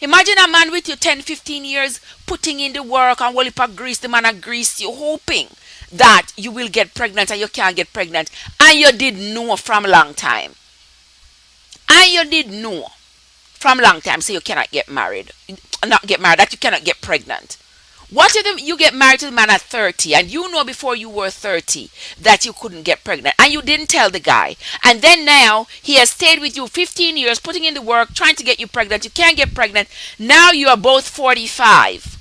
Imagine a man with you 10, 15 years putting in the work and wallop of grease, the man a grease you, hoping that you will get pregnant and you can't get pregnant. And you did know from a long time. And you did know from a long time, so you cannot get married. Not get married, that you cannot get pregnant. What if you get married to the man at 30 and you know before you were 30 that you couldn't get pregnant and you didn't tell the guy, and then now he has stayed with you 15 years putting in the work trying to get you pregnant, you can't get pregnant, now you are both 45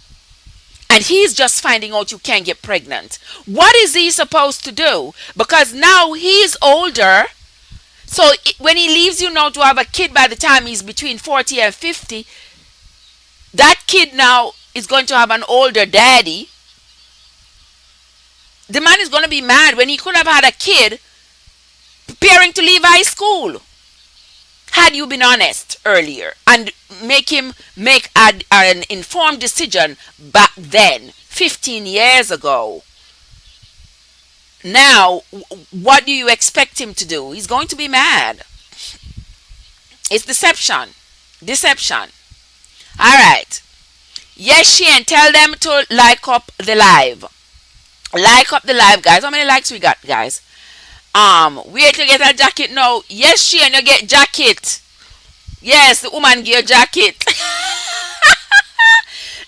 and he's just finding out you can't get pregnant. What is he supposed to do? Because now he's older, so when he leaves you now to have a kid by the time he's between 40 and 50, that kid now is going to have an older daddy. The man is going to be mad when he could have had a kid preparing to leave high school. Had you been honest earlier and make him make an informed decision back then, 15 years ago, now what do you expect him to do? He's going to be mad. It's deception. Deception. All right. Yes, Shane, tell them to like up the live. Like up the live, guys. How many likes we got, guys? Wait to get a jacket now. Yes, Shane, you get jacket. Yes, the woman get a jacket.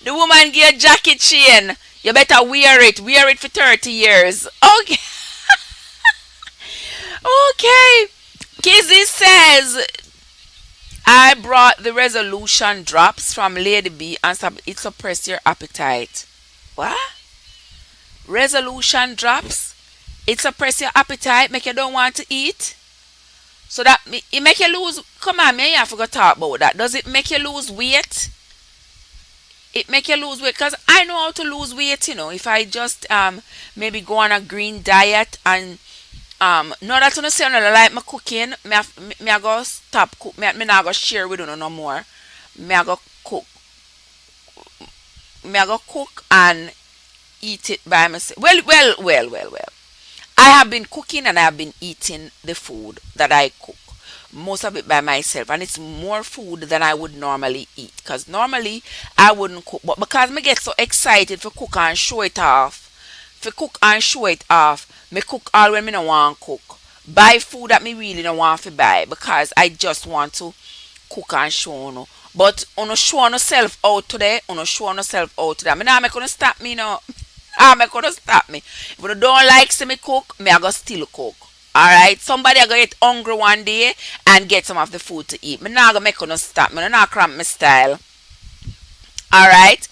The woman get a jacket, Shane. You better wear it. Wear it for 30 years. Okay. Okay. Kizzy says, I brought the resolution drops from Lady B and it suppressed your appetite. What? Resolution drops? It suppress your appetite, make you don't want to eat? So that it make you lose. Come on, man, I forgot to talk about that. Does it make you lose weight? It make you lose weight because I know how to lose weight. If I just maybe go on a green diet and no, that's gonna say I like my cooking. Me I go stop cook. Me not go share with you no more. Me I go cook. Me I go cook and eat it by myself. Well. I have been cooking and I have been eating the food that I cook. Most of it by myself, and it's more food than I would normally eat. Because normally I wouldn't cook, but because me get so excited for cook and show it off, me cook all when me no want cook. Buy food that me really no want to buy because I just want to cook and show no. But on show no self out today, on show no self out today. Me now make gonna stop me now. Me gonna stop me. If you don't like see me cook, me I go still cook. Alright, somebody I go get hungry one day and get some of the food to eat. Me not gonna make no stop. Me not cramp my style. Alright.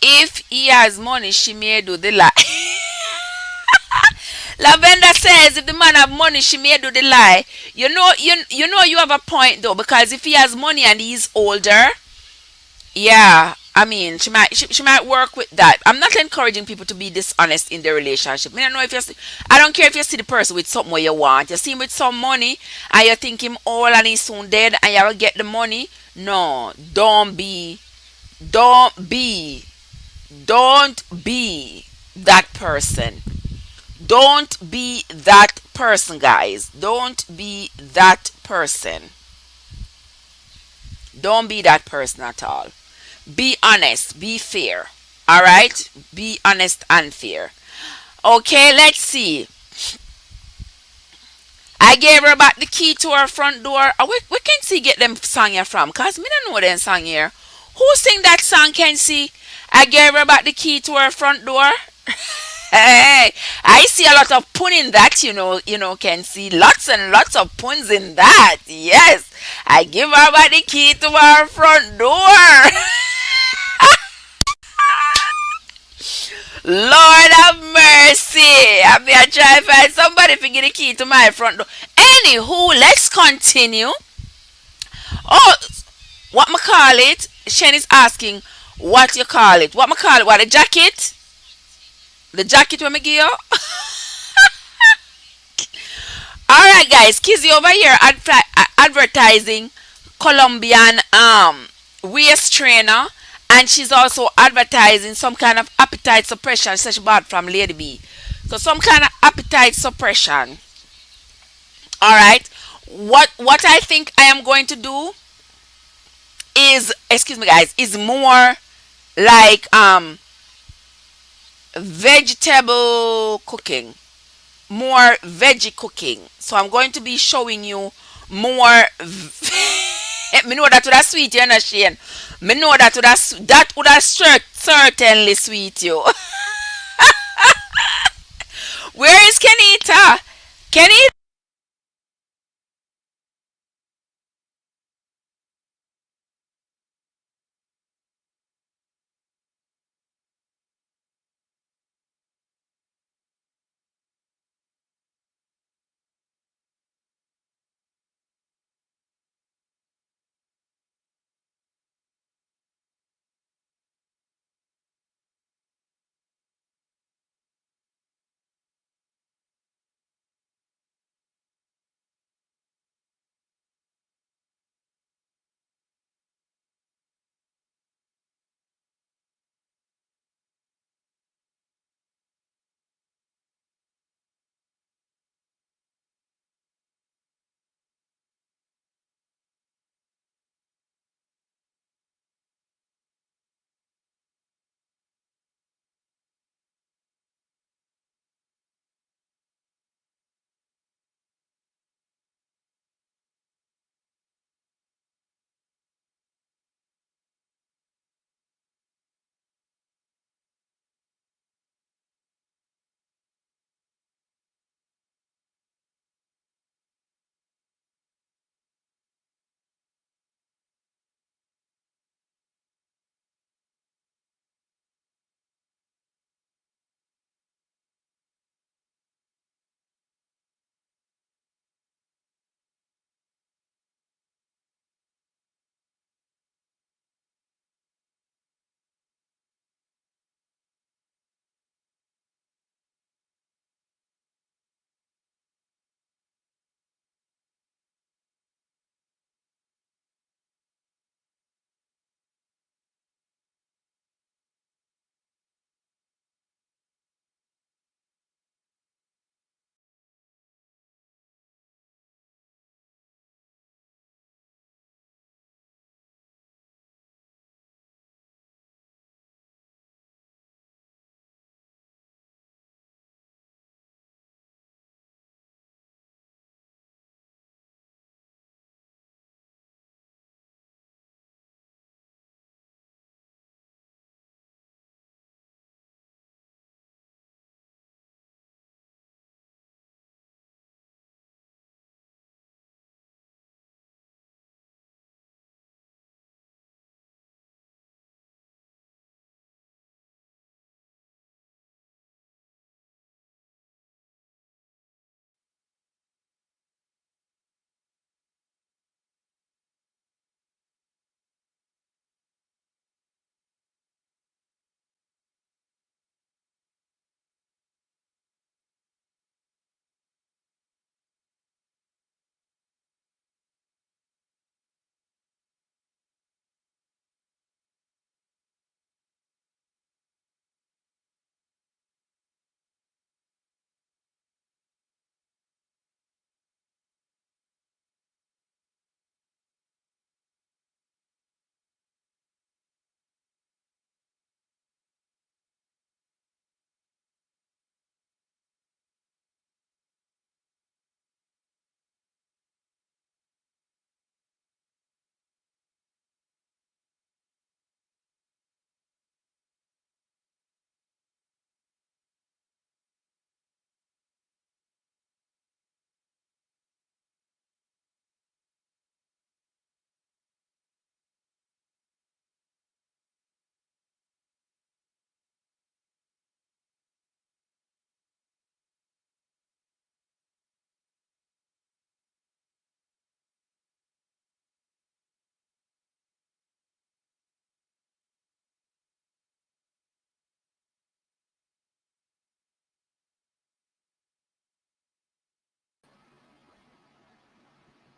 If he has money, she may do the lie. Lavender says if the man have money, she may do the lie. You have a point though, because if he has money and he's older, yeah, I mean, she might work with that. I'm not encouraging people to be dishonest in their relationship. I don't know if I don't care if you see the person with something what you want. You see him with some money and you think him old and he's soon dead and you will get the money. No, don't be, don't be that person. Don't be that person, guys. Don't be that person. Don't be that person at all. Be honest, be fair. All right? Be honest and fair. Okay, let's see. I gave her back the key to her front door. We can see get them song here from, cause me don't know them song here. Who sing that song, can see? I gave her back the key to her front door. Hey, I see a lot of pun in that, can see lots and lots of puns in that. Yes, I give her back the key to her front door. Lord of mercy. I mean, I try to find somebody to get the key to my front door. Anywho, let's continue. Oh, what me call it? Shen is asking what you call it. What me call it? What, a jacket? The jacket when me give you? Alright guys, Kizzy over here advertising Colombian waist trainer, and she's also advertising some kind of appetite suppression such bad from Lady B. So some kind of appetite suppression. Alright. What I think I am going to do is, excuse me guys, is more like vegetable cooking, more veggie cooking. So I'm going to be showing you more me know that would have sweet you, know, Shane. Me know that would have certainly sweet you. Where is Kenita? Kenita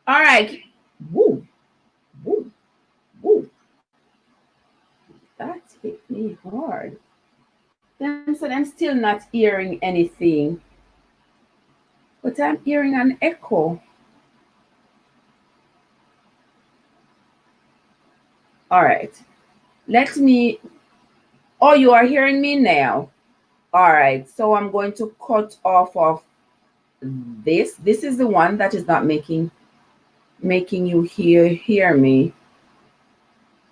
All right. Woo, woo, woo. That hit me hard. Them said I'm still not hearing anything, but I'm hearing an echo. All right. Let me. Oh, you are hearing me now. All right. So I'm going to cut off of this. This is the one that is not making you hear me.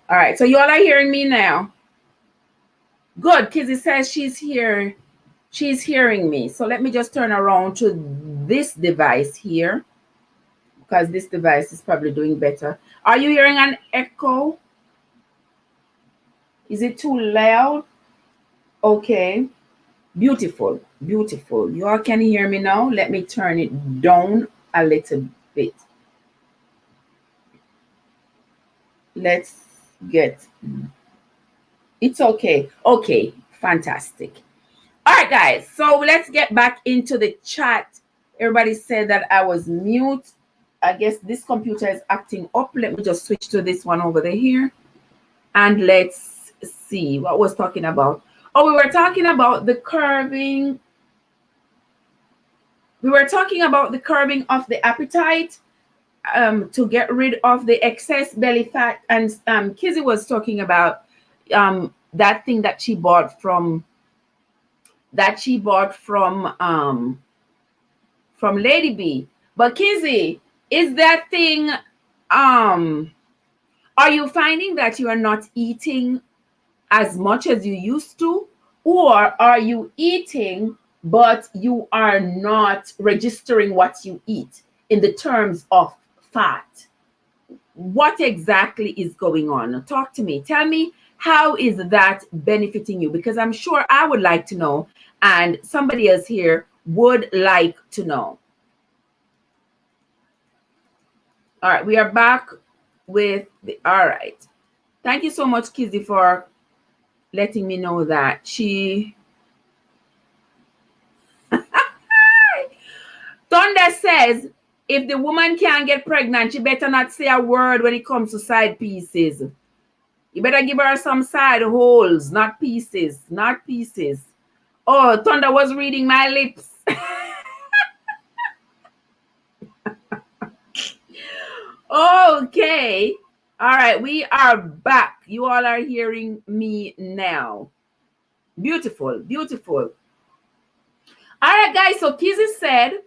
All right. So you all are hearing me now. Good. Kizzy says she's here. She's hearing me. So let me just turn around to this device here because this device is probably doing better. Are you hearing an echo? Is it too loud? Okay. Beautiful. Beautiful. You all can hear me now. Let me turn it down a little bit. Let's get it's okay. Okay. Fantastic. All right, guys. So let's get back into the chat. Everybody said that I was mute. I guess this computer is acting up. Let me just switch to this one over there here. And let's see what was talking about. Oh, we were talking about the curving. We were talking about the curving of the appetite to get rid of the excess belly fat. And Kizzy was talking about that thing that she bought from Lady B. But Kizzy, is that thing are you finding that you are not eating as much as you used to? Or are you eating but you are not registering what you eat in the terms of fat? What exactly is going on? Talk to me. Tell me, how is that benefiting you? Because I'm sure I would like to know, and somebody else here would like to know. All right, we are back with the. All right. Thank you so much, Kizzy, for letting me know that. Thunder says, if the woman can't get pregnant, she better not say a word when it comes to side pieces. You better give her some side holes, not pieces, not pieces. Oh, Thunder was reading my lips. Okay. All right, we are back. You all are hearing me now. Beautiful, beautiful. All right, guys. So Kizzy said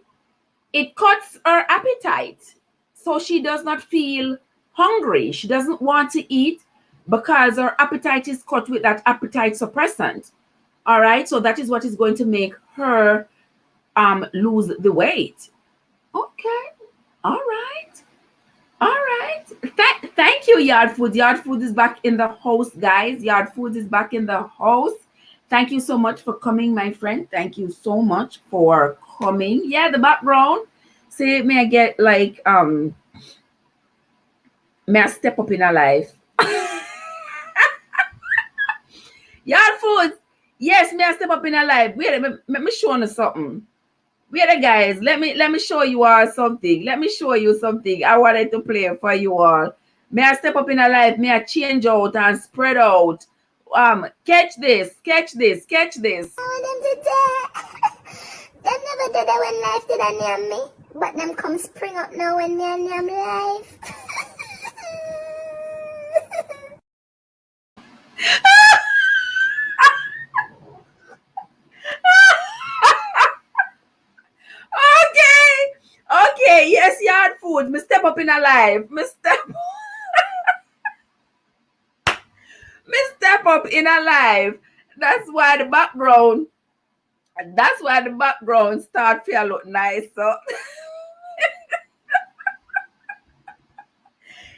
it cuts her appetite. So she does not feel hungry. She doesn't want to eat because her appetite is cut with that appetite suppressant. All right. So that is what is going to make her lose the weight. Okay. All right. All right. Thank you, Yard Food. Yard Food is back in the house, guys. Yard Food is back in the house. Thank you so much for coming, my friend. Thank you so much for coming. Yeah, the background. Say, may I get like may I step up in a life? Yard Food. Yes, may I step up in a life? Wait, let me show you something. Wait, guys, let me show you all something. Let me show you something. I wanted to play for you all. May I step up in a life? May I change out and spread out? Catch this, catch this, catch this. Them never did it when life did a name me, but them come spring up now when they name life. Okay, yes, Yard Food. Me step up in a life. Me step up in a life. That's why the background. That's why the background start feel look nice. So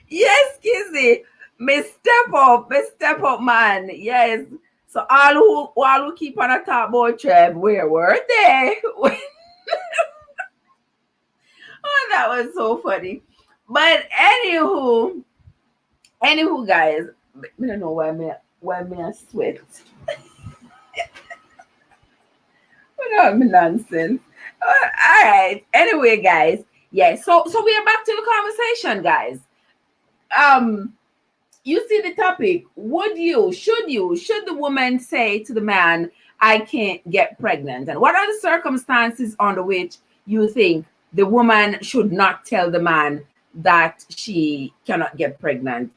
yes, Kizzy. Me step up, man. Yes. So all who keep on a talk about Trev, where were they? Oh, that was so funny. But anywho, guys, I don't know why me I sweat. What nonsense. All right. Anyway, guys, Yeah, so we are back to the conversation, guys. Um, you see the topic. Should the woman say to the man, I can't get pregnant? And what are the circumstances under which you think the woman should not tell the man that she cannot get pregnant?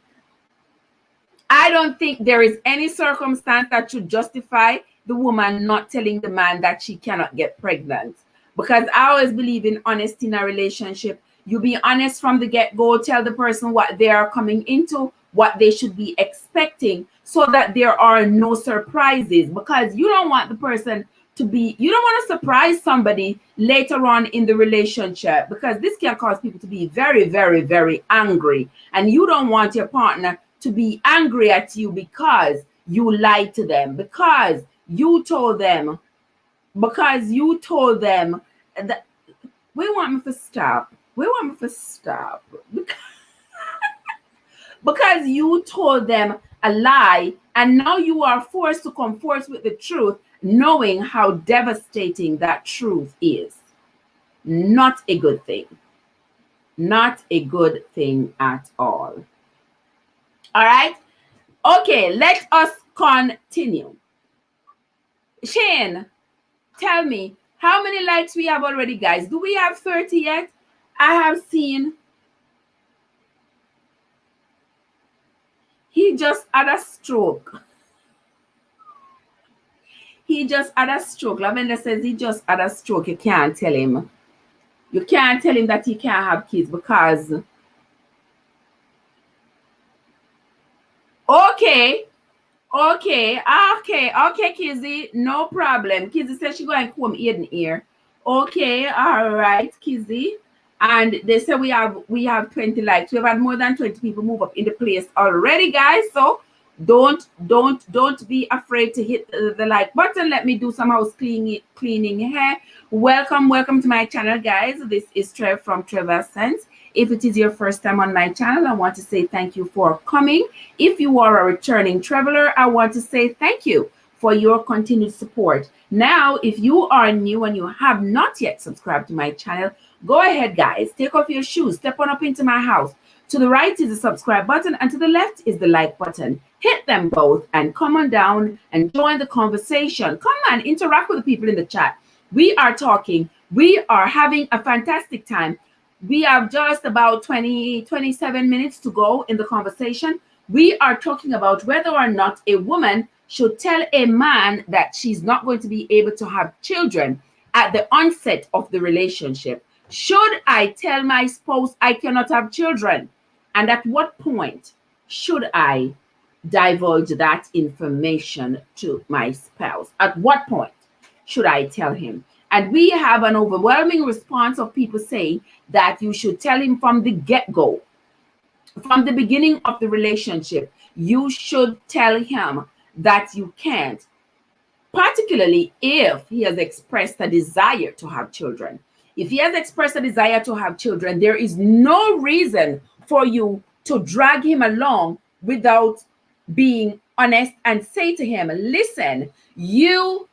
I don't think there is any circumstance that should justify the woman not telling the man that she cannot get pregnant. Because I always believe in honesty in a relationship. You be honest from the get go, tell the person what they are coming into, what they should be expecting, so that there are no surprises. Because you don't want the person you don't want to surprise somebody later on in the relationship, because this can cause people to be very, very, very angry. And you don't want your partner to be angry at you because you lied to them, because you told them that we want me to stop. We want me to stop. Because you told them a lie, and now you are forced to come forth with the truth, knowing how devastating that truth is. Not a good thing. Not a good thing at all. All right. Okay, let us continue. Shane, tell me, how many likes we have already, guys? Do we have 30 yet? I have seen. He just had a stroke. He just had a stroke. Lavender says he just had a stroke. You can't tell him. You can't tell him that he can't have kids because. Okay, Kizzy, no problem. Kizzy says she going to come here. Okay, all right, Kizzy. And they say we have 20 likes. We have had more than 20 people move up in the place already, guys. So don't be afraid to hit the like button. Let me do some house cleaning here. Welcome to my channel, guys. This is Trev from Trevor's Sense. If it is your first time on my channel, I want to say thank you for coming. If you are a returning traveler, I want to say thank you for your continued support. Now, if you are new and you have not yet subscribed to my channel, go ahead, guys. Take off your shoes. Step on up into my house. To the right is the subscribe button, and to the left is the like button. Hit them both and come on down and join the conversation. Come on, interact with the people in the chat. We are talking. We are having a fantastic time. We have just about 27 minutes to go in the conversation. We are talking about whether or not a woman should tell a man that she's not going to be able to have children at the onset of the relationship. Should I tell my spouse I cannot have children? And at what point should I divulge that information to my spouse? At what point should I tell him? And we have an overwhelming response of people saying that you should tell him from the get-go, from the beginning of the relationship. You should tell him that you can't, particularly if he has expressed a desire to have children. If he has expressed a desire to have children, there is no reason for you to drag him along without being honest and say to him, listen, you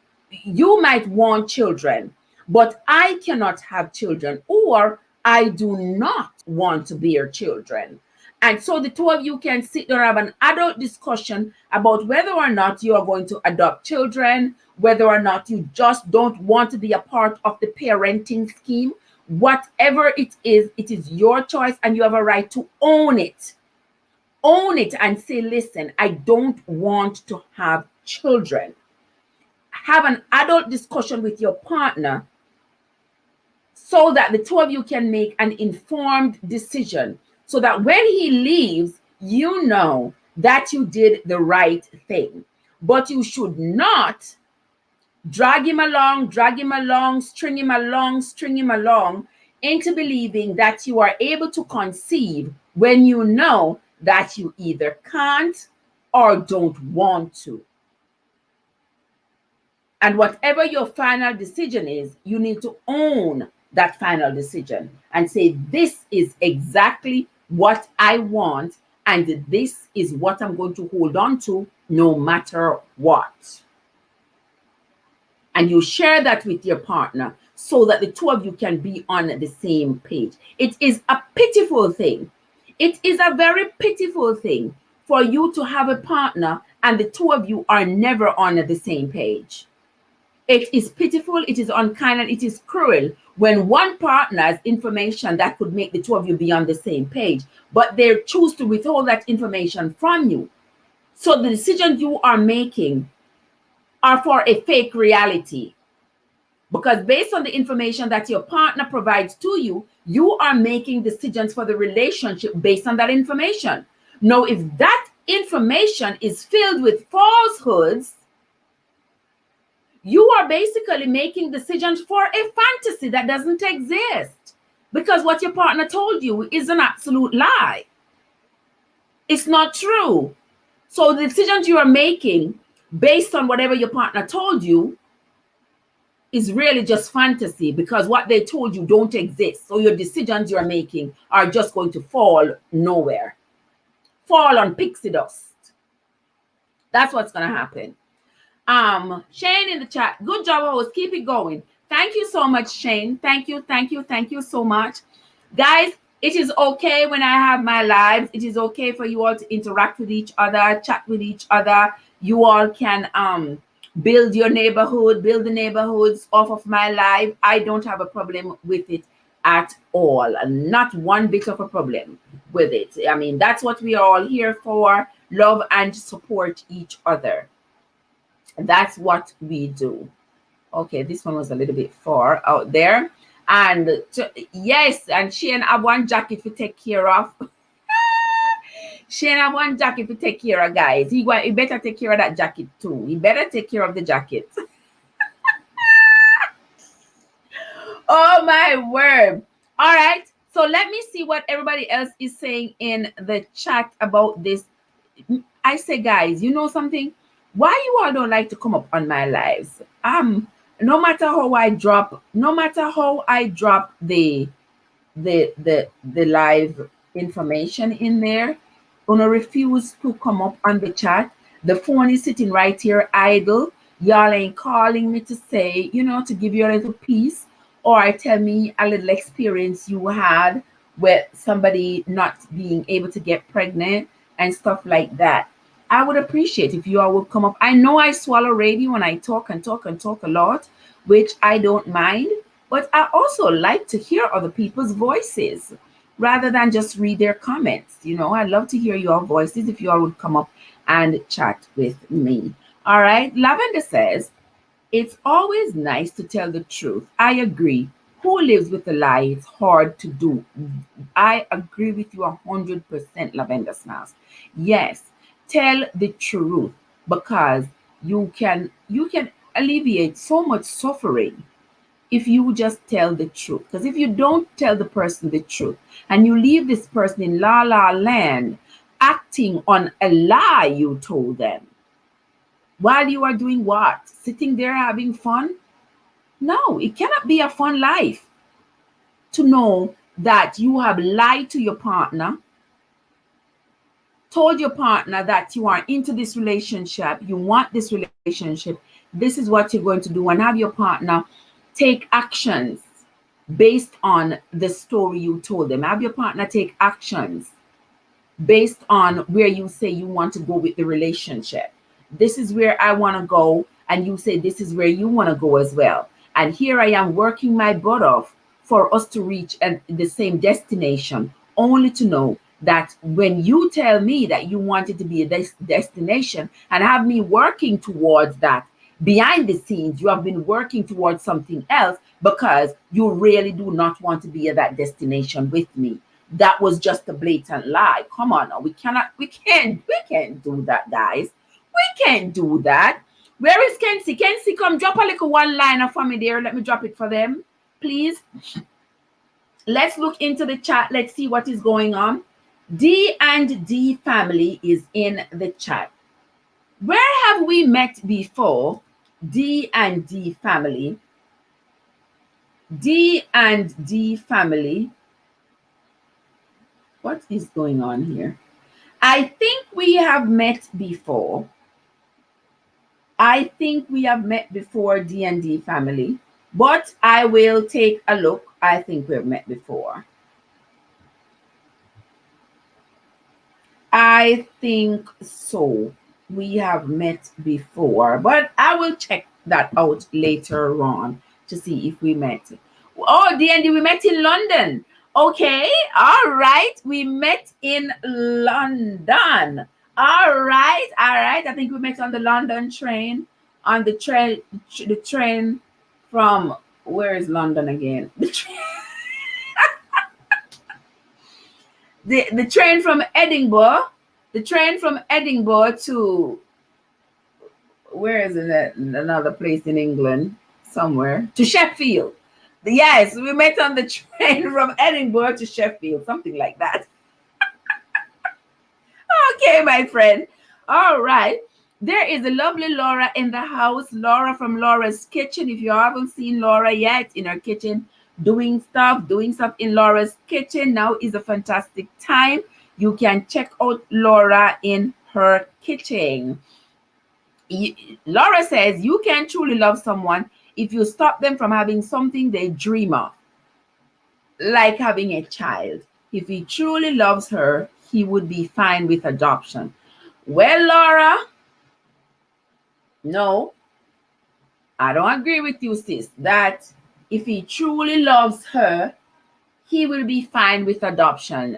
might want children, but I cannot have children, or I do not want to bear children. And so the two of you can sit there and have an adult discussion about whether or not you are going to adopt children, whether or not you just don't want to be a part of the parenting scheme. Whatever it is your choice, and you have a right to own it. Own it and say, listen, I don't want to have children. Have an adult discussion with your partner so that the two of you can make an informed decision, so that when he leaves, you know that you did the right thing. But you should not drag him along, string him along into believing that you are able to conceive when you know that you either can't or don't want to. And whatever your final decision is, you need to own that final decision and say, this is exactly what I want, and this is what I'm going to hold on to no matter what. And you share that with your partner so that the two of you can be on the same page. It is a pitiful thing. It is a very pitiful thing for you to have a partner and the two of you are never on the same page. It is pitiful, it is unkind, and it is cruel when one partner has information that could make the two of you be on the same page, but they choose to withhold that information from you. So the decisions you are making are for a fake reality. Because based on the information that your partner provides to you, you are making decisions for the relationship based on that information. Now, if that information is filled with falsehoods, you are basically making decisions for a fantasy that doesn't exist. Because what your partner told you is an absolute lie. It's not true. So the decisions you are making based on whatever your partner told you is really just fantasy, because what they told you don't exist. So your decisions you're making are just going to fall nowhere, fall on pixie dust. That's what's going to happen. Shane in the chat, good job, host. Keep it going. Thank you so much, Shane. Thank you so much. Guys, it is okay when I have my lives. It is okay for you all to interact with each other, chat with each other. You all can build your neighborhood, build the neighborhoods off of my life. I don't have a problem with it at all. Not one bit of a problem with it. I mean, that's what we are all here for. Love and support each other. That's what we do. Okay, this one was a little bit far out there. And yes, and Shane have one jacket to take care of. Shane have one jacket to take care of, guys. He better take care of that jacket too. He better take care of the jacket. Oh my word. All right. So let me see what everybody else is saying in the chat about this. I say, guys, you know something? Why you all don't like to come up on my lives? No matter how I drop the live information in there, gonna refuse to come up on the chat. The phone is sitting right here idle. Y'all ain't calling me to say, to give you a little piece or tell me a little experience you had with somebody not being able to get pregnant and stuff like that. I would appreciate if you all would come up. I know I swallow radio and I talk and talk and talk a lot, which I don't mind, but I also like to hear other people's voices rather than just read their comments. I love to hear your voices if you all would come up and chat with me. All right. Lavender says, it's always nice to tell the truth. I agree. Who lives with a lie? It's hard to do. I agree with you 100%, Lavender Smiles. Yes, tell the truth, because you can alleviate so much suffering if you just tell the truth. Because if you don't tell the person the truth and you leave this person in la la land acting on a lie you told them while you are doing what? Sitting there having fun? No, it cannot be a fun life to know that you have lied to your partner, told your partner that you are into this relationship, you want this relationship, this is what you're going to do, and have your partner take actions based on the story you told them. Have your partner take actions based on where you say you want to go with the relationship. This is where I want to go, and you say this is where you want to go as well. And here I am working my butt off for us to reach the same destination, only to know that when you tell me that you want it to be a destination and have me working towards that, behind the scenes, you have been working towards something else because you really do not want to be at that destination with me. That was just a blatant lie. Come on now. We can't do that, guys. We can't do that. Where is Kenzie? Kenzie, come drop a little one liner for me there. Let me drop it for them, please. Let's look into the chat. Let's see what is going on. D and D family is in the chat. Where have we met before? D and D family. D and D family. What is going on here? I think we have met before. I think we have met before, D and D family. But I will take a look. I think we've met before. I think so. We have met before, but I will check that out later on to see if we met. Oh, D&D, we met in London. Okay, all right. We met in London. All right, all right. I think we met on the London train, on the train from, where is London again? The train from Edinburgh, the train from Edinburgh to, where is it? Another place in England, somewhere, to Sheffield. Yes, we met on the train from Edinburgh to Sheffield, something like that. Okay, my friend. All right. There is a lovely Laura in the house. Laura from Laura's Kitchen. If you haven't seen Laura yet in her kitchen doing stuff in Laura's Kitchen, now is a fantastic time. You can check out Laura in her kitchen. Laura says you can truly love someone if you stop them from having something they dream of, like having a child. If he truly loves her, he would be fine with adoption. Well, Laura, no, I don't agree with you, sis, that if he truly loves her, he will be fine with adoption.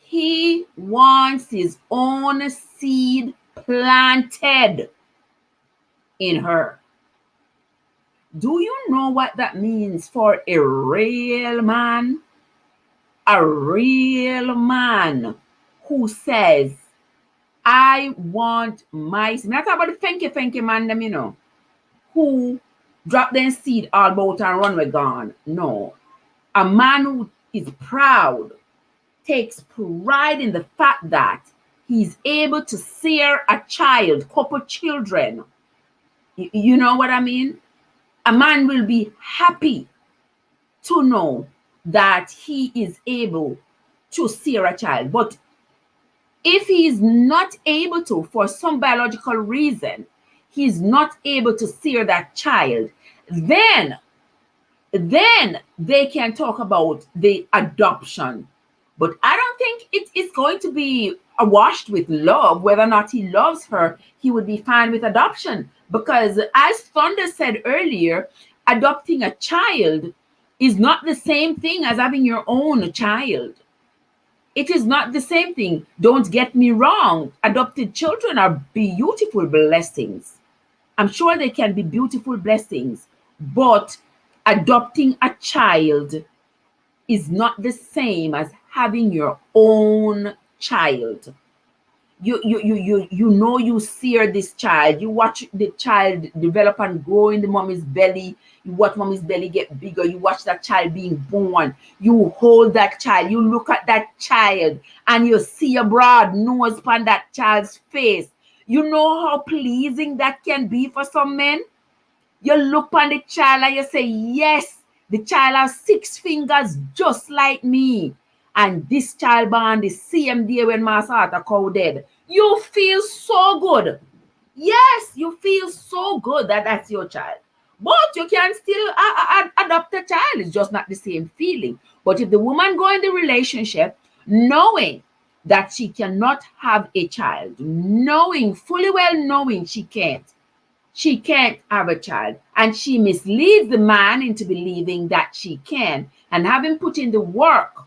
He wants his own seed planted in her. Do you know what that means for a real man? A real man who says, I want my seed. I'm not talking about the fanky man, them, who drop their seed all about and run with gone. No. A man who is proud, takes pride in the fact that he's able to sear a child, couple children. You know what I mean? A man will be happy to know that he is able to sear a child. But if he is not able to, for some biological reason, he's not able to sear that child, then they can talk about the adoption. But I don't think it is going to be washed with love. Whether or not he loves her, he would be fine with adoption. Because as Thunder said earlier, adopting a child is not the same thing as having your own child. It is not the same thing. Don't get me wrong. Adopted children are beautiful blessings. I'm sure they can be beautiful blessings. But adopting a child is not the same as having your own child. You sear this child. You watch the child develop and grow in the mommy's belly. You watch mommy's belly get bigger. You watch that child being born. You hold that child. You look at that child and you see a broad nose upon that child's face. You know how pleasing that can be for some men? You look on the child and you say, yes, the child has 6 fingers just like me. And this child born the same day when my Arthur cow dead. You feel so good. Yes, you feel so good that that's your child. But you can still adopt a child. It's just not the same feeling. But if the woman go in the relationship knowing that she cannot have a child, fully well knowing she can't have a child, and she misleads the man into believing that she can, and having put in the work,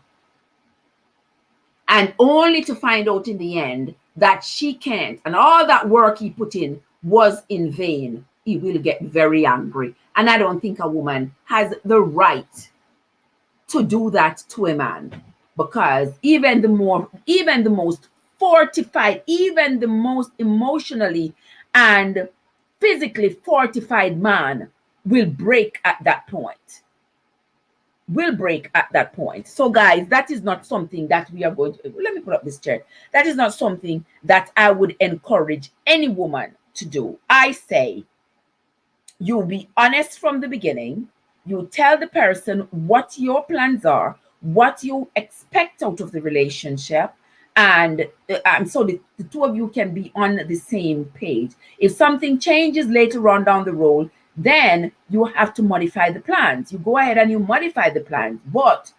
and only to find out in the end that she can't, and all that work he put in was in vain, he will get very angry. And I don't think a woman has the right to do that to a man, because even the most fortified, even the most emotionally and physically fortified man will break at that point. So guys, that is not something that we are going to, let me put up this chair. That is not something that I would encourage any woman to do. I say, you be honest from the beginning. You tell the person what your plans are, what you expect out of the relationship, And so the two of you can be on the same page. If something changes later on down the road, then you have to modify the plans. You go ahead and you modify the plans, but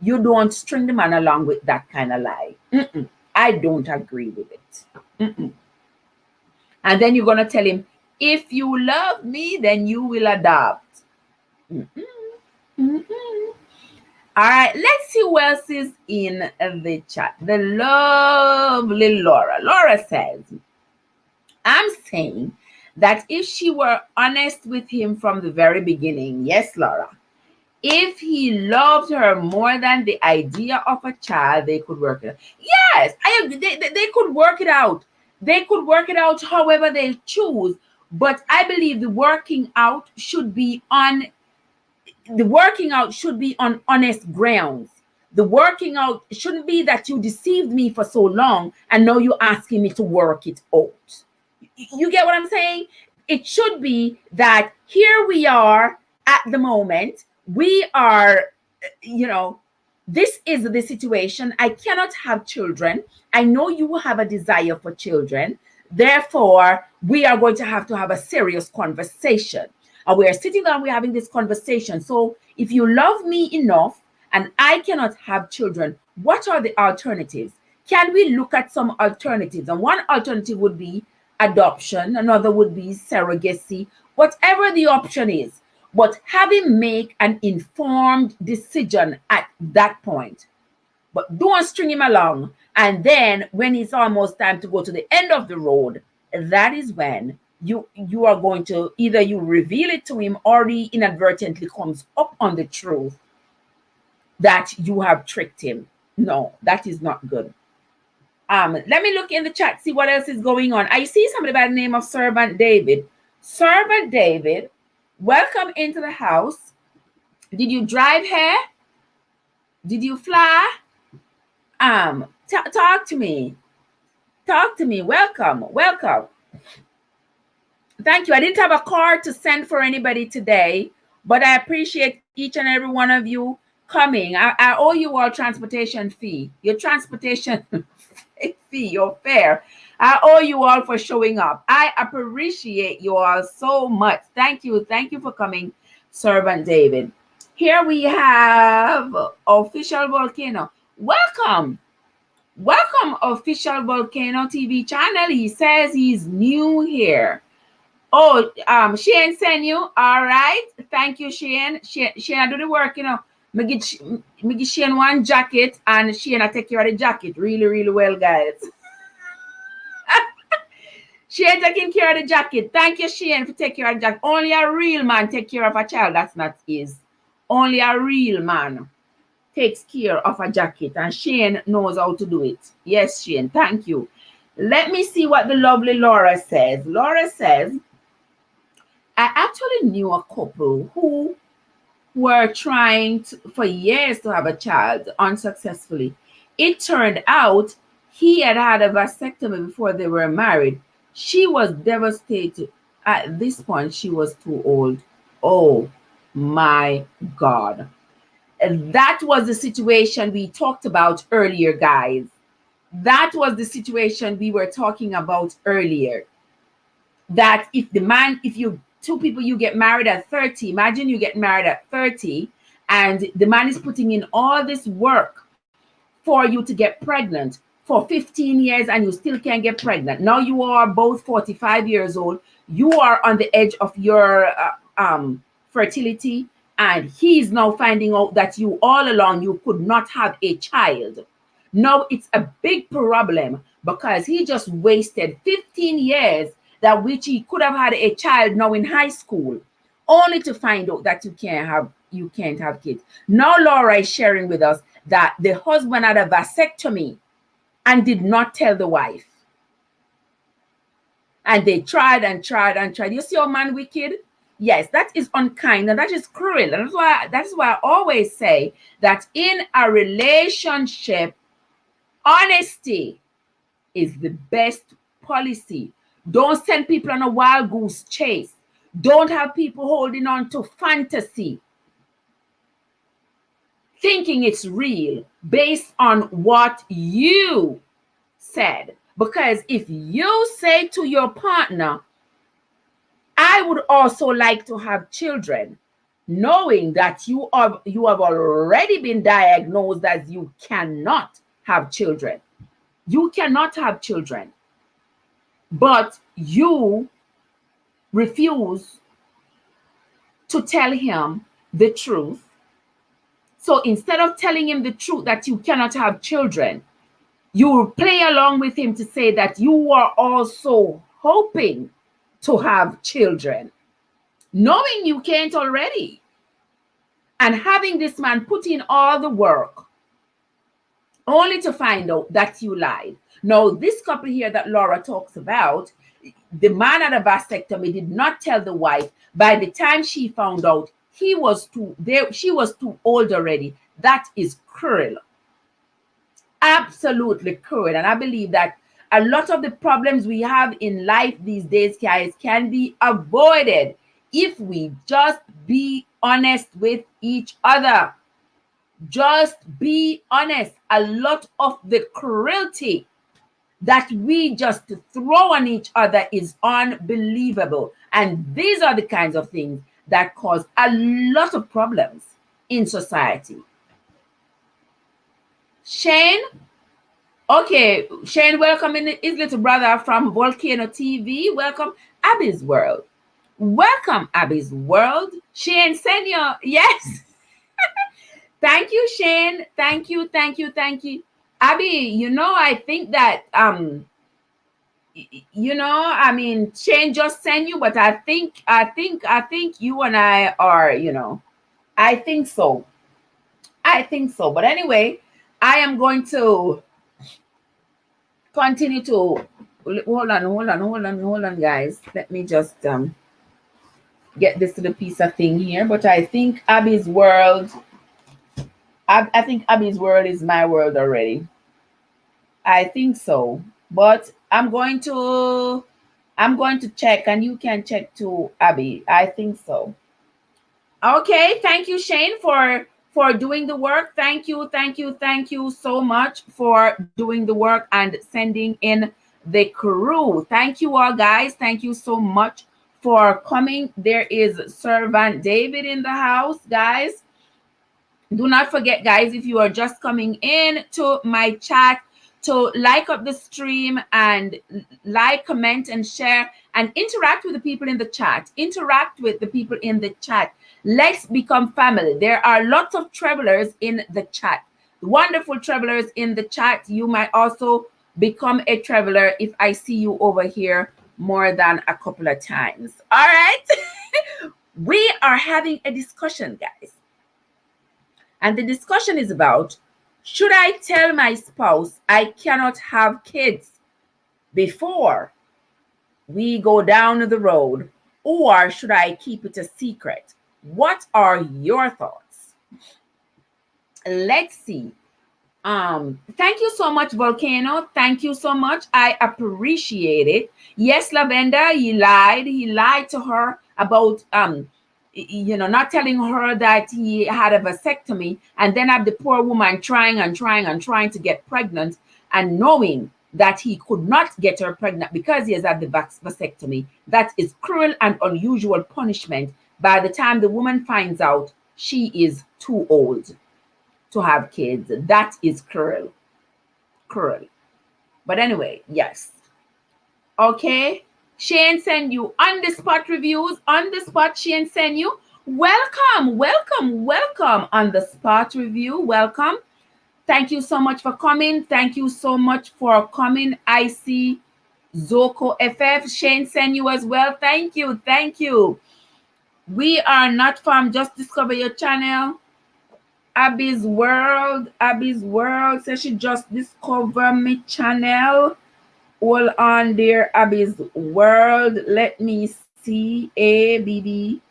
you don't string the man along with that kind of lie. I don't agree with it. And then you're going to tell him, if you love me, then you will adopt. All right, let's see who else is in the chat. The lovely Laura. Laura says, I'm saying that if she were honest with him from the very beginning, yes, Laura, if he loved her more than the idea of a child, they could work it out. Yes, I agree. They could work it out. They could work it out however they choose. But I believe the working out should be on honest grounds. The working out shouldn't be that you deceived me for so long and now you're asking me to work it out. You get what I'm saying? It should be that here we are at the moment. We are, this is the situation. I cannot have children. I know you have a desire for children. Therefore, we are going to have a serious conversation. And we are sitting down, we're having this conversation. So if you love me enough and I cannot have children, what are the alternatives? Can we look at some alternatives? And one alternative would be adoption, another would be surrogacy, whatever the option is. But have him make an informed decision at that point. But don't string him along. And then when it's almost time to go to the end of the road, that is when you are going to either you reveal it to him or he inadvertently comes up on the truth that you have tricked him. No, that is not good. Let me look in the chat, see what else is going on. I see somebody by the name of Servant David. Servant David, welcome into the house. Did you drive here? Did you fly? Talk to me. Talk to me. Welcome. Thank you. I didn't have a card to send for anybody today, but I appreciate each and every one of you coming. I owe you all transportation fee. Your transportation fee, your fare. I owe you all for showing up. I appreciate you all so much. Thank you. Thank you for coming, Servant David. Here we have Official Volcano. Welcome. Welcome, Official Volcano TV channel. He says he's new here. Oh, Shane sent you. All right. Thank you, Shane. Shane, I do the work, Me give Shane one jacket and Shane, I take care of the jacket really, really well, guys. Shane taking care of the jacket. Thank you, Shane, for taking care of the jacket. Only a real man take care of a child. That's not his. Only a real man takes care of a jacket, and Shane knows how to do it. Yes, Shane, thank you. Let me see what the lovely Laura says. Laura says, I actually knew a couple who were trying for years to have a child unsuccessfully. It turned out he had had a vasectomy before they were married. She was devastated. At this point, she was too old. Oh my God. And that was the situation we talked about earlier, guys. That was the situation we were talking about earlier. That if two people, you get married at 30, imagine you get married at 30 and the man is putting in all this work for you to get pregnant for 15 years and you still can't get pregnant. Now you are both 45 years old. You are on the edge of your fertility, and he's now finding out that you all along you could not have a child. Now it's a big problem because he just wasted 15 years that which he could have had a child now in high school, only to find out that you can't have kids. Now Laura is sharing with us that the husband had a vasectomy and did not tell the wife. And they tried and tried and tried. You see how man wicked? Yes, that is unkind and that is cruel. And that is why I always say that in a relationship, honesty is the best policy. Don't send people on a wild goose chase. Don't have people holding on to fantasy, thinking it's real based on what you said. Because if you say to your partner, I would also like to have children, knowing that you have already been diagnosed as you cannot have children. You cannot have children, but you refuse to tell him the truth. So instead of telling him the truth that you cannot have children, you play along with him to say that you are also hoping to have children, knowing you can't already, and having this man put in all the work only to find out that you lied. Now, this couple here that Laura talks about, the man at a vasectomy did not tell the wife. By the time she found out, she was too old already. That is cruel. Absolutely cruel. And I believe that a lot of the problems we have in life these days, guys, can be avoided if we just be honest with each other. Just be honest. A lot of the cruelty that we just throw on each other is unbelievable. And these are the kinds of things that cause a lot of problems in society. Shane? Okay, Shane, welcome in his little brother from Volcano TV. Welcome, Abby's World. Welcome, Abby's World. Shane Senior, yes. Thank you, Shane. Thank you, thank you, thank you. Abby, I think that I mean, Shane just sent you, but I think you and I are, I think so. I think so. But anyway, I am going to continue to hold on, guys. Let me just get this little piece of thing here. But I think Abby's World. I think Abby's World is my world already. I think so. But I'm going to check, and you can check too, Abby. I think so. Okay, thank you, Shane, for doing the work. Thank you, thank you, thank you so much for doing the work and sending in the crew. Thank you all, guys. Thank you so much for coming. There is Servant David in the house, guys. Do not forget, guys, if you are just coming in to my chat, to like up the stream and like, comment, and share, and interact with the people in the chat. Interact with the people in the chat. Let's become family. There are lots of travelers in the chat. Wonderful travelers in the chat. You might also become a traveler if I see you over here more than a couple of times. All right. We are having a discussion, guys. And the discussion is about, should I tell my spouse I cannot have kids before we go down the road, or should I keep it a secret? What are your thoughts? Let's see. Thank you so much, Volcano. Thank you so much. I appreciate it. Yes, Lavender, he lied to her about not telling her that he had a vasectomy, and then have the poor woman trying to get pregnant, and knowing that he could not get her pregnant because he has had the vasectomy. That is cruel and unusual punishment. By the time the woman finds out, she is too old to have kids. That is cruel. But anyway, yes. Okay. Shane send you on the spot reviews. On the spot, Shane send you. Welcome on the spot review. Welcome. Thank you so much for coming. Thank you so much for coming. I see Zoko FF. Shane send you as well. Thank you. We are not from Just Discover Your Channel. Abby's World says she just discovered my channel. Hold on there, Abby's World. Let me see. ABB.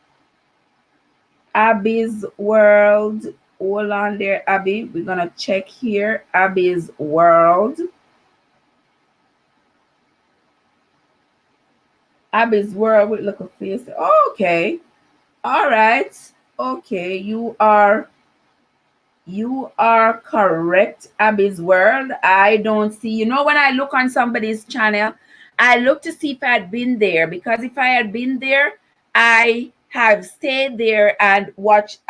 Abby's World. Hold on there, Abby. We're going to check here. Abby's World. Abby's World with look of face. Oh, okay. All right. Okay. You are You are correct, Abby's World. I don't see, when I look on somebody's channel, I look to see if I had been there, because if I had been there, I have stayed there and watched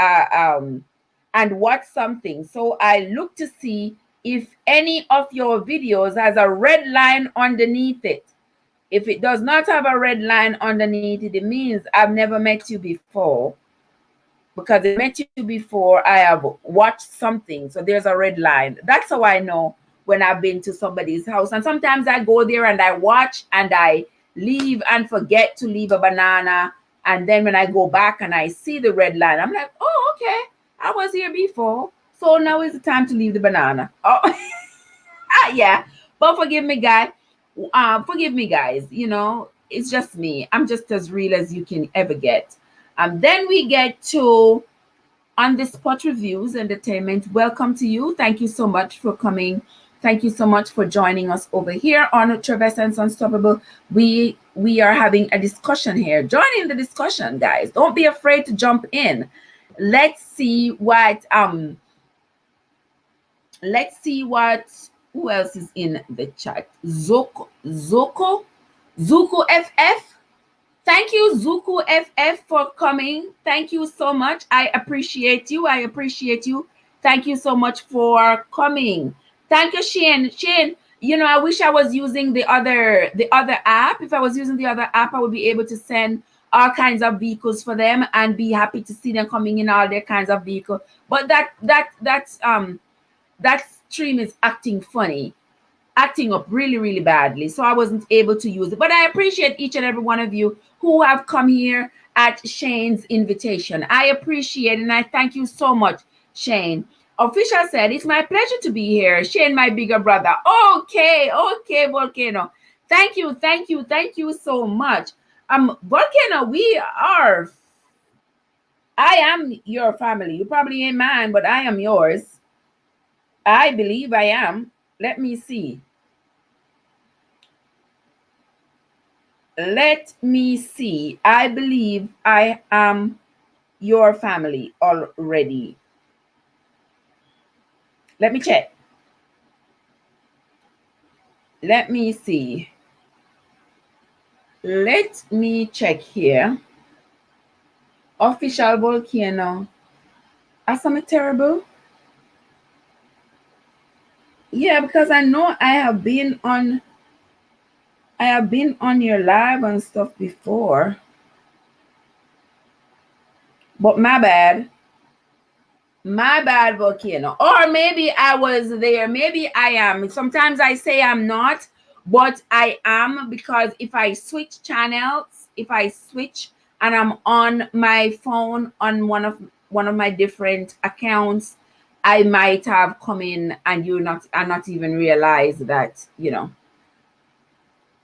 something. So I look to see if any of your videos has a red line underneath it. If it does not have a red line underneath it, it means I've never met you before. Because I met you before, I have watched something. So there's a red line. That's how I know when I've been to somebody's house. And sometimes I go there and I watch and I leave and forget to leave a banana. And then when I go back and I see the red line, I'm like, oh, okay, I was here before. So now is the time to leave the banana. Oh, yeah. But forgive me, guys. Forgive me, guys. It's just me. I'm just as real as you can ever get. Then we get to On the Spot Reviews Entertainment. Welcome to you. Thank you so much for coming. Thank you so much for joining us over here on Trevesense Unstoppable. We are having a discussion here. Join in the discussion, guys. Don't be afraid to jump in. Let's see what who else is in the chat. Zuko FF. Thank you, Zuku FF, for coming. Thank you so much. I appreciate you. Thank you so much for coming. Thank you, Shane. Shane, I wish I was using the other app. If I was using the other app, I would be able to send all kinds of vehicles for them and be happy to see them coming in all their kinds of vehicles. But that stream is acting up really, really badly. So I wasn't able to use it. But I appreciate each and every one of you who have come here at Shane's invitation. I appreciate it, and I thank you so much, Shane. Official said, it's my pleasure to be here. Shane, my bigger brother. Okay, Volcano. Thank you so much. Volcano, I am your family. You probably ain't mine, but I am yours. I believe I am. Let me see. I believe I am your family already. Let me check. Let me see. Let me check here. Official Volcano. Are some terrible? Yeah, because I know I have been on your live and stuff before. But my bad. My bad, Volcano. Or maybe I was there. Maybe I am. Sometimes I say I'm not, but I am, because if I switch channels, and I'm on my phone on one of my different accounts, I might have come in and I not even realize that,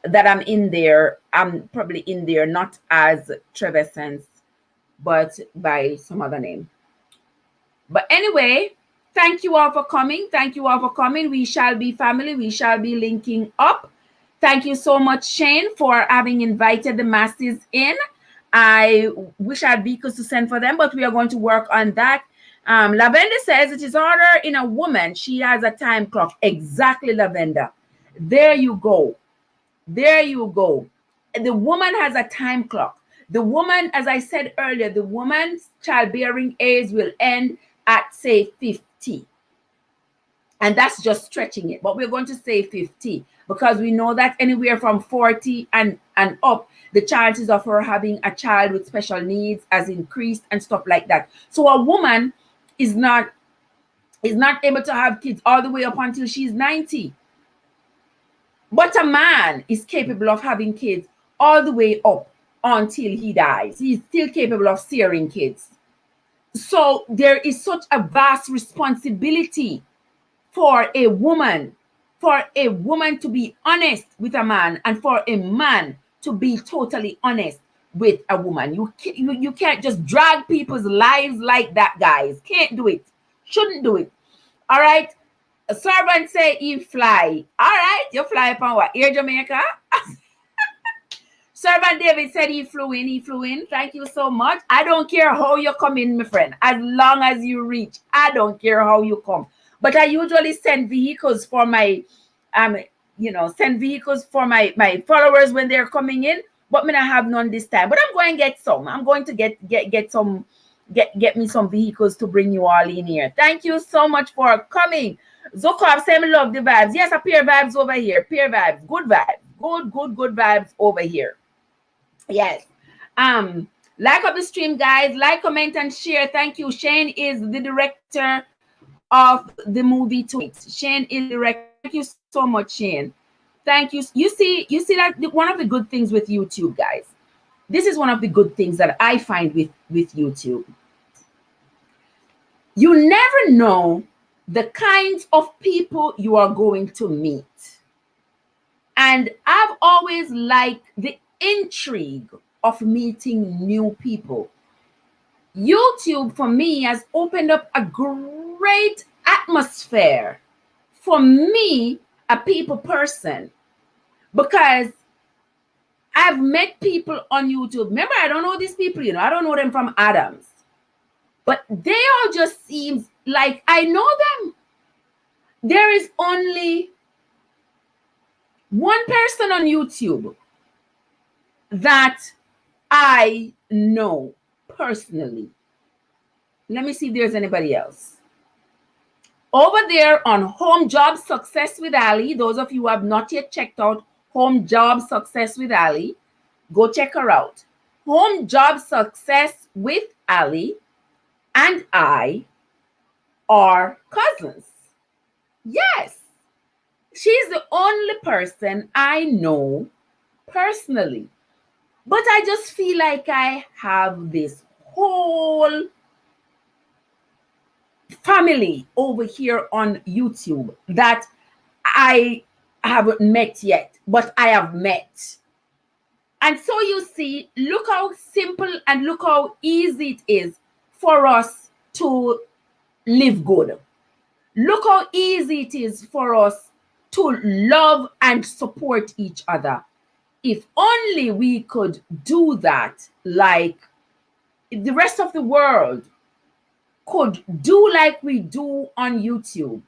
that I'm in there. I'm probably in there not as Trevesense, but by some other name. But anyway, thank you all for coming. We shall be family. We shall be linking up. Thank you so much, Shane, for having invited the masses in. I wish I had vehicles to send for them, but we are going to work on that. Lavender says it is harder in a woman. She has a time clock. Exactly, Lavender. There you go. The woman has a time clock. The woman, as I said earlier, the woman's childbearing age will end at, say, 50. And that's just stretching it. But we're going to say 50 because we know that anywhere from 40 and up, the chances of her having a child with special needs has increased and stuff like that. So a woman is not able to have kids all the way up until she's 90. But a man is capable of having kids all the way up until he dies. He's still capable of searing kids. So there is such a vast responsibility for a woman to be honest with a man, and for a man to be totally honest with a woman. You can't just drag people's lives like that, guys. Can't do it. Shouldn't do it. All right. A servant say he fly. All right, you fly upon what? Air Jamaica? Servant David said he flew in. He flew in. Thank you so much. I don't care how you come in, my friend. As long as you reach, I don't care how you come. But I usually send vehicles for my, send vehicles for my followers when they're coming in. But me not have none this time. But I'm going to get some. I'm going to get some, get me some vehicles to bring you all in here. Thank you so much for coming. Zokov said me love the vibes. Yes, a peer vibes over here. Peer vibes. Good vibes. Good vibes over here. Yes. Like up the stream, guys. Like, comment, and share. Thank you. Shane is the director of the movie Twins. Shane is the director. Thank you so much, Shane. Thank you. You see that one of the good things with YouTube, guys. This is one of the good things that I find with YouTube. You never know the kinds of people you are going to meet. And I've always liked the intrigue of meeting new people. YouTube for me has opened up a great atmosphere for me, a people person, because I've met people on YouTube. Remember, I don't know these people, I don't know them from Adams, but they all just seem like I know them. There is only one person on YouTube that I know personally. Let me see if there's anybody else. Over there on Home Job Success with Ali, those of you who have not yet checked out Home Job Success with Ali, go check her out. Home Job Success with Ali and I are cousins. Yes. She's the only person I know personally. But I just feel like I have this whole family over here on YouTube that I haven't met yet, but I have met. And so you see, look how simple and look how easy it is for us to live good. Look how easy it is for us to love and support each other. If only we could do that, like the rest of the world could do, like we do on YouTube.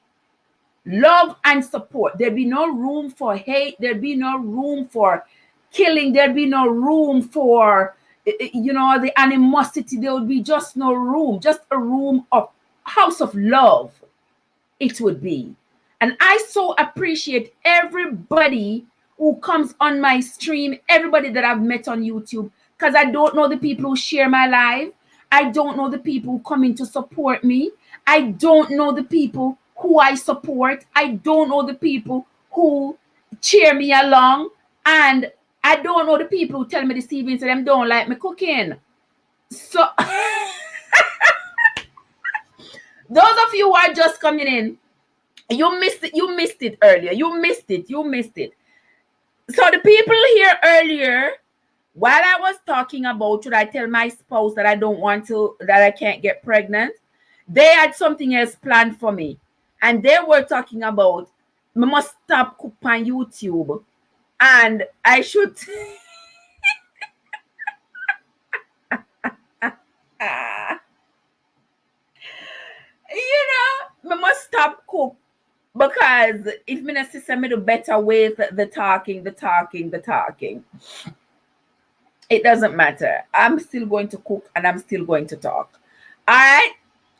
Love and support. There'd be no room for hate. There'd be no room for killing. There'd be no room for, the animosity. There would be just no room, just a room of house of love. It would be. And I so appreciate everybody who comes on my stream, everybody that I've met on YouTube, because I don't know the people who share my live. I don't know the people who come in to support me. I don't know the people who I support. I don't know the people who cheer me along. And I don't know the people who tell me this evening that them don't like me cooking. So those of you who are just coming in, you missed it earlier. You missed it. So the people here earlier, while I was talking about should I tell my spouse that that I can't get pregnant, they had something else planned for me. And they were talking about I must stop cook on YouTube. And I should I must stop cook. Because if my sister me do better with the talking, it doesn't matter. I'm still going to cook and I'm still going to talk. All right.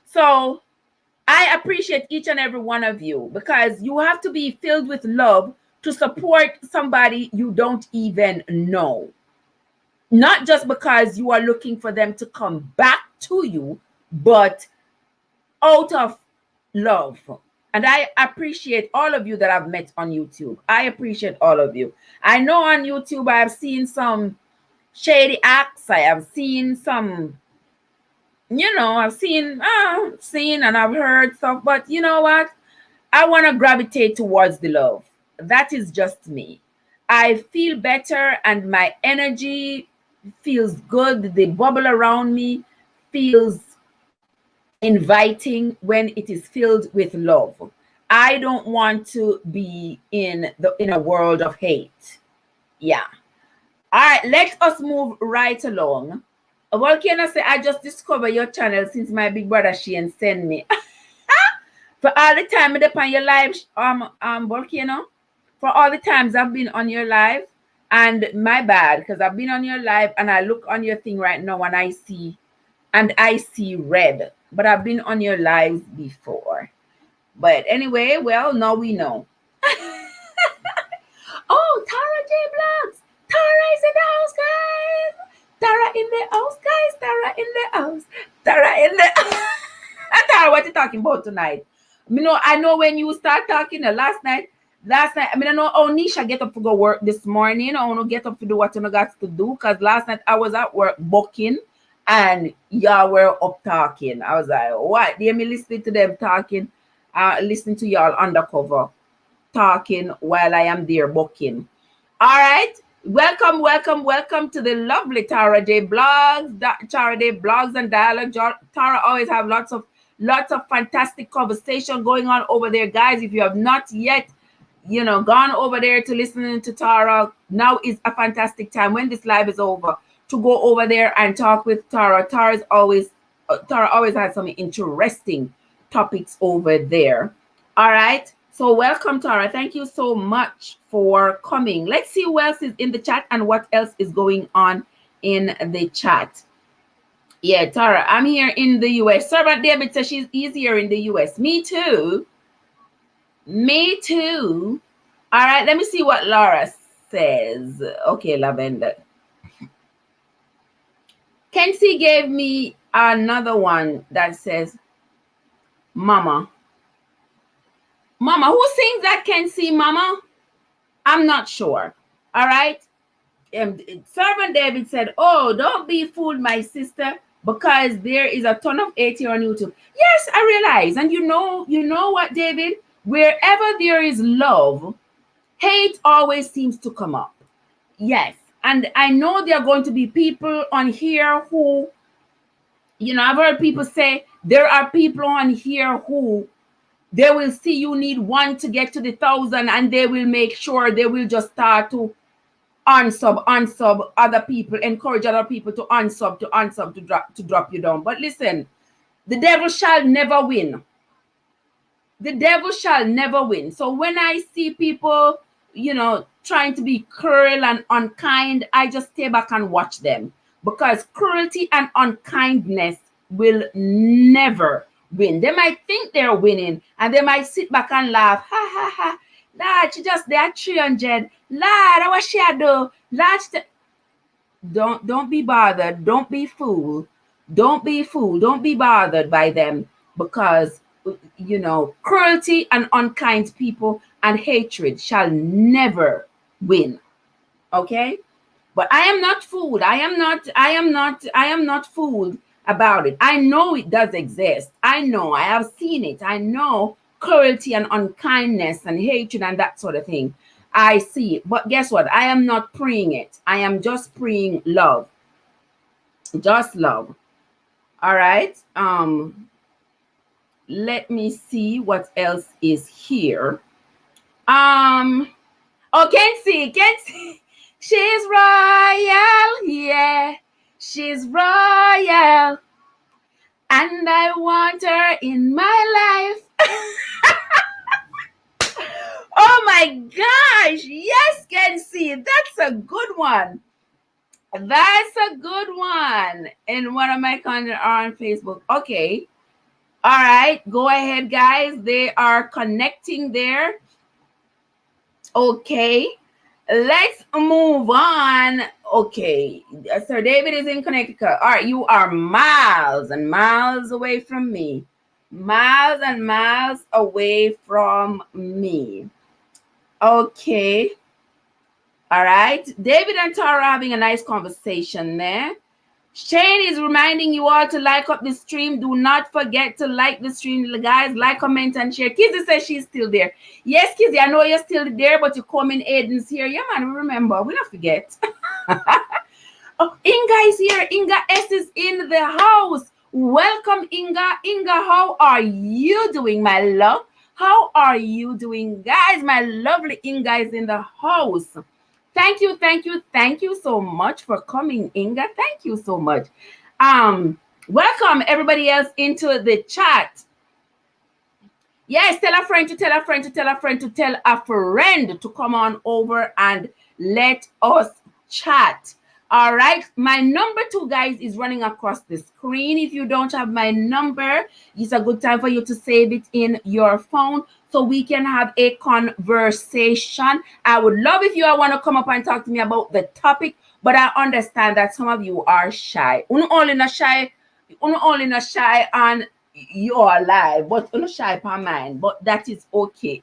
So I appreciate each and every one of you, because you have to be filled with love to support somebody you don't even know. Not just because you are looking for them to come back to you, but out of love. And I appreciate all of you that I've met on YouTube. I appreciate all of you. I know on YouTube I have seen some shady acts. I have seen some, I've seen and I've heard stuff. But you know what? I want to gravitate towards the love. That is just me. I feel better and my energy feels good. The bubble around me feels inviting when it is filled with love. I don't want to be in a world of hate. Yeah. All right, let us move right along. Volcano say, I just discovered your channel since my big brother Shane sent me. For all the time upon your live, Volcano, for all the times I've been on your live, and my bad, because I've been on your live and I look on your thing right now and I see red. But I've been on your lives before. But anyway, well, now we know. Oh, Tara J Vlogs. Tara is in the house, guys. Tara in the house, guys. Tara in the house. Tara in the Tara, what you talking about tonight? I know when you start talking last night, I know how Nisha get up to go work this morning. I want to get up to do what you got to do, because last night I was at work booking and y'all were up talking. I was like, what? They me listening to them talking, listening to y'all undercover talking while I am there booking. All right. Welcome, welcome, welcome to the lovely Tara J Blogs, Tara J Blogs and Dialogue. Tara always have lots of fantastic conversation going on over there, guys. If you have not yet, gone over there to listen to Tara, now is a fantastic time when this live is over to go over there and talk with Tara. Tara always has some interesting topics over there. All right. So welcome, Tara. Thank you so much for coming. Let's see who else is in the chat and what else is going on in the chat. Yeah, Tara, I'm here in the US. Servant David says she's easier in the US. Me too. Me too. All right, let me see what Laura says. Okay, Lavender. Kenzie gave me another one that says, Mama. Mama, who sings that Kenzie, Mama? I'm not sure. All right. Servant David said, oh, don't be fooled, my sister, because there is a ton of hate here on YouTube. Yes, I realize. And you know what, David? Wherever there is love, hate always seems to come up. Yes. And I know there are going to be people on here who, I've heard people say there are people on here who they will see you need 1 to get to the 1,000, and they will make sure they will just start to unsub other people, encourage other people to unsub, to drop you down. But listen, the devil shall never win. The devil shall never win. So when I see people, trying to be cruel and unkind, I just stay back and watch them, because cruelty and unkindness will never win. They might think they're winning and they might sit back and laugh. Ha ha ha. Lad, she just there 300. Lad, what she do? Lad, don't be bothered. Don't be fooled. Don't be fooled. Don't be bothered by them, because cruelty and unkind people and hatred shall never win. Okay? But I am not fooled. I am not fooled about it. I know it does exist. I know. I have seen it. I know cruelty and unkindness and hatred and that sort of thing. I see it. But guess what? I am not praying it. I am just praying love. Just love. All right. Let me see what else is here. Oh, Kenzie. She's royal, yeah. She's royal. And I want her in my life. Oh my gosh. Yes, Kenzie. That's a good one. That's a good one. And one of my comments are on Facebook. Okay. All right. Go ahead, guys. They are connecting there. Okay. Let's move on. Okay. Sir David is in Connecticut. All right. You are miles and miles away from me. Miles and miles away from me. Okay. All right. David and Tara are having a nice conversation there. Shane is reminding you all to like up the stream. Do not forget to like the stream, guys. Like, comment, and share. Kizzy says she's still there. Yes, Kizzy, I know you're still there, but you come in Aiden's here. Yeah, man, remember. We don't forget. Oh, Inga is here. Inga S is in the house. Welcome, Inga. Inga, how are you doing, my love? How are you doing, guys? My lovely Inga is in the house. Thank you so much for coming, Inga. Thank you so much. Welcome everybody else into the chat. Yes, tell a friend to tell a friend to tell a friend to tell a friend to come on over and let us chat. All right, my number 2, guys, is running across the screen. If you don't have my number, it's a good time for you to save it in your phone so we can have a conversation. I would love if you all want to come up and talk to me about the topic, but I understand that some of you are shy. Only not shy on you're alive, but not shy per mind, but that is okay.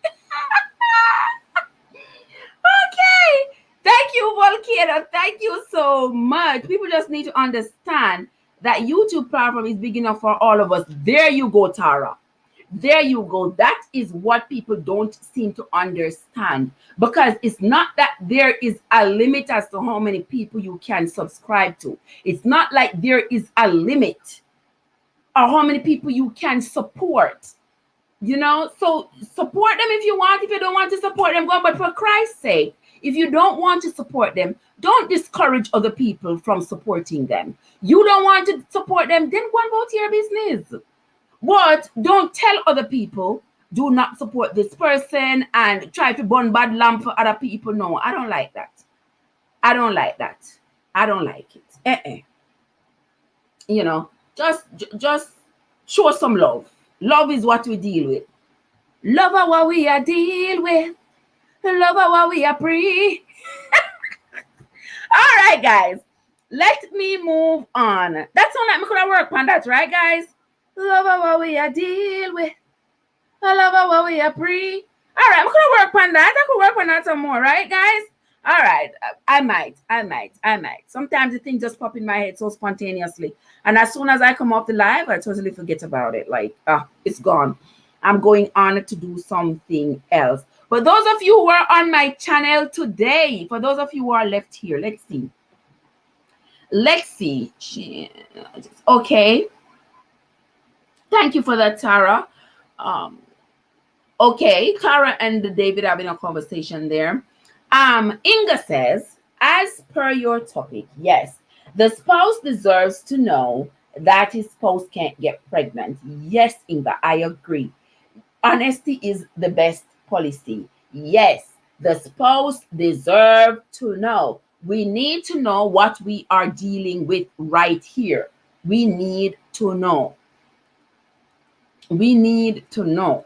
Okay. Thank you, Volcano. Thank you so much. People just need to understand that YouTube platform is big enough for all of us. There you go, Tara. There you go. That is what people don't seem to understand, because it's not that there is a limit as to how many people you can subscribe to. It's not like there is a limit or how many people you can support. So support them if you want. If you don't want to support them, go on. But for Christ's sake, if you don't want to support them, don't discourage other people from supporting them. You don't want to support them, then go about your business. But don't tell other people, do not support this person and try to burn bad lamp for other people. No, I don't like that. I don't like that. I don't like it. Just show some love. Love is what we deal with. Love are what we are deal with. Love are what we are pre. All right, guys. Let me move on. That's all I'm gonna work on that, right, guys? Love are what we are deal with. Love are what we are pre. All right, I'm gonna work on that. I could work on that some more, right, guys? All right, I might. Sometimes the thing just pop in my head so spontaneously, and as soon as I come off the live, I totally forget about it. Like, it's gone. I'm going on to do something else. For those of you who are on my channel today, for those of you who are left here, let's see. Okay. Thank you for that, Tara. Okay, Tara and David having a conversation there. Inga says, as per your topic, yes, the spouse deserves to know that his spouse can't get pregnant. Yes, Inga, I agree. Honesty is the best policy. Yes, the spouse deserves to know. We need to know what we are dealing with right here. We need to know. We need to know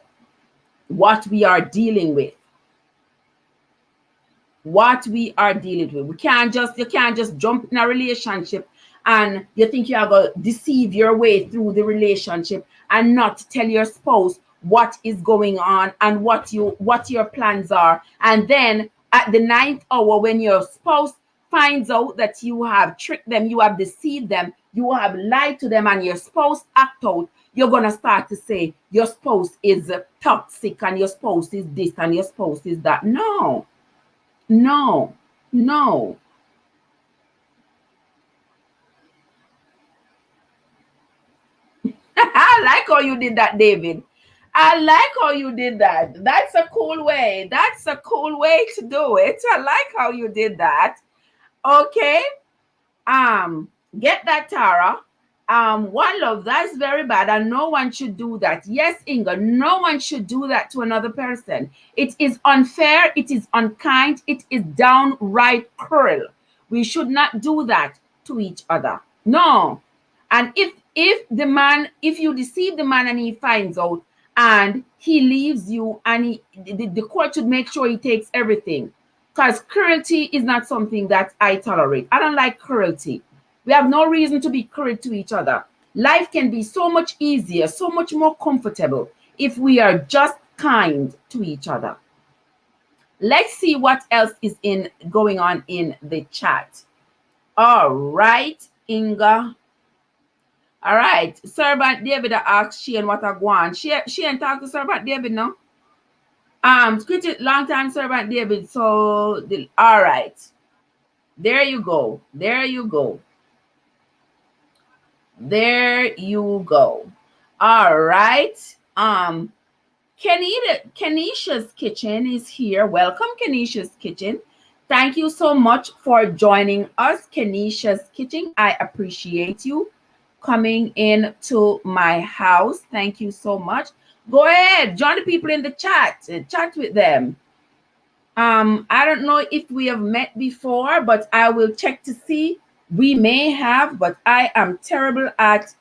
what we are dealing with. What we are dealing with. You can't just jump in a relationship and you think you are going to deceive your way through the relationship and not tell your spouse what is going on and what your plans are. And then at the 9th hour, when your spouse finds out that you have tricked them, you have deceived them, you have lied to them, and your spouse act out, you're going to start to say your spouse is toxic and your spouse is this and your spouse is that. No. I like how you did that, David. I like how you did that. That's a cool way. That's a cool way to do it. I like how you did that. Okay. Get that, Tara. One love, that's very bad, and no one should do that. Yes, Inga, no one should do that to another person. It is unfair, it is unkind, it is downright cruel. We should not do that to each other. No. And if you deceive the man and he finds out and he leaves you, and the court should make sure he takes everything. Because cruelty is not something that I tolerate. I don't like cruelty. We have no reason to be cruel to each other. Life can be so much easier, so much more comfortable if we are just kind to each other. Let's see what else is going on in the chat. All right, Inga. All right, Servant David asked Shane what I want. Shane talk to Servant David now. Long time Servant David. So, all right. There you go. All right. Kenisha's Kitchen is here. Welcome, Kenisha's Kitchen. Thank you so much for joining us, Kenisha's Kitchen. I appreciate you coming into my house. Thank you so much. Go ahead, join the people in the chat and chat with them. I don't know if we have met before, but I will check to see. We may have, but I am terrible at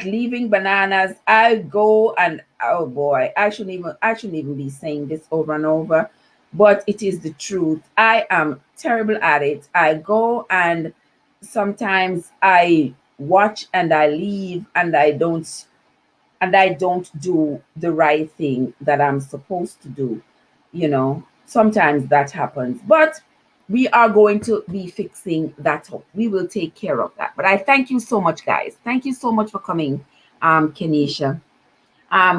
leaving bananas. I go and oh boy, I shouldn't even be saying this over and over, but it is the truth. I am terrible at it. I go and sometimes I watch and I leave and I don't do the right thing that I'm supposed to do. Sometimes that happens, but we are going to be fixing that up. We will take care of that. But I thank you so much, guys. Thank you so much for coming, Kenisha.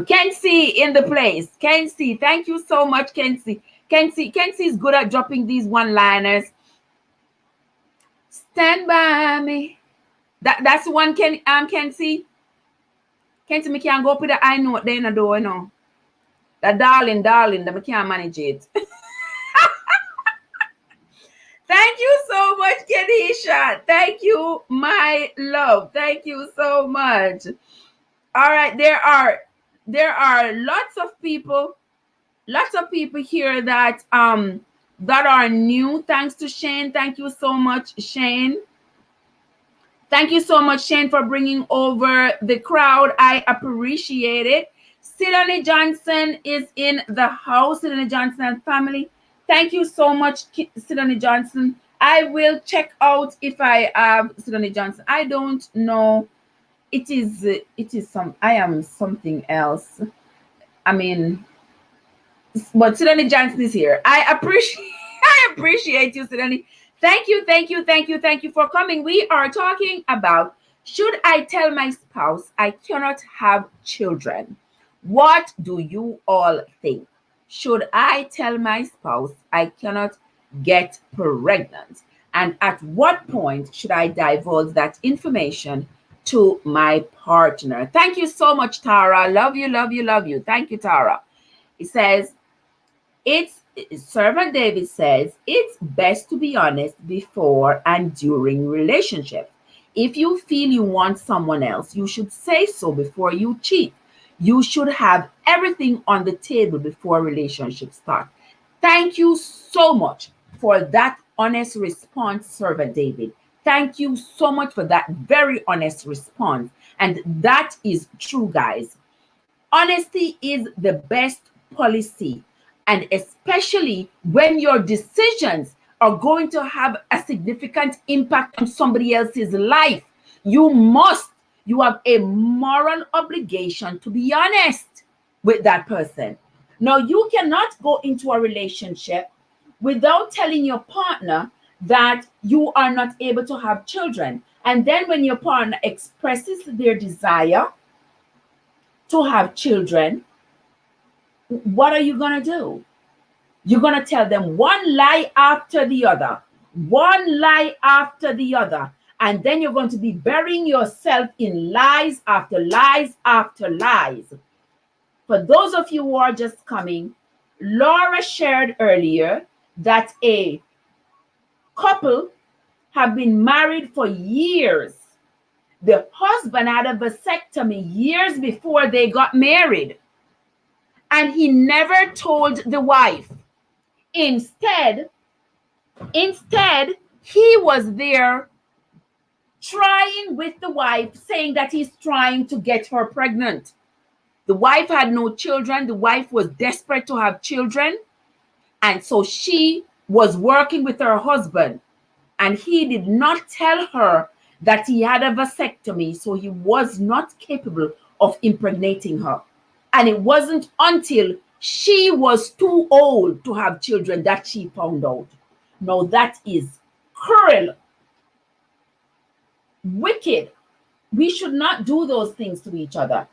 Kenzie in the place. Kenzie, thank you so much, Kenzie. Kenzie is good at dropping these one-liners. Stand by me. That's the one, Kenzie. Kenzie, me can't go up with the I note there in the door, no. That darling, that me can't manage it. Thank you so much, Kenisha. Thank you, my love. Thank you so much. All right, there are lots of people here that are new. Thanks to Shane. Thank you so much, Shane. Thank you so much, Shane, for bringing over the crowd. I appreciate it. Sidney Johnson is in the house. Sidney Johnson and family. Thank you so much, Sidney Johnson. I will check out if I have Sidney Johnson. I don't know. It is I am something else. I mean, but Sidney Johnson is here. I appreciate you, Sidney. Thank you for coming. We are talking about, should I tell my spouse I cannot have children? What do you all think? Should I tell my spouse I cannot get pregnant? And at what point should I divulge that information to my partner? Thank you so much, Tara. Love you, love you, love you. Thank you, Tara. It says, it's Servant David says it's best to be honest before and during relationship. If you feel you want someone else, you should say so before you cheat. You should have everything on the table before relationship start. Thank you so much for that honest response, Servant David. Thank you so much for that very honest response. And that is true, guys. Honesty is the best policy, and especially when your decisions are going to have a significant impact on somebody else's life. You have a moral obligation to be honest with that person. Now, you cannot go into a relationship without telling your partner that you are not able to have children. And then when your partner expresses their desire to have children, what are you going to do? You're going to tell them one lie after the other, one lie after the other. And then you're going to be burying yourself in lies after lies after lies. For those of you who are just coming, Laura shared earlier that a couple have been married for years. The husband had a vasectomy years before they got married, and he never told the wife. Instead, he was there trying with the wife, saying that he's trying to get her pregnant. The wife had no children. The wife was desperate to have children. And so she was working with her husband. And he did not tell her that he had a vasectomy, so he was not capable of impregnating her. And it wasn't until she was too old to have children that she found out. Now, that is cruel, wicked. We should not do those things to each other.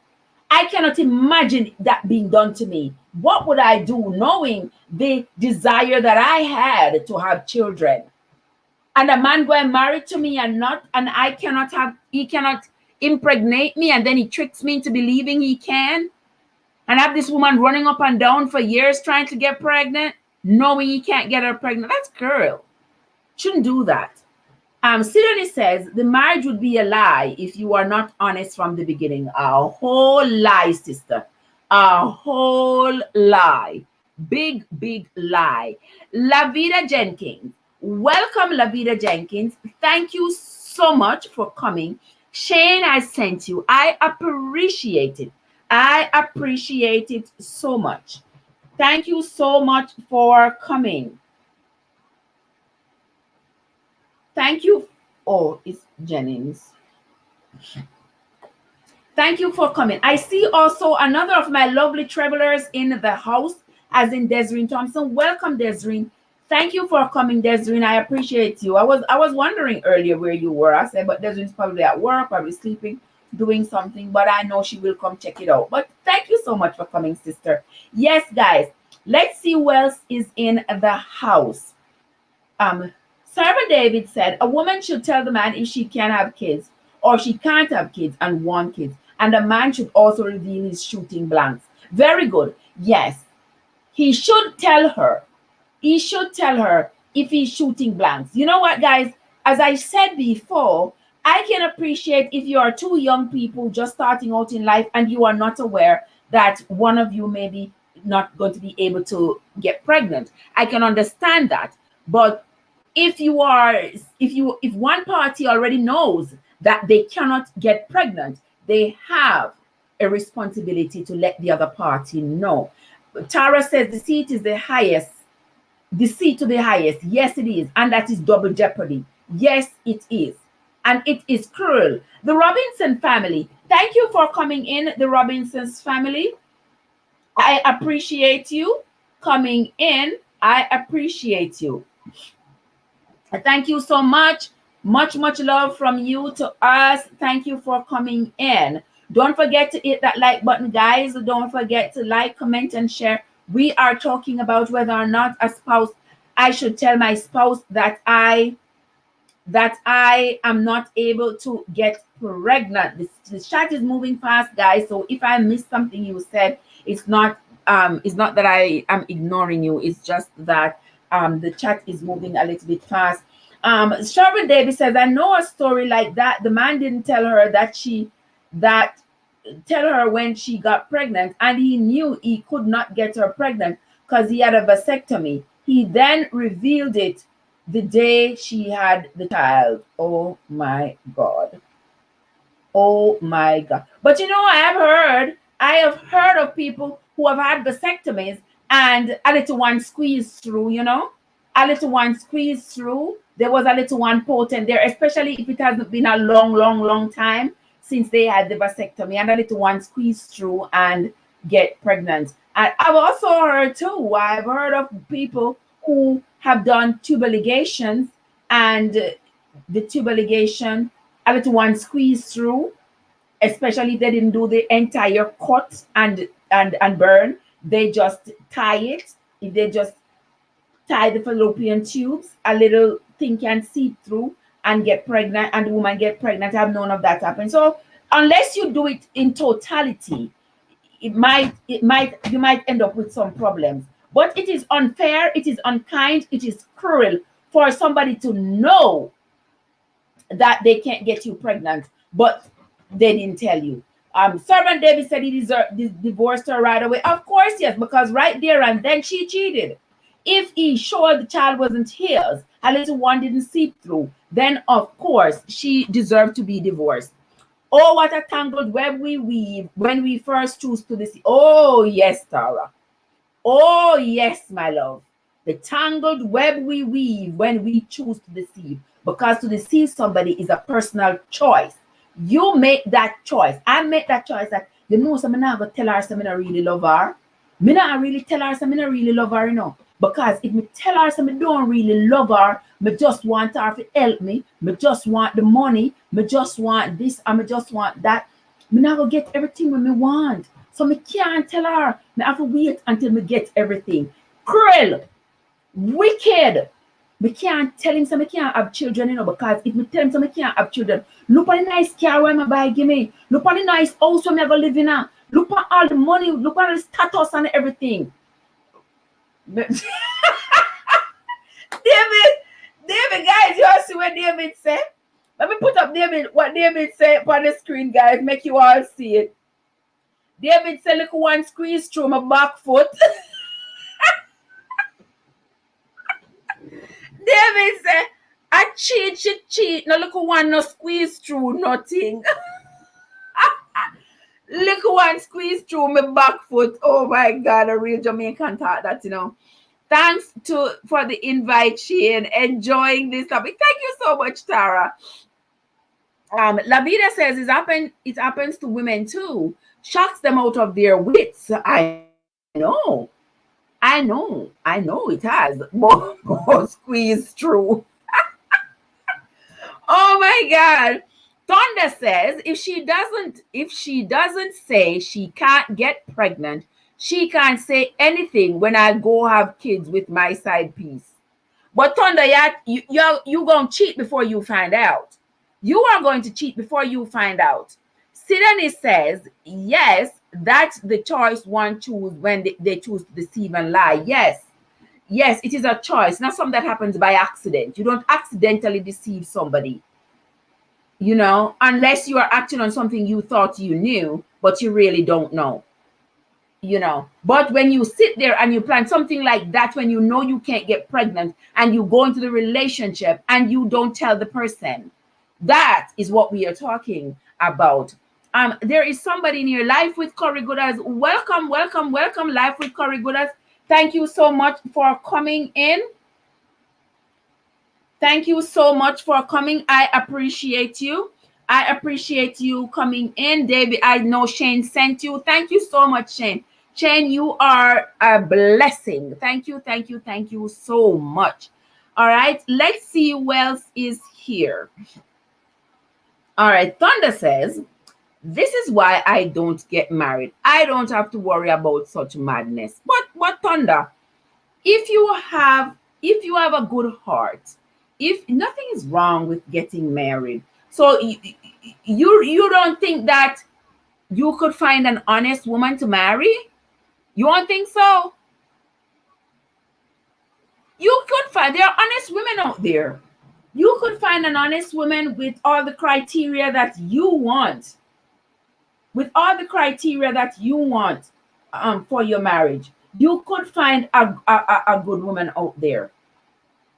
I cannot imagine that being done to me. What would I do knowing the desire that I had to have children? And a man going married to me and he cannot impregnate me, and then he tricks me into believing he can, and have this woman running up and down for years trying to get pregnant. knowing he can't get her pregnant. That's cruel. Shouldn't do that. Sidonie says the marriage would be a lie if you are not honest from the beginning. A whole lie, sister. A whole lie. Big, big lie. Lavida Jenkins. Welcome, Lavida Jenkins. Thank you so much for coming. Shane, I sent you. I appreciate it. I appreciate it so much. Thank you so much for coming. Thank you. Oh, it's Jennings. Thank you for coming. I see also another of my lovely travelers in the house, as in Desireen Thompson. Welcome, Desireen. Thank you for coming, Desireen. I appreciate you. I was wondering earlier where you were. I said, but Desireen's probably at work, probably sleeping, doing something. But I know she will come check it out. But thank you so much for coming, sister. Yes, guys. Let's see who else is in the house. Servant David said, a woman should tell the man if she can have kids or she can't have kids and want kids. And the man should also reveal his shooting blanks. Very good. Yes. He should tell her. He should tell her if he's shooting blanks. You know what, guys? As I said before, I can appreciate if you are two young people just starting out in life and you are not aware that one of you may be not going to be able to get pregnant. I can understand that. But if one party already knows that they cannot get pregnant, they have a responsibility to let the other party know. Tara says deceit is the highest. Deceit to the highest. Yes, it is. And that is double jeopardy. Yes, it is. And it is cruel. The Robinson family. Thank you for coming in, the Robinsons family. I appreciate you coming in. I appreciate you. Thank you so much. Much love from you to us. Thank you for coming in. Don't forget to hit that like button, guys. Don't forget to like, comment, and share. We are talking about whether or not a spouse, I should tell my spouse that I am not able to get pregnant. The chat is moving fast, guys. So if I missed something you said, it's not that I am ignoring you. It's just that the chat is moving a little bit fast. Shervin Davis says, I know a story like that. The man didn't tell her tell her when she got pregnant, and he knew he could not get her pregnant because he had a vasectomy. He then revealed it the day she had the child. Oh my God. Oh my God. But you know, I have heard of people who have had vasectomies and a little one squeezed through, you know, a little one squeezed through. There was a little one potent there, especially if it hasn't been a long time since they had the vasectomy, and a little one squeezed through and get pregnant. And I've also heard too, I've heard of people who have done tubal ligations, and the tubal ligation, a little one squeezed through, especially if they didn't do the entire cut and burn. They just tie it. If they just tie the fallopian tubes, a little thing can seep through and get pregnant, and the woman get pregnant. I've known of that happen. So unless you do it in totality, you might end up with some problems. But it is unfair, it is unkind, it is cruel for somebody to know that they can't get you pregnant, but they didn't tell you. Servant David said he divorced her right away. Of course, yes, because right there and then she cheated. If he showed the child wasn't his, a little one didn't seep through, then of course she deserved to be divorced. Oh, what a tangled web we weave when we first choose to deceive. Oh, yes, Tara. Oh, yes, my love. The tangled web we weave when we choose to deceive. Because to deceive somebody is a personal choice. You make that choice. I make that choice that, you know, so I'm not going to tell her something I really love her. Me not really tell her something I really love her, you know. Because if me tell her something I don't really love her, me just want her to help me. Me just want the money. Me just want this and me just want that. Me not going to get everything when me want. So me can't tell her. Me have to wait until me get everything. Cruel. Wicked. Me can't tell him so me can't have children, you know, because if me tell him so me can't have children, look at the nice car where me buy give me. Look at the nice house where me go live in. Look at all the money. Look at the status and everything. guys, you all see what David said? Let me put up what David said on the screen, guys. Make you all see it. David said, look one squeeze through my back foot. David said, I cheat, she cheat. No, look one no squeeze through nothing. Look one squeeze through my back foot. Oh my God, a real Jamaican thought that, you know. Thanks for the invite, Shane. Enjoying this topic. Thank you so much, Tara. Lavida says it happens to women too. Shocks them out of their wits. I know it has. More squeeze through. Oh my God. Thunder says if she doesn't say she can't get pregnant, she can't say anything when I go have kids with my side piece. But Thunder, you gonna cheat before you find out. You are going to cheat before you find out. Sidney says, yes, that's the choice one choose when they choose to deceive and lie. Yes, it is a choice, not something that happens by accident. You don't accidentally deceive somebody, you know, unless you are acting on something you thought you knew, but you really don't know, you know. But when you sit there and you plan something like that, when you know you can't get pregnant and you go into the relationship and you don't tell the person, that is what we are talking about. There is somebody in your Life with Curry Gooders. Welcome, Life with Curry Gooders. Thank you so much for coming in. Thank you so much for coming. I appreciate you. I appreciate you coming in. David, I know Shane sent you. Thank you so much, Shane. Shane, you are a blessing. Thank you so much. All right, let's see who else is here. All right, Thunder says, this is why I don't get married. I don't have to worry about such madness. But Thunder, if you have a good heart, if nothing is wrong with getting married, so you don't think that you could find an honest woman to marry? You don't think so? You could find, there are honest women out there. You could find an honest woman with all the criteria that you want. With all the criteria that you want for your marriage. You could find a good woman out there.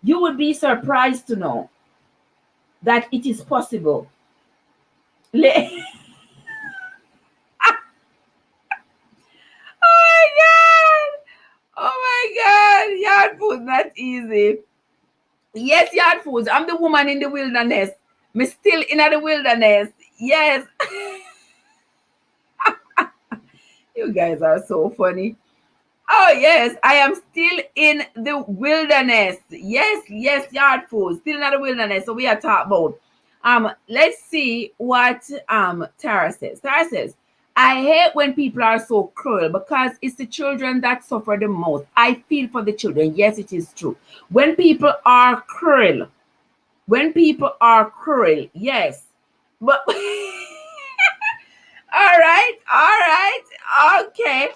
You would be surprised to know that it is possible. Oh my God, yard food, not easy. Yes, yard foods. I'm the woman in the wilderness. Me still in the wilderness. Yes. You guys are so funny. Oh, yes, I am still in the wilderness. Yes, yard foods. Still in the wilderness. So we are talking about. Let's see what Tara says. Tara says, I hate when people are so cruel because it's the children that suffer the most. I feel for the children. Yes, it is true. When people are cruel, yes. But all right. Okay.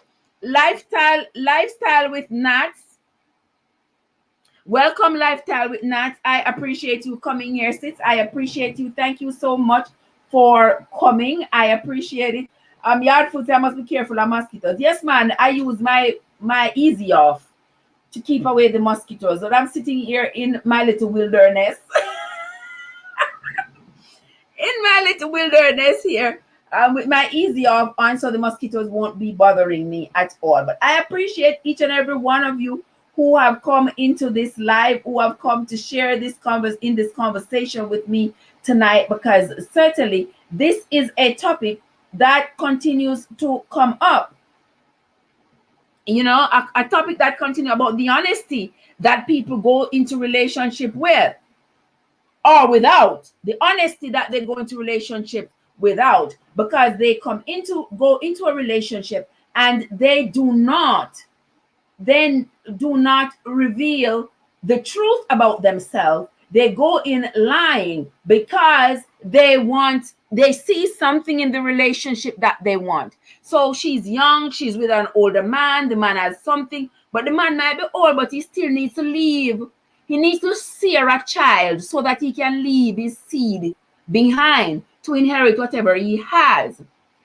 Lifestyle with Nats. Welcome, Lifestyle with Nats. I appreciate you coming here, sis. I appreciate you. Thank you so much for coming. I appreciate it. Yard food, I must be careful of mosquitoes. Yes, man. I use my Easy Off to keep away the mosquitoes. But I'm sitting here in my little wilderness. Here. With my Easy Off on, so the mosquitoes won't be bothering me at all. But I appreciate each and every one of you who have come into this live, who have come to share this conversation with me tonight, because certainly this is a topic that continues to come up. You know, a topic that continues about the honesty that people go into relationship with or without, the honesty that they go into relationship without, because they go into a relationship and they do not reveal the truth about themselves. They go in lying because they see something in the relationship that they want. So she's young, she's with an older man, the man has something, but the man might be old, but he still needs to leave He needs to sear a child so that he can leave his seed behind to inherit whatever he has.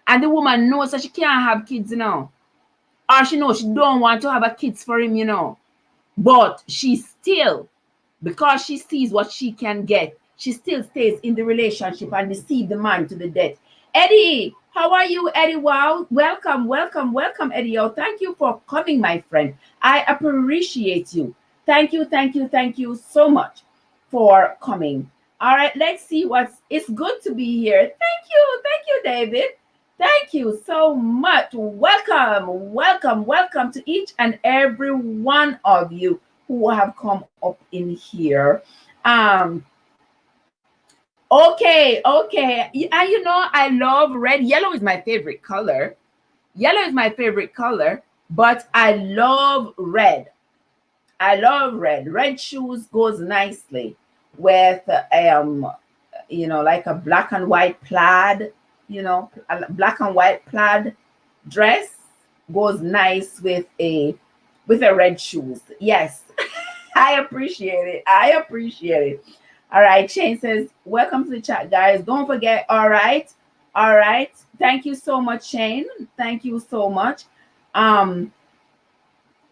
And the woman knows that she can't have kids, or she knows she don't want to have a kids for him, but she still, because she sees what she can get, she still stays in the relationship and deceive the man to the death. Eddie, how are you, Eddie? Wow, welcome, welcome, welcome, Eddie. Oh, thank you for coming, my friend. I appreciate you. Thank you, thank you, thank you so much for coming. All right, let's see what's. It's good to be here. Thank you, David. Thank you so much. Welcome, welcome, welcome to each and every one of you who have come up in here. Okay. And I love red. Yellow is my favorite color. Yellow is my favorite color, but I love red. I love red. Red shoes goes nicely with like a black and white plaid, a black and white plaid dress goes nice with a red shoes. Yes. I appreciate it. I appreciate it. All right. Shane says, welcome to the chat, guys. Don't forget. All right. All right. Thank you so much, Shane. Thank you so much.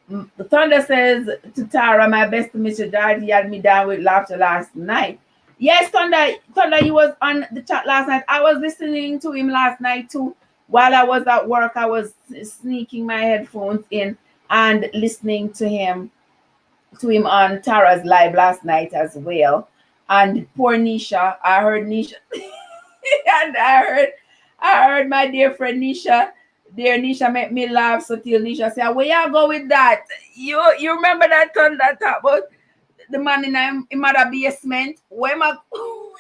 The Thunder says to Tara, my best to Mr. Darty had me down with laughter last night. Yes, Thunder, he was on the chat last night. I was listening to him last night too. While I was at work, I was sneaking my headphones in and listening to him on Tara's live last night as well. And poor Nisha, I heard Nisha, and I heard my dear friend Nisha. Dear Nisha make me laugh so till Nisha say, where you go with that? You remember that turn that talk about the man in mother basement? Where my who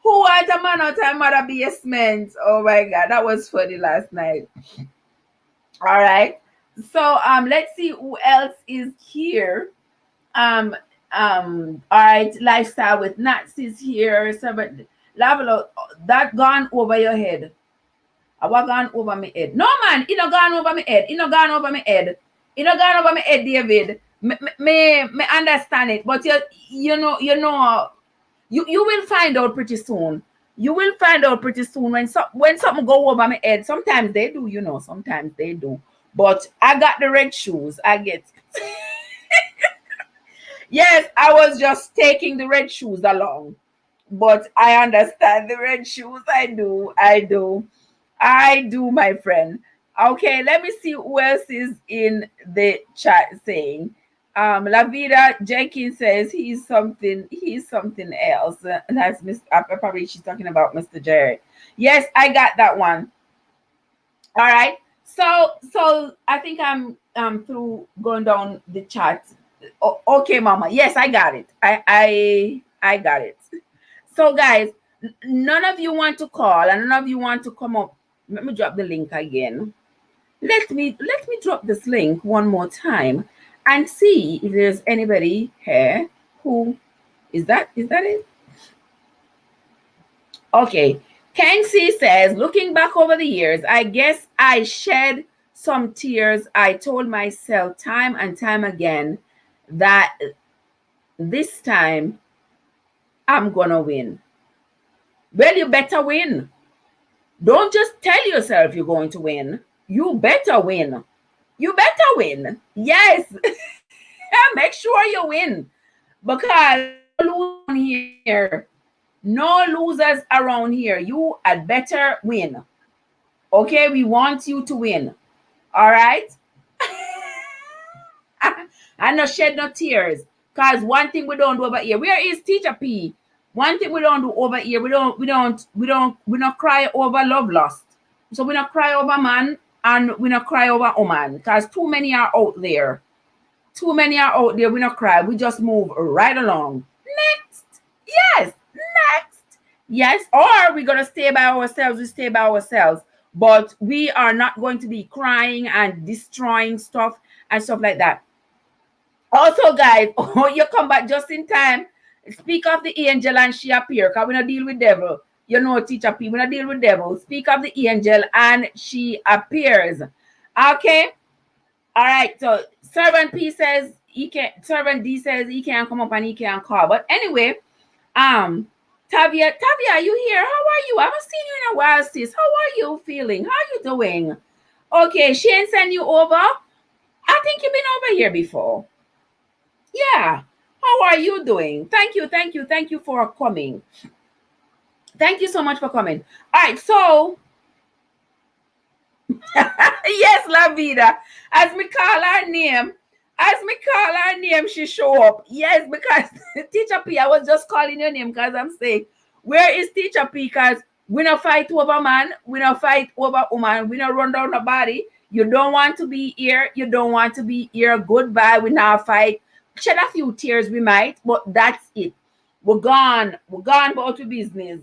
was a man out of mother basement? Oh my god, that was funny last night. All right. So let's see who else is here. All right, lifestyle with Nazis here. So but level that gone over your head. I was gone over my head. No man, it not gone over my head. It not gone over my head. It not gone over my head, David. Me understand it, but you will find out pretty soon. You will find out pretty soon when something go over my head. Sometimes they do, sometimes they do. But I got the red shoes. I get yes, I was just taking the red shoes along. But I understand the red shoes. I do, my friend. Okay, let me see who else is in the chat saying. Lavida Jenkins says he's something else. That's probably she's talking about Mr. Jared. Yes, I got that one. All right. So I think I'm through going down the chat. Okay, Mama. Yes, I got it. I got it. So guys, none of you want to call and none of you want to come up. Let me drop the link again. Let me drop this link one more time and see if there's anybody here who is that it? Okay. Kenzie says, looking back over the years, I guess I shed some tears. I told myself time and time again that this time I'm gonna win. Well, you better win. Don't just tell yourself you're going to win. You better win. You better win. Yes. Make sure you win. Because no losers here. No losers around here. You had better win. Okay? We want you to win. All right? And not shed no tears. Because one thing we don't do over here. Where is Teacher P? One thing we don't do over here, we not cry over love lost. So we not cry over man and we not cry over woman because too many are out there. Too many are out there. We not cry. We just move right along. Next. Yes. Next. Yes. Or we're going to stay by ourselves. We stay by ourselves. But we are not going to be crying and destroying stuff and stuff like that. Also, guys, you come back just in time. Speak of the angel and she appear. Because we not deal with devil. Teacher P, we not deal with devil. Speak of the angel and she appears. Okay? All right. So Servant P says he can. Servant D says he can't come up and he can't call. But anyway, um, Tavia, are you here? How are you? I haven't seen you in a while, sis. How are you feeling? How are you doing? Okay, Shane sent you over. I think you've been over here before. Yeah. How are you doing? Thank you for coming. Thank you so much for coming. All right, so yes, La Vida. As me call her name, she show up. Yes, because Teacher P, I was just calling your name because I'm saying, where is Teacher P? Because we not fight over man, we not fight over woman, we not run down the body. You don't want to be here, you don't want to be here. Goodbye, we not fight. Shed a few tears, we might, but that's it. We're gone about the business.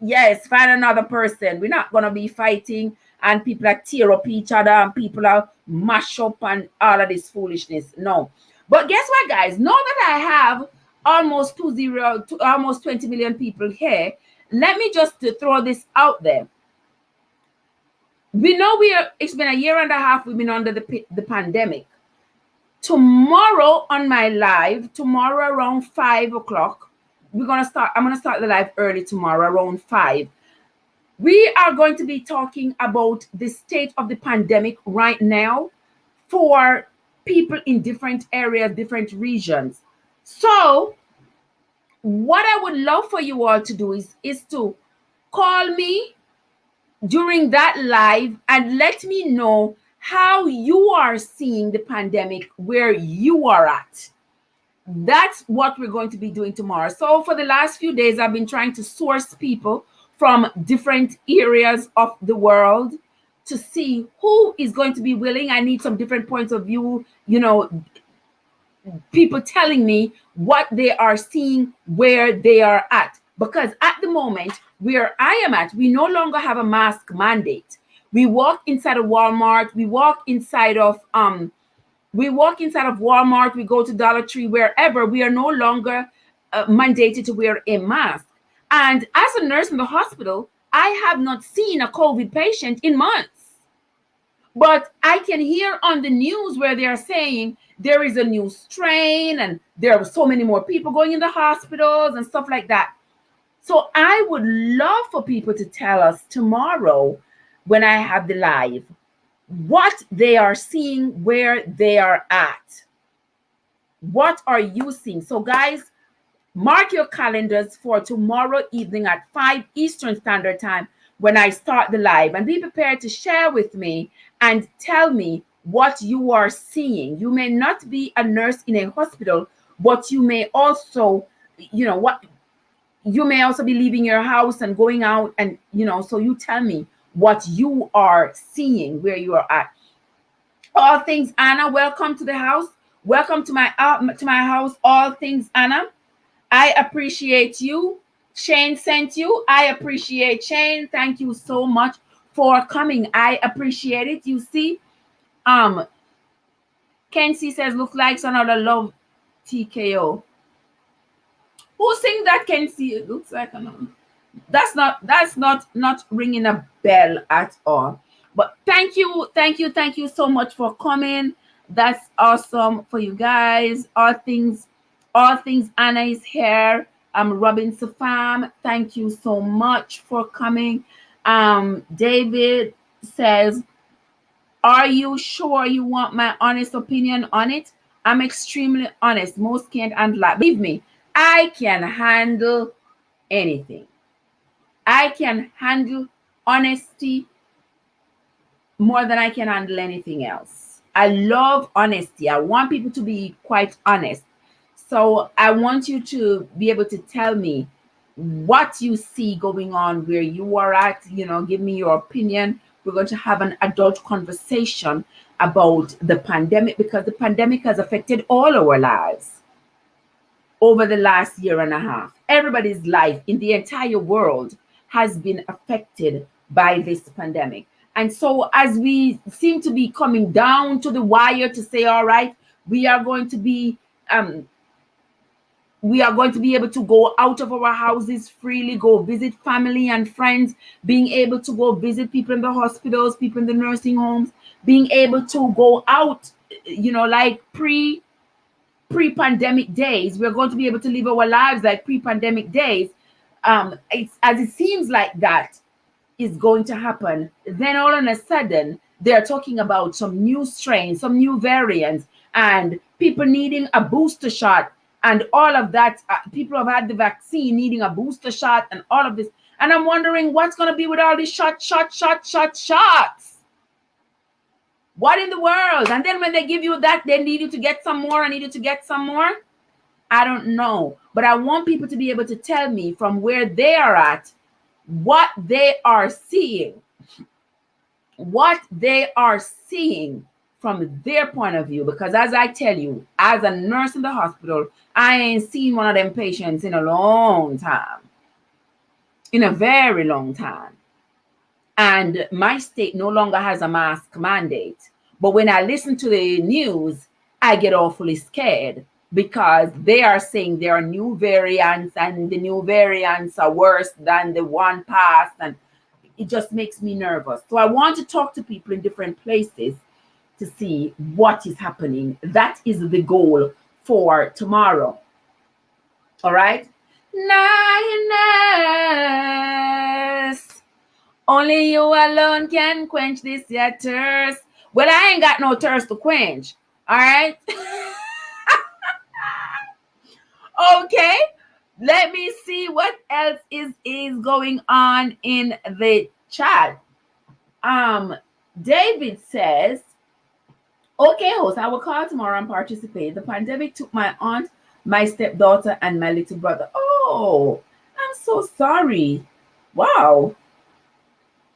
Yes, find another person. We're not gonna be fighting and people are tear up each other and people are mash up and all of this foolishness. No. But guess what, guys? Now that I have almost 20 million people here, let me just throw this out there. We know it's been a year and a half we've been under the pandemic. Tomorrow on my live, tomorrow around 5 o'clock, I'm gonna start the live early tomorrow around 5. We are going to be talking about the state of the pandemic right now for people in different areas, different regions. So what I would love for you all to do is to call me during that live and let me know how you are seeing the pandemic where you are at. That's what we're going to be doing tomorrow. So for the last few days, I've been trying to source people from different areas of the world to see who is going to be willing. I need some different points of view, people telling me what they are seeing, where they are at. Because at the moment, where I am at, we no longer have a mask mandate. We walk inside of Walmart, we walk inside of Walmart, we go to Dollar Tree, wherever, we are no longer mandated to wear a mask. And as a nurse in the hospital, I have not seen a COVID patient in months. But I can hear on the news where they are saying there is a new strain and there are so many more people going in the hospitals and stuff like that. So I would love for people to tell us tomorrow when I have the live what they are seeing, where they are at. What are you seeing? So guys, mark your calendars for tomorrow evening at 5 Eastern Standard Time when I start the live, and be prepared to share with me and tell me what you are seeing. You may not be a nurse in a hospital, but you may also, you may also be leaving your house and going out, and so you tell me what you are seeing, where you are at. All Things Anna, welcome to the house. Welcome to my house. All Things Anna, I appreciate you. Shane sent you. I appreciate Shane. Thank you so much for coming. I appreciate it. You see, Kenzie says, look like another love TKO. Who sings that, Kenzie? It looks like another. That's not ringing a bell at all. But thank you so much for coming. That's awesome for you guys. All things Anna is here. Robin Safam, thank you so much for coming. David says, are you sure you want my honest opinion on it? I'm extremely honest. Most can't handle that. Believe me, I can handle anything. I can handle honesty more than I can handle anything else. I love honesty. I want people to be quite honest. So I want you to be able to tell me what you see going on where you are at. Give me your opinion. We're going to have an adult conversation about the pandemic, because the pandemic has affected all our lives over the last year and a half. Everybody's life in the entire world has been affected by this pandemic. And so as we seem to be coming down to the wire to say, all right, we are going to be able to go out of our houses freely, go visit family and friends, being able to go visit people in the hospitals, people in the nursing homes, being able to go out like pre-pandemic days. We're going to be able to live our lives like pre-pandemic days. It's as it seems like that is going to happen. Then all of a sudden, they're talking about some new strains, some new variants, and people needing a booster shot, and all of that. People have had the vaccine, needing a booster shot, and all of this. And I'm wondering what's going to be with all these shots. What in the world? And then when they give you that, they need you to get some more. I need you to get some more. I don't know. But I want people to be able to tell me from where they are at what they are seeing. What they are seeing from their point of view. Because as I tell you, as a nurse in the hospital, I ain't seen one of them patients in a long time. In a very long time. And my state no longer has a mask mandate. But when I listen to the news, I get awfully scared because they are saying there are new variants and the new variants are worse than the one past. And it just makes me nervous. So I want to talk to people in different places to see what is happening. That is the goal for tomorrow. All right? Lioness. Only you alone can quench this your thirst. Well, I ain't got no thirst to quench. All right. Okay. Let me see what else is going on in the chat. David says, okay, host, I will call tomorrow and participate. The pandemic took my aunt, my stepdaughter, and my little brother. Oh, I'm so sorry. Wow.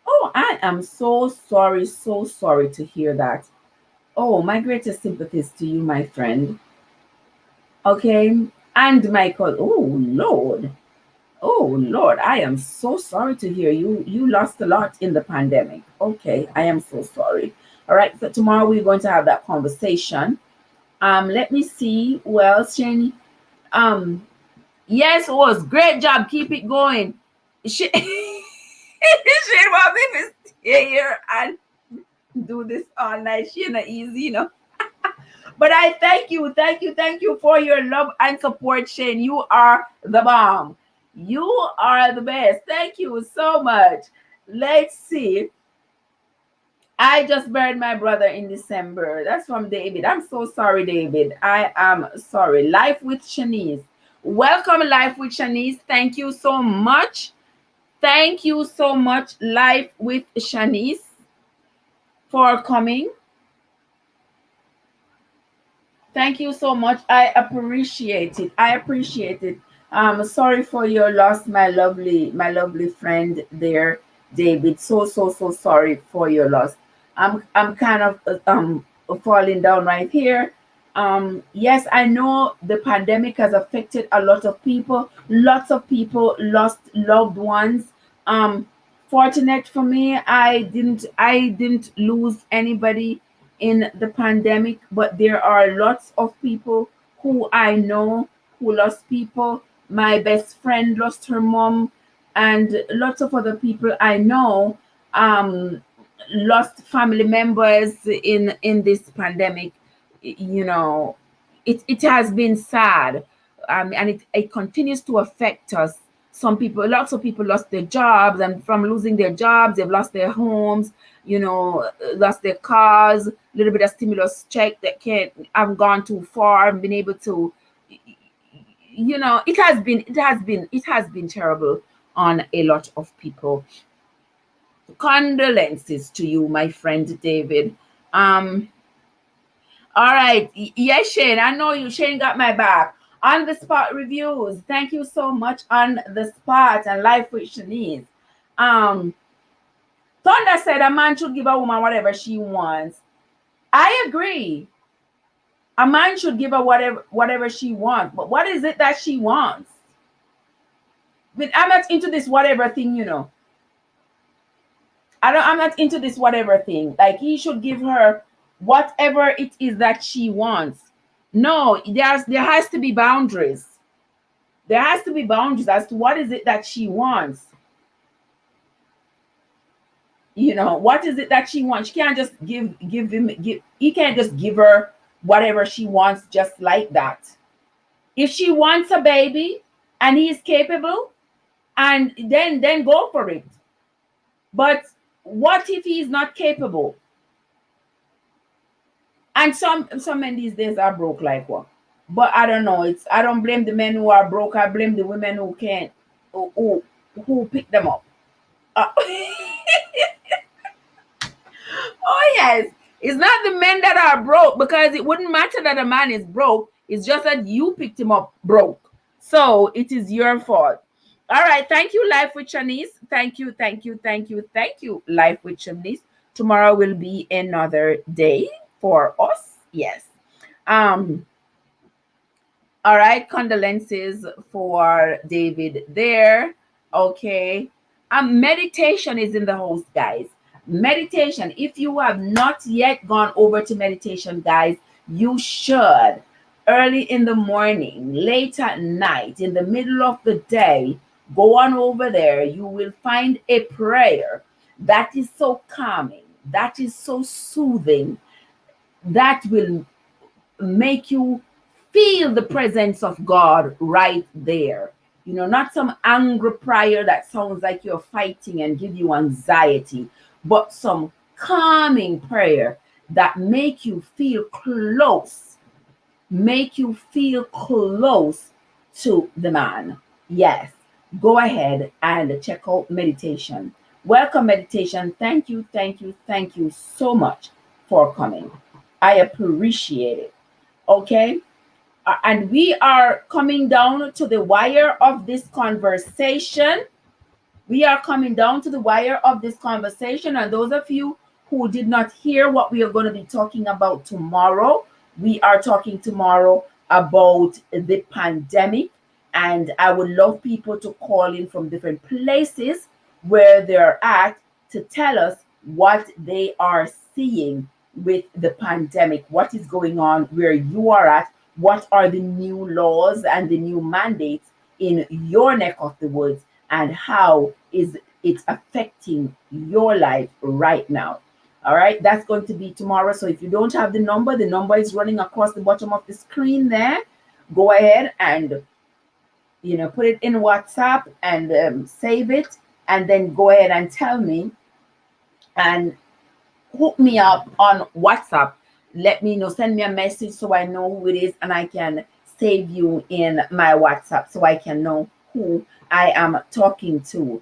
Oh, I am so sorry to hear that. Oh, my greatest sympathies to you, my friend. Okay. And Michael, oh Lord, I am so sorry to hear you lost a lot in the pandemic. Okay, I am so sorry. All right, so tomorrow we're going to have that conversation. Let me see who else, Shani. Yes, it was great job. Keep it going. She want me to stay here and do this all night. She not easy, But I thank you for your love and support, Shane. You are the bomb. You are the best. Thank you so much. Let's see. I just buried my brother in December. That's from David. I'm so sorry, David. I am sorry. Life with Shanice. Welcome, Life with Shanice. Thank you so much. Thank you so much, Life with Shanice, for coming. Thank you so much. I appreciate it. Sorry for your loss, my lovely friend there, David. So sorry for your loss. I'm kind of falling down right here. Yes, I know the pandemic has affected a lot of people. Lots of people lost loved ones. Fortunate for me, I didn't lose anybody in the pandemic, but there are lots of people who I know who lost people. My best friend lost her mom, and lots of other people I know lost family members in this pandemic. It has been sad, and it continues to affect us. Lots of people lost their jobs, and from losing their jobs, they've lost their homes, lost their cars, a little bit of stimulus check that can't have gone too far and been able to, it has been terrible on a lot of people. Condolences to you, my friend David. All right. Yes, Shane, I know you. Shane got my back. On the spot reviews. Thank you so much. On the spot and Life with Shanice. Thunder said a man should give a woman whatever she wants. I agree. A man should give her whatever she wants. But what is it that she wants? But I'm not into this whatever thing, I'm not into this whatever thing. Like, he should give her whatever it is that she wants. No, there has to be boundaries. There has to be boundaries as to what is it that she wants. What is it that she wants? She can't just give him give he can't just give her whatever she wants just like that. If she wants a baby and he's capable, and then go for it. But what if he's not capable? And some men these days are broke like what? But I don't know. I don't blame the men who are broke. I blame the women who can't who pick them up. Uh, oh yes, it's not the men that are broke, because it wouldn't matter that a man is broke. It's just that you picked him up broke. So it is your fault. All right. Thank you, Life with Shanice. Thank you, thank you, thank you, thank you, Life with Shanice. Tomorrow will be another day for us. Yes. Um, all right. Condolences for David there. Okay. Meditation is in the house, guys. Meditation. If you have not yet gone over to meditation, guys, you should. Early in the morning, late at night, in the middle of the day, go on over there. You will find a prayer that is so calming, that is so soothing, that will make you feel the presence of God right there. Not some angry prayer that sounds like you're fighting and give you anxiety, but some calming prayer that make you feel close to the man. Yes, go ahead and check out meditation. Welcome, meditation. Thank you, thank you, thank you so much for coming. I appreciate it. Okay. And we are coming down to the wire of this conversation. We are coming down to the wire of this conversation. And those of you who did not hear what we are going to be talking about tomorrow, we are talking tomorrow about the pandemic. And I would love people to call in from different places where they're at to tell us what they are seeing with the pandemic, what is going on where you are at, what are the new laws and the new mandates in your neck of the woods, and how is it affecting your life right now. All right, that's going to be tomorrow. So if you don't have the number is running across the bottom of the screen there. Go ahead and put it in WhatsApp and save it, and then go ahead and tell me and hook me up on WhatsApp. Let me know, send me a message so I know who it is, and I can save you in my WhatsApp so I can know who I am talking to.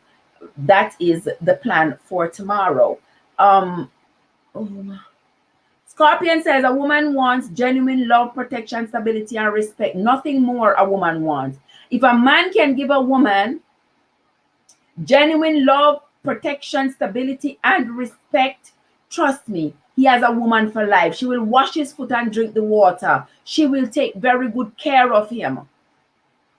That is the plan for tomorrow. Scorpion says a woman wants genuine love, protection, stability, and respect. Nothing more a woman wants. If a man can give a woman genuine love, protection, stability, and respect, trust me, he has a woman for life. She will wash his foot and drink the water. She will take very good care of him.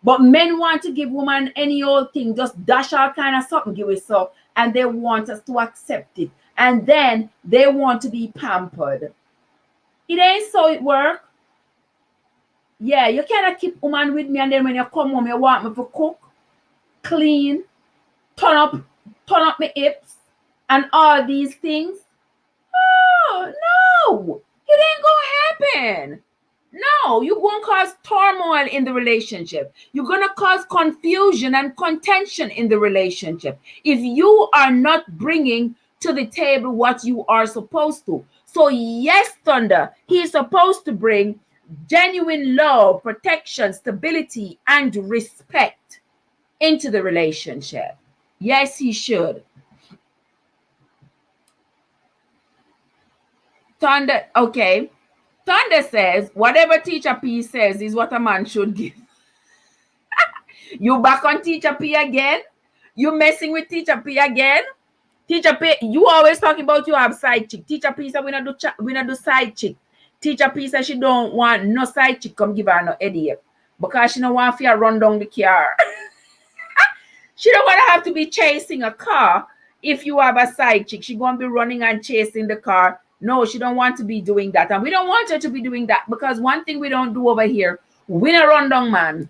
But men want to give woman any old thing, just dash all kind of something, give it so, and they want us to accept it. And then they want to be pampered. It ain't so it work. Yeah, you cannot keep woman with me, and then when you come home, you want me to cook, clean, turn up my hips, and all these things. Oh, no, it ain't gonna happen. No, you're going to cause turmoil in the relationship. You're going to cause confusion and contention in the relationship if you are not bringing to the table what you are supposed to. So, yes, Thunder, he's supposed to bring genuine love, protection, stability, and respect into the relationship. Yes, he should. Thunder, okay. Thunder says, whatever Teacher P says is what a man should give. You back on Teacher P again? You messing with Teacher P again? Teacher P, you always talking about you have side chick. Teacher P said we not do side chick. Teacher P said she don't want no side chick come give her no idiot because she don't want to run down the car. She don't want to have to be chasing a car if you have a side chick. She going to be running and chasing the car. No, she don't want to be doing that. And we don't want her to be doing that because one thing we don't do over here, we not run down man.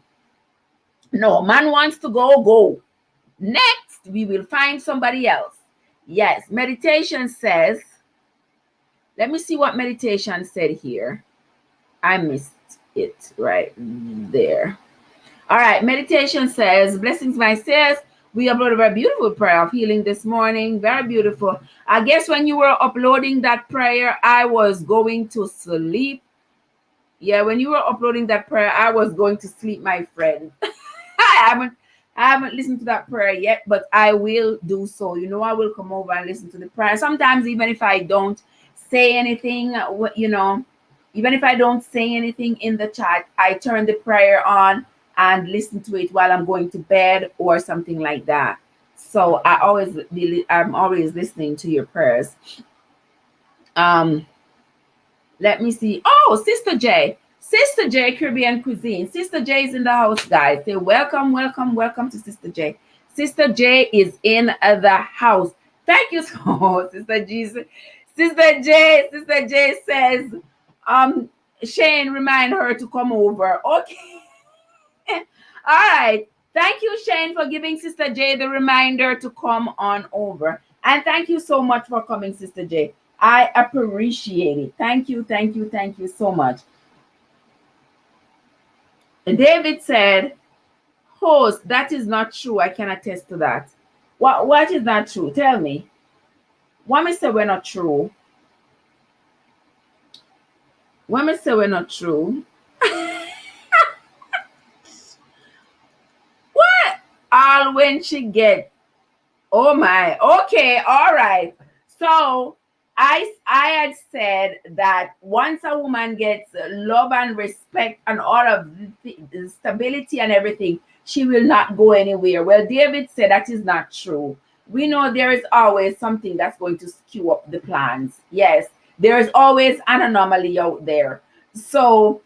No, man wants to go. Next, we will find somebody else. Yes, meditation says, let me see what meditation said here. I missed it right there. All right, meditation says, blessings, my sis. We uploaded a beautiful prayer of healing this morning. Very beautiful. I guess when you were uploading that prayer, I was going to sleep. Yeah, when you were uploading that prayer, I was going to sleep, my friend. I haven't I haven't listened to that prayer yet, but I will do so. I will come over and listen to the prayer. Sometimes even if I don't say anything, even if I don't say anything in the chat, I turn the prayer on and listen to it while I'm going to bed or something like that. So I'm always listening to your prayers. Um Let me see. Oh, Sister J. Sister J, Caribbean Cuisine. Sister J is in the house, guys. Say welcome, welcome, welcome to Sister J. Sister J is in the house. Thank you so much, Sister Jesus. Sister J says, Shane, remind her to come over. Okay. All right. Thank you, Shane, for giving Sister J the reminder to come on over. And thank you so much for coming, Sister J. I appreciate it. Thank you, thank you, thank you so much. And David said, host, that is not true. I can attest to that. What is not true? Tell me. What me say we're not true? What me say we're not true? What? All when she get. Oh my. Okay, all right. So I had said that once a woman gets love and respect and all of the stability and everything, she will not go anywhere. Well, David said that is not true. We know there is always something that's going to skew up the plans. Yes, there is always an anomaly out there. So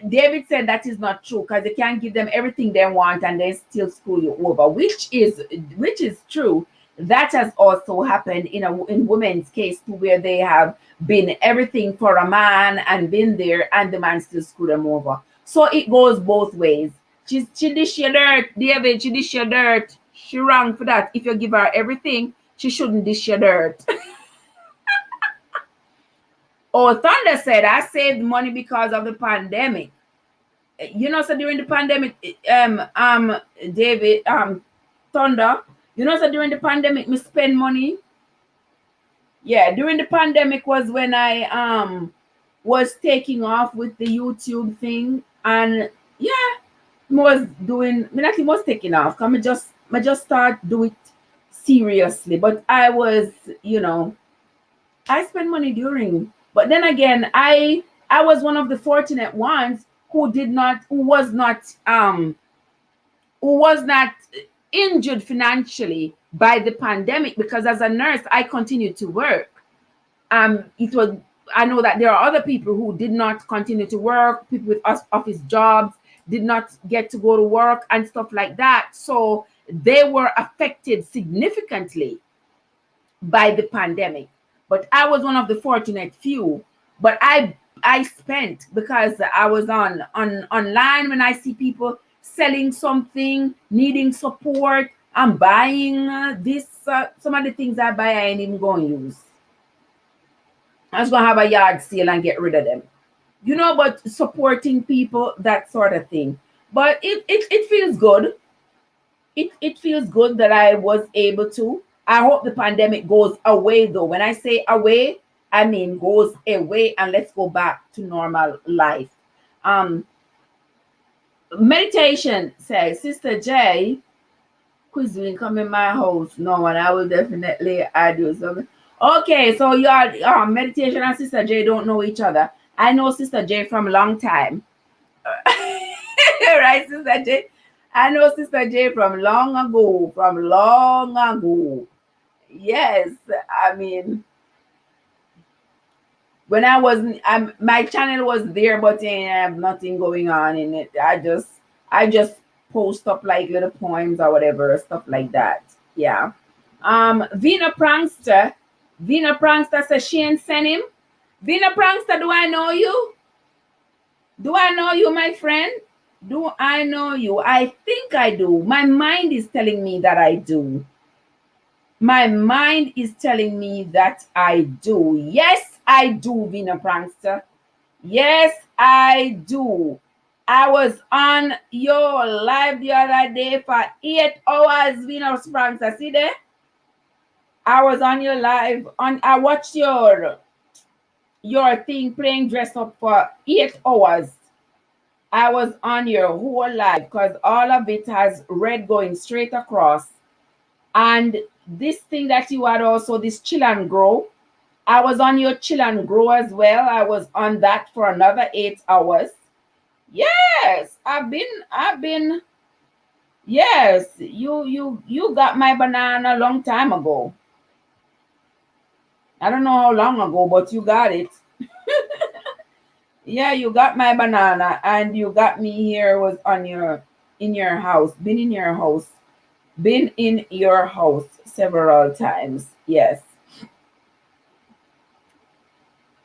David said that is not true because they can't give them everything they want and they still screw you over, which is true. That has also happened in women's case too, where they have been everything for a man and been there, and the man still screw them over. So it goes both ways. She dish your dirt, David. She dish your dirt. She wrong for that. If you give her everything, she shouldn't dish your dirt. Oh, Thunder said I saved money because of the pandemic. So during the pandemic, David, Thunder, so during the pandemic, me spend money. Yeah, during the pandemic was when I was taking off with the YouTube thing, and yeah, was doing. I mean, actually was taking off. Cause I just start do it seriously, but I was, I spent money during. But then again, I was one of the fortunate ones who was not injured financially by the pandemic, because as a nurse I continued to work. It was I know that there are other people who did not continue to work, people with office jobs did not get to go to work and stuff like that, so they were affected significantly by the pandemic. But I was one of the fortunate few. But I spent because I was on online. When I see people selling something, needing support, I'm buying this. Some of the things I buy, I ain't even going to use. I was going to have a yard sale and get rid of them. But supporting people, that sort of thing. But it feels good. It feels good that I was able to. I hope the pandemic goes away, though. When I say away, I mean goes away, and let's go back to normal life. Meditation says, Sister J, Cuisine, come in my house. No, and I will definitely add you something. Okay, so your meditation and Sister J don't know each other. I know Sister J from a long time. Right, Sister J? I know Sister J from long ago. From long ago. Yes, I mean, when I wasn't, my channel was there, but I have nothing going on in it. I just post up like little poems or whatever, stuff like that. Yeah. Vina Prankster says she ain't send him. Vina Prankster, do I know you? Do I know you, my friend? Do I know you? I think I do. My mind is telling me that I do. My mind is telling me that I do. Yes, I do, Vina Prankster. Yes, I do. I was on your live the other day for 8 hours, Vina Prankster. See there? I was on your live. I watched your thing playing dress up for 8 hours. I was on your whole live because all of it has red going straight across. And this thing that you had also, this chill and grow, I was on your chill and grow as well. I was on that for another 8 hours. Yes, I've been yes, you got my banana a long time ago. I don't know how long ago, but you got it. Yeah, you got my banana and you got me here was on your in your house. Been in your house several times. Yes.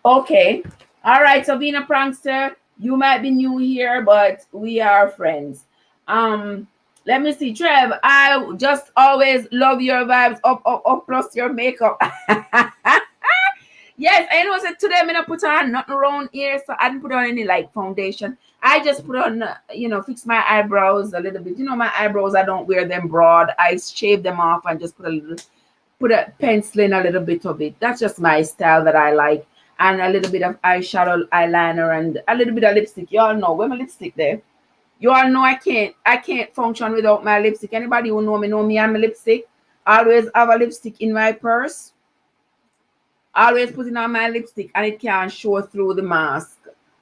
Okay. All right, Sabina Prankster, you might be new here, but we are friends. Um, Let me see, Trev. I just always love your vibes up plus your makeup. Yes, I know. So today I'm gonna put on nothing around here, so I didn't put on any like foundation. I just put on, fix my eyebrows a little bit. My eyebrows, I don't wear them broad. I shave them off and just put a pencil in a little bit of it. That's just my style that I like. And a little bit of eyeshadow, eyeliner, and a little bit of lipstick. You all know where my lipstick there. You all know I can't function without my lipstick. Anybody who know me and my lipstick. Always have a lipstick in my purse. Always putting on my lipstick and it can show through the mask.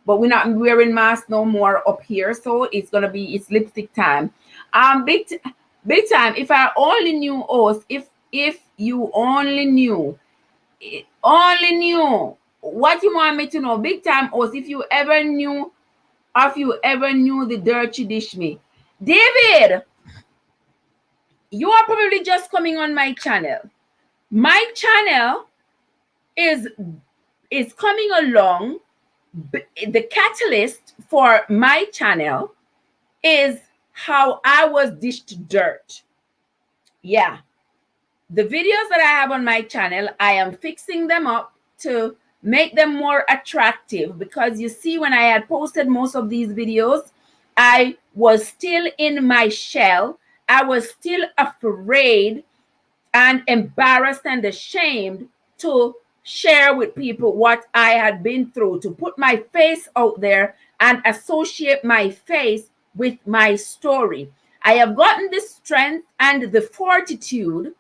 But we're not wearing masks no more up here, so it's lipstick time. Big time. If I only knew us, if you only knew what you want me to know, big time us, if you ever knew the dirty dish me. David, you are probably just coming on my channel. My channel is coming along. The catalyst for my channel is how I was dished dirt. Yeah. The videos that I have on my channel, I am fixing them up to make them more attractive, because you see, when I had posted most of these videos, I was still in my shell. I was still afraid and embarrassed and ashamed to share with people what I had been through, to put my face out there and associate my face with my story. I have gotten the strength and the fortitude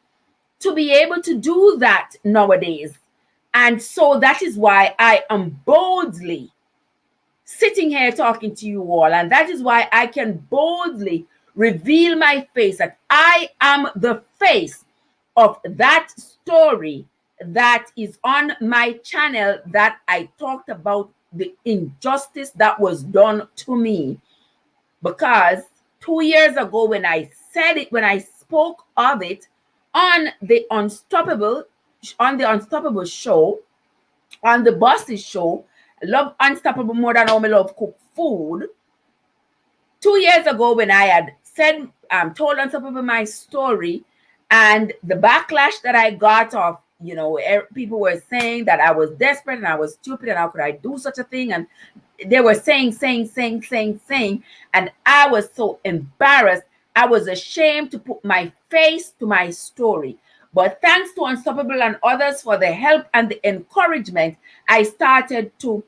to be able to do that nowadays. And so that is why I am boldly sitting here talking to you all. And that is why I can boldly reveal my face, that I am the face of that story that is on my channel, that I talked about the injustice that was done to me. Because 2 years ago, when I said it, when I spoke of it on the Unstoppable show, on the Boss's show, I love Unstoppable more than how I love cook food. 2 years ago, when I had said, told Unstoppable my story, and the backlash that I got off, people were saying that I was desperate and I was stupid and how could I do such a thing? And they were saying, and I was so embarrassed. I was ashamed to put my face to my story. But thanks to Unstoppable and others for the help and the encouragement, I started to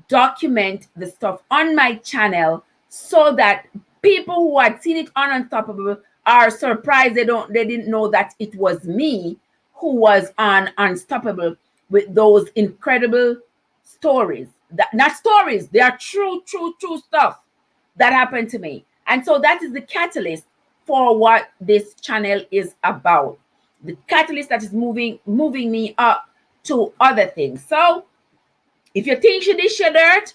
document the stuff on my channel, so that people who had seen it on Unstoppable are surprised they didn't know that it was me who was on Unstoppable with those incredible stories. Not stories, they are true stuff that happened to me. And so that is the catalyst for what this channel is about. The catalyst that is moving me up to other things. So if you think she dish your dirt,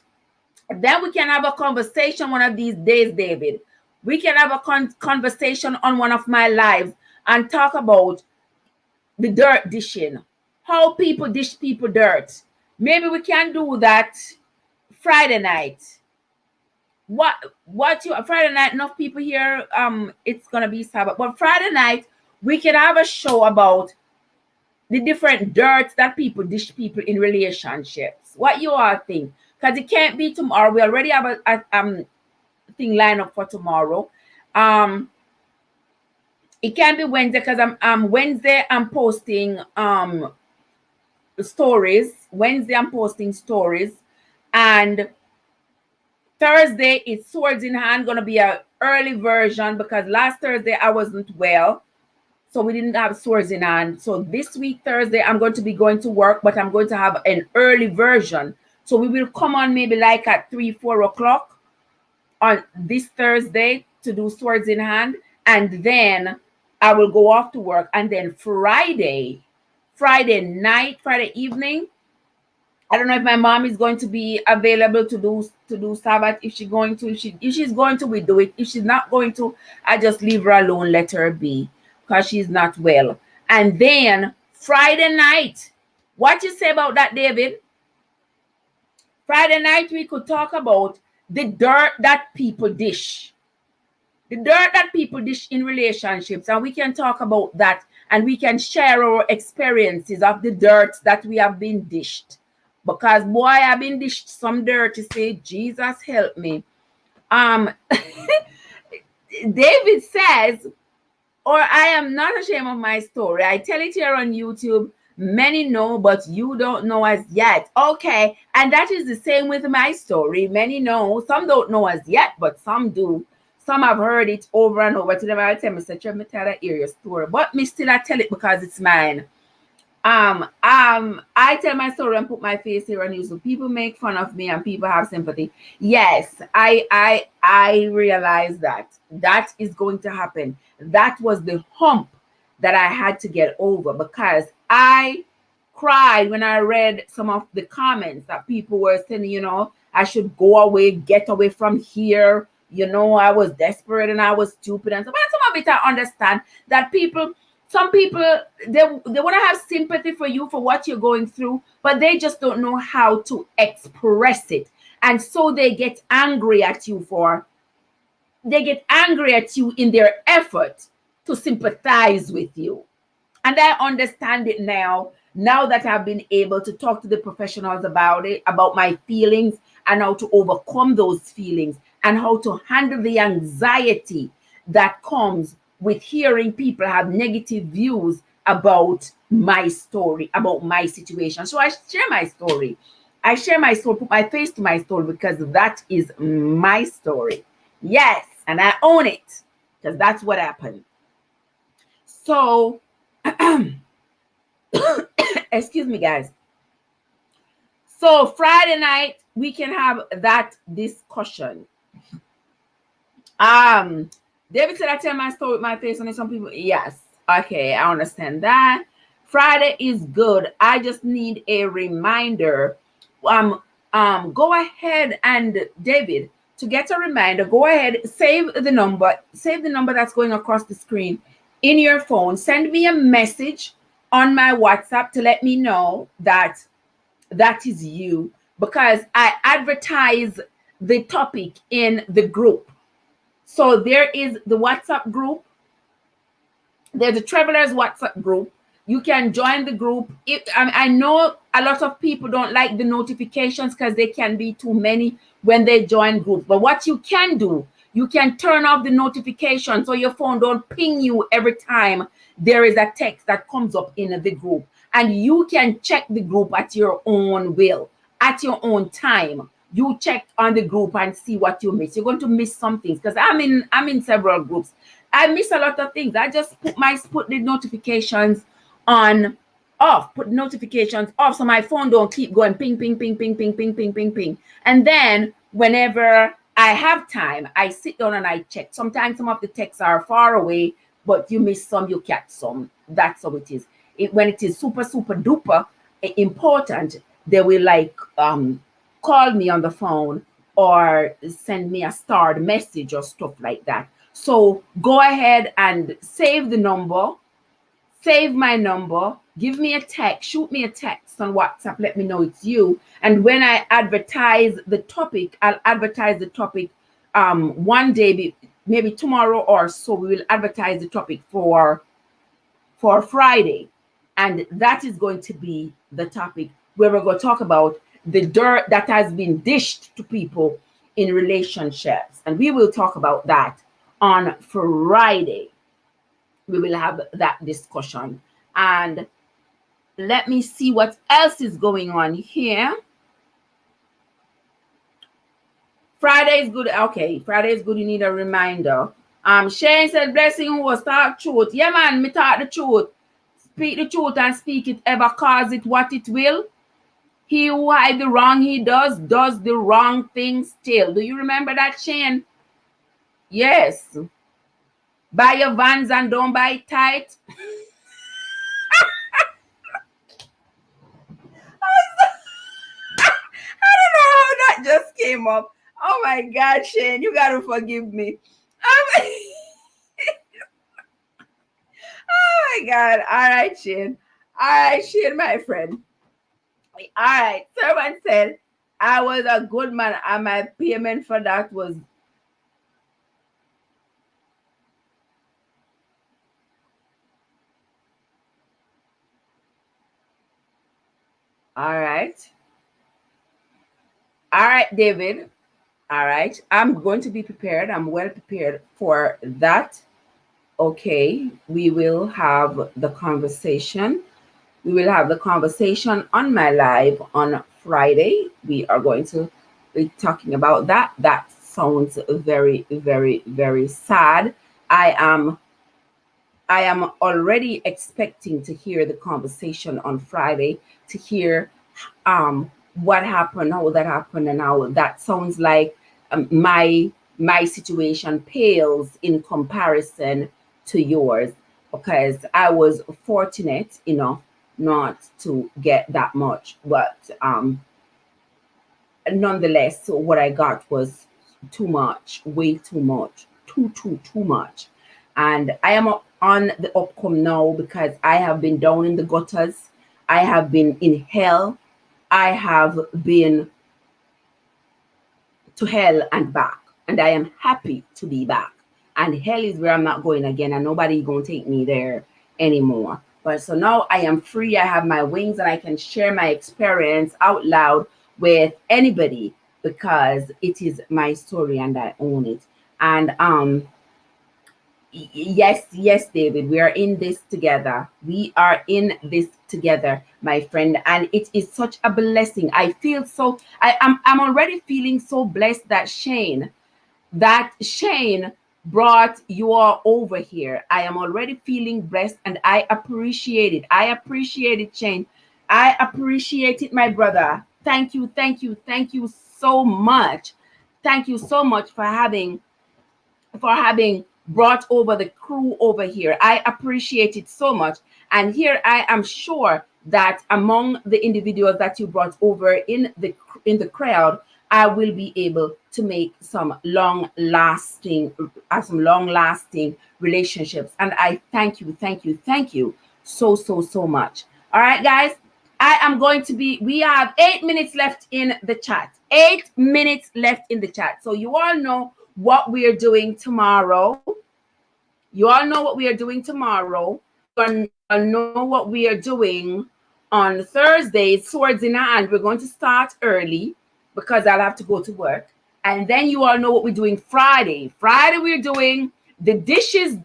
then we can have a conversation one of these days, David. We can have a conversation on one of my lives and talk about the dirt dishing, how people dish people dirt. Maybe we can do that Friday night. Friday night? Enough people here. It's gonna be Sabbath, but Friday night we can have a show about the different dirts that people dish people in relationships. What you all think? Because it can't be tomorrow. We already have a thing lined up for tomorrow. It can't be Wednesday because I'm Wednesday I'm posting stories. Wednesday I'm posting stories, and Thursday it's Swords in Hand, gonna be a early version because last Thursday I wasn't well. So we didn't have Swords in Hand. So this week, Thursday, I'm going to be going to work, but I'm going to have an early version. So we will come on maybe like at 3-4 o'clock on this Thursday to do Swords in Hand. And then I will go off to work. And then Friday night, Friday evening, I don't know if my mom is going to be available to do Sabbath. If she's going to, if she's going to, we do it. If she's not going to, I just leave her alone, let her be, because she's not well. And then Friday night, what you say about that, David? Friday night we could talk about the dirt that people dish. The dirt that people dish in relationships, and we can talk about that, and we can share our experiences of the dirt that we have been dished. Because boy, I've been dished some dirt to say, Jesus help me. David says, or I am not ashamed of my story. I tell it here on YouTube. Many know, but you don't know as yet. Okay, and that is the same with my story. Many know, some don't know as yet, but some do. Some have heard it over and over. To them, I tell me, say, "Let me tell that area story," but me still I tell it because it's mine. I tell my story and put my face here on YouTube. People make fun of me and people have sympathy. Yes, I realize that is going to happen. That was the hump that I had to get over, because I cried when I read some of the comments that people were saying, I should go away, get away from here. I was desperate and I was stupid and so. But some of it I understand that some people, they want to have sympathy for you for what you're going through, but they just don't know how to express it. And so they get angry at you in their effort to sympathize with you. And I understand it now that I've been able to talk to the professionals about it, about my feelings and how to overcome those feelings and how to handle the anxiety that comes with hearing people have negative views about my story, about my situation. So I share my story. Put my face to my story because that is my story. Yes, and I own it because that's what happened. So, excuse me, guys. So Friday night, we can have that discussion. David said I tell my story with my face on it. Some people, yes. Okay, I understand that. Friday is good. I just need a reminder. Go ahead and David, to get a reminder, go ahead, save the number that's going across the screen in your phone. Send me a message on my WhatsApp to let me know that is you, because I advertise the topic in the group. So there is the WhatsApp group. There's the Travelers WhatsApp group. You can join the group. I know a lot of people don't like the notifications because they can be too many when they join groups. But what you can do, you can turn off the notification so your phone don't ping you every time there is a text that comes up in the group. And you can check the group at your own will, at your own time. You check on the group and see what you miss. You're going to miss some things because I'm in several groups. I miss a lot of things. I just put the notifications on off. Put notifications off so my phone don't keep going ping, ping, ping, ping, ping, ping, ping, ping, ping. And then whenever I have time, I sit down and I check. Sometimes some of the texts are far away, but you miss some, you catch some. That's how it is. When it is super, super duper important, they will call me on the phone or send me a starred message or stuff like that. So go ahead and save the number, save my number, give me a text, shoot me a text on WhatsApp, let me know it's you. And when I advertise the topic, I'll advertise the topic one day, maybe tomorrow or so. We will advertise the topic for Friday. And that is going to be the topic where we're going to talk about the dirt that has been dished to people in relationships. And we will talk about that on Friday. We will have that discussion. And let me see what else is going on here. Friday is good. Okay, Friday is good. You need a reminder. Shane said, blessing who was talk truth. Yeah, man, me talk the truth. Speak the truth and speak it ever, cause it what it will. He who hide the wrong he does the wrong thing still. Do you remember that, Shane? Yes. Buy your Vans and don't buy it tight. I don't know how that just came up. Oh my God, Shane, you gotta forgive me. Oh my God. All right, Shane. All right, Shane, my friend. All right. Servant said, I was a good man and my payment for that was. All right. All right, David. All right. I'm going to be prepared. I'm well prepared for that. Okay. We will have the conversation. We will have the conversation on my live on Friday. We are going to be talking about that. That sounds very, very, very sad. I am already expecting to hear the conversation on Friday, to hear what happened, how that happened, and how that sounds like my situation pales in comparison to yours, because I was fortunate enough not to get that much, but nonetheless, so what I got was too much, way too much, too much. And I am on the upcome now because I have been down in the gutters. I have been in hell. I have been to hell and back. And I am happy to be back. And hell is where I'm not going again, and nobody going to take me there anymore. But so now I am free. I have my wings and I can share my experience out loud with anybody because it is my story and I own it. And yes, David, we are in this together. We are in this together, my friend, and it is such a blessing. I feel so. I'm already feeling so blessed that Shane brought you all over here. I am already feeling blessed, and I appreciate it. I appreciate it, Shane. I appreciate it, my brother. Thank you, thank you, thank you so much. Thank you so much for having brought over the crew over here. I appreciate it so much. And here I am sure that among the individuals that you brought over in the crowd, I will be able to make some long lasting relationships. And I thank you so much. All right, guys. We have 8 minutes left in the chat. 8 minutes left in the chat. So you all know what we are doing tomorrow. You all know what we are doing tomorrow. You all know what we are doing on Thursday, swords in hand. We're going to start early because I'll have to go to work. And then you all know what we're doing Friday. Friday, we're doing the dishes,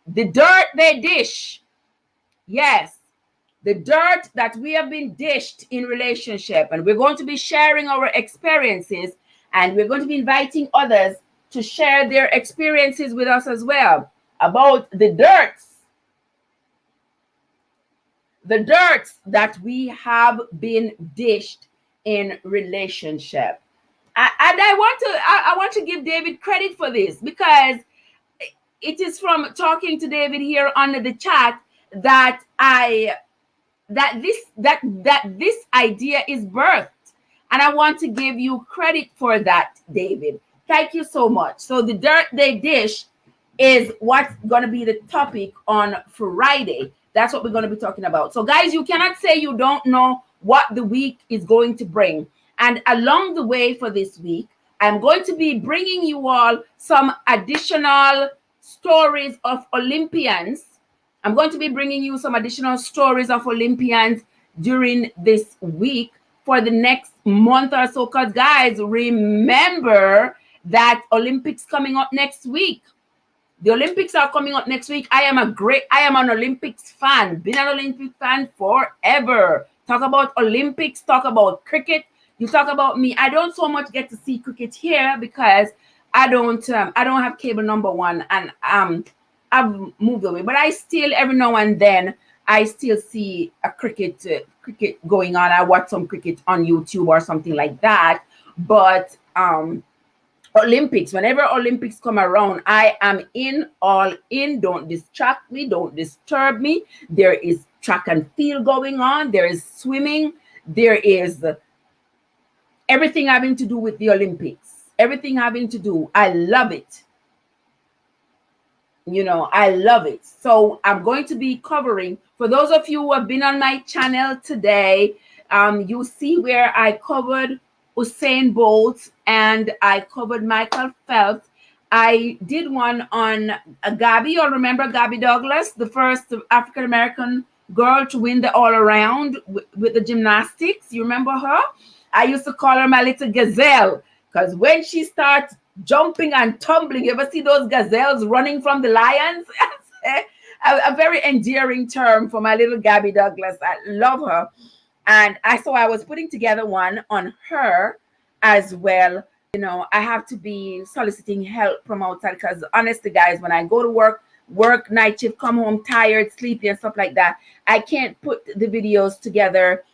the dirt they dish. Yes, the dirt that we have been dished in relationship. And we're going to be sharing our experiences, and we're going to be inviting others to share their experiences with us as well about the dirts that we have been dished in relationship. And I want to give David credit for this, because it is from talking to David here under the chat that this idea is birthed. And I want to give you credit for that, David. Thank you so much. So the dirt they dish is what's going to be the topic on Friday. That's what we're going to be talking about. So guys, you cannot say you don't know what the week is going to bring. And along the way for this week, I'm going to be bringing you all some additional stories of Olympians I'm going to be bringing you some additional stories of Olympians during this week for the next month or so. Because, guys, remember that Olympics coming up next week. The Olympics are coming up next week. I am an Olympics fan. Been an Olympic fan forever. Talk about Olympics, talk about cricket. You talk about me. I don't so much get to see cricket here because I don't have cable number one, and I've moved away. But I still every now and then I still see a cricket going on. I watch some cricket on YouTube or something like that. But Olympics, whenever Olympics come around, I am all in. Don't distract me, don't disturb me. There is track and field going on, there is swimming, there is everything having to do with the Olympics. Everything having to do. I love it. I love it. So I'm going to be covering, for those of you who have been on my channel today, you see where I covered Usain Bolt and I covered Michael Phelps. I did one on Gabby. You'll remember Gabby Douglas, the first African American girl to win the all around with the gymnastics. You remember her? I used to call her my little gazelle because when she starts jumping and tumbling, you ever see those gazelles running from the lions? A very endearing term for my little Gabby Douglas. I love her. And I was putting together one on her as well. I have to be soliciting help from outside because honestly, guys, when I go to work night shift, come home tired, sleepy and stuff like that, I can't put the videos together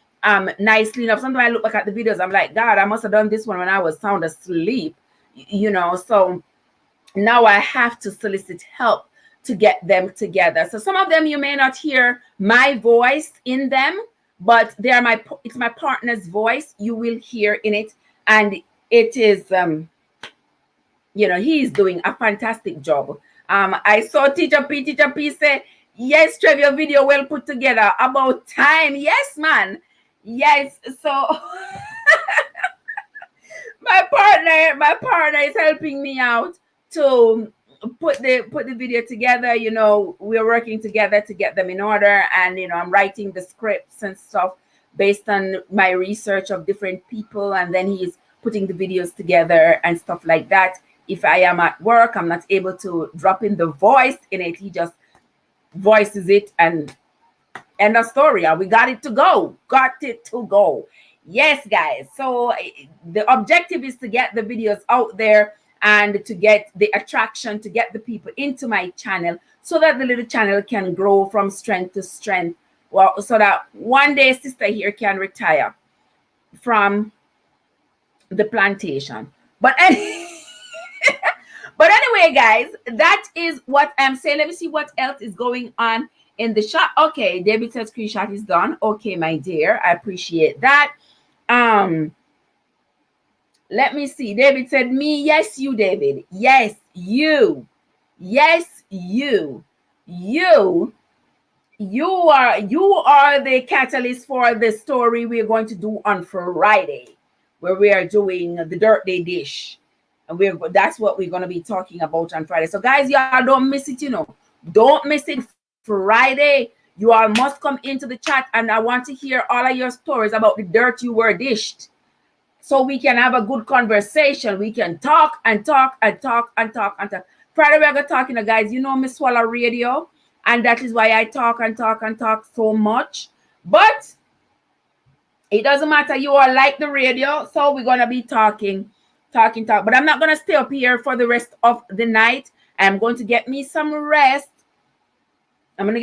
nicely enough. Sometimes I look back at the videos, I'm like, God, I must have done this one when I was sound asleep, so now I have to solicit help to get them together. So some of them you may not hear my voice in them, but it's my partner's voice you will hear in it, and it is he's doing a fantastic job. I saw Teacher P say, yes, Trev, your video well put together, about time. Yes, man. Yes. So my partner is helping me out to put the video together. We're working together to get them in order, and I'm writing the scripts and stuff based on my research of different people, and then he's putting the videos together and stuff like that. If I am at work, I'm not able to drop in the voice in it. He just voices it and end of story. And we got it to go. Yes, guys. So the objective is to get the videos out there and to get the attraction, to get the people into my channel so that the little channel can grow from strength to strength. Well, so that one day sister here can retire from the plantation. But but anyway, guys, that is what I'm saying. Let me see what else is going on in the shot. Okay, David said screenshot is done. Okay, my dear, I appreciate that. Let me see. David said me. Yes, you, David. Yes, you. Yes, you. You are the catalyst for the story we're going to do on Friday, where we are doing the Dirt Day dish. And that's what we're going to be talking about on Friday. So guys, y'all don't miss it, Don't miss it. Friday, you all must come into the chat, and I want to hear all of your stories about the dirt you were dished, so we can have a good conversation. We can talk and talk and talk and talk and talk. Friday we're going to talk, guys. Me swallow radio, and that is why I talk and talk and talk so much. But it doesn't matter. You all like the radio, so we're going to be talking. But I'm not going to stay up here for the rest of the night. I'm going to get me some rest. Some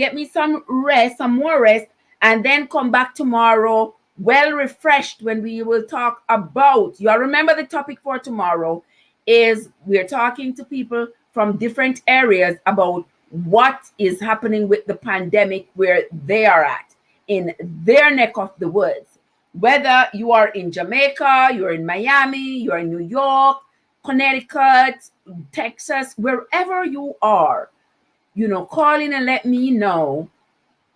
more rest, and then come back tomorrow well refreshed when we will talk about, you all remember the topic for tomorrow is we're talking to people from different areas about what is happening with the pandemic where they are at in their neck of the woods. Whether you are in Jamaica, you're in Miami, you're in New York, Connecticut, Texas, wherever you are, call in and let me know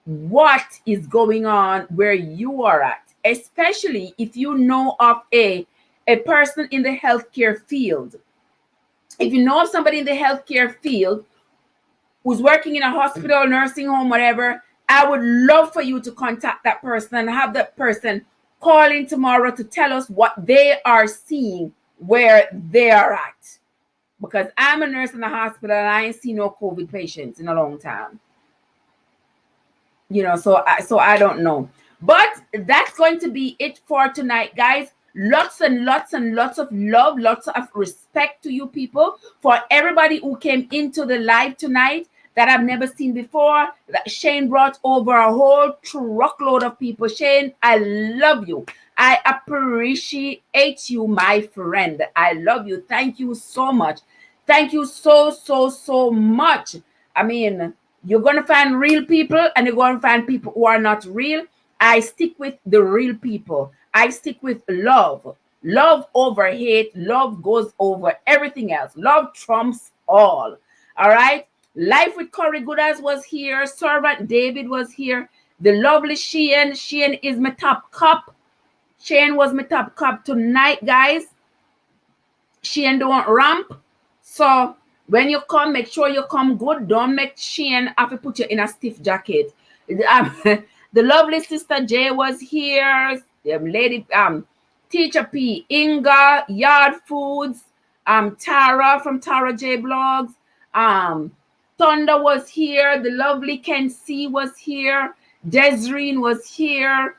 what is going on where you are at, especially if you know of a person in the healthcare field. If you know of somebody in the healthcare field who's working in a hospital, nursing home, whatever, I would love for you to contact that person and have that person call in tomorrow to tell us what they are seeing where they are at. Because I'm a nurse in the hospital and I ain't seen no COVID patients in a long time. So I don't know. But that's going to be it for tonight, guys. Lots and lots and lots of love, lots of respect to you people, for everybody who came into the live tonight that I've never seen before. That Shane brought over a whole truckload of people. Shane, I love you. I appreciate you, my friend. I love you. Thank you so much. Thank you so much. I mean, you're going to find real people and you're going to find people who are not real. I stick with the real people. I stick with love. Love over hate. Love goes over everything else. Love trumps all. All right. Life with Corey Goodas was here. Servant David was here. The lovely Shane. Shane is my top cop. Shane was my top cop tonight, guys. Shane don't ramp. So when you come, make sure you come good. Don't make Shane have to put you in a stiff jacket. The lovely sister Jay was here. Lady Teacher P, Inga, Yard Foods, Tara from Tara J Blogs, Thunder was here. The lovely Ken C was here. Desreen was here.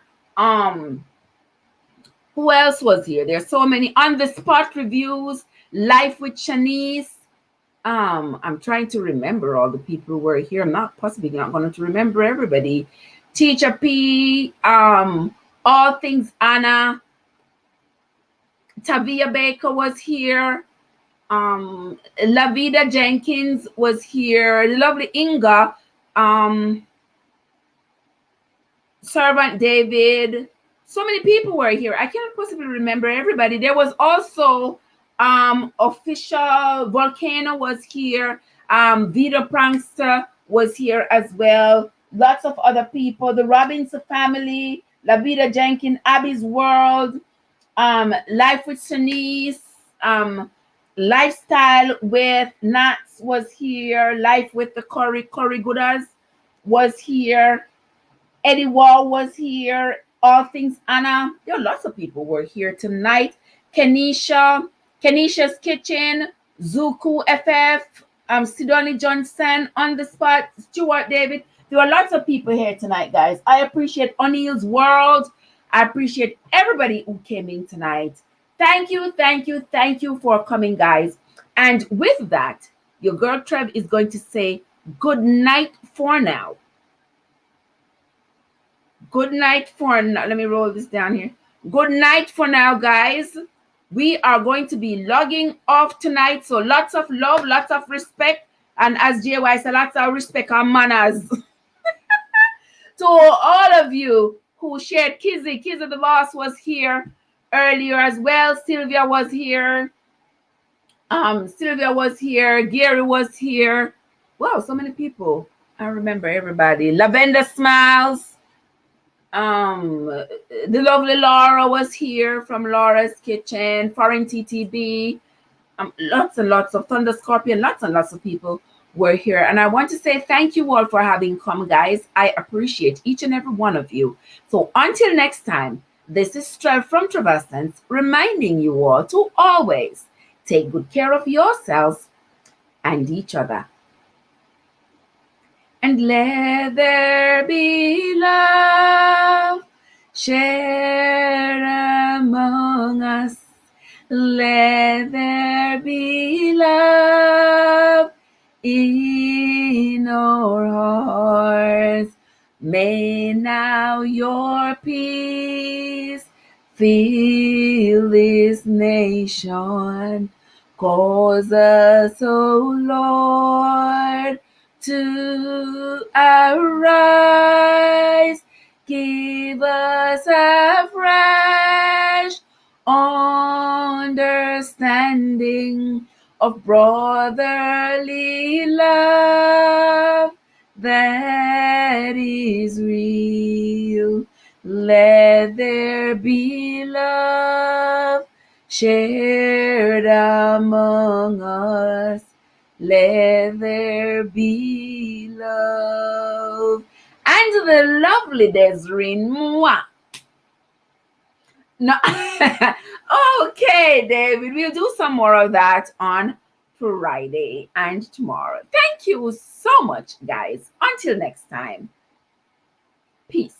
Who else was here? There's so many. On the spot reviews, Life with Shanice. I'm trying to remember all the people who were here. I'm not going to remember everybody. Teacher P, all things Anna. Tavia Baker was here. Lavida Jenkins was here. The lovely Inga. Servant David. So many people were here. I can't possibly remember everybody. There was also Official Volcano was here. Vita Prankster was here as well. Lots of other people. The Robinson family. Lavida Jenkins. Abby's World. Life with Shanice. Lifestyle with Nats was here. Life with the Corey Goodas was here. Eddie Wall was here. All things Anna. There are lots of people were here tonight. Kenisha's Kitchen, Zuku FF, Sidoni Johnson, On the Spot, Stuart David. There are lots of people here tonight, guys. I appreciate O'Neill's World. I appreciate everybody who came in tonight. Thank you for coming, guys. And with that, your girl Trev is going to say good night for now. Good night for now. Let me roll this down here. Good night for now, guys. We are going to be logging off tonight. So lots of love, lots of respect. And as JY said, lots of respect and manners. To all of you who shared Kizzy the boss was here earlier as well. Sylvia was here. Gary was here. Wow, so many people. I remember everybody. Lavender Smiles. The lovely Laura was here from Laura's Kitchen. Foreign TTB. Lots and lots of Thunder Scorpion. Lots and lots of people were here. And I want to say thank you all for having come, guys. I appreciate each and every one of you. So until next time, this is Trev from Trevassence reminding you all to always take good care of yourselves and each other. And let there be love shared among us. Let there be love in our hearts. May now your peace fill this nation. Cause us, O Lord, to arise. Give us a fresh understanding of brotherly love that is real. Let there be love shared among us. Let there be love. And to the lovely Desiree Moi. No. Okay, David. We'll do some more of that on Friday and tomorrow. Thank you so much, guys. Until next time. Peace.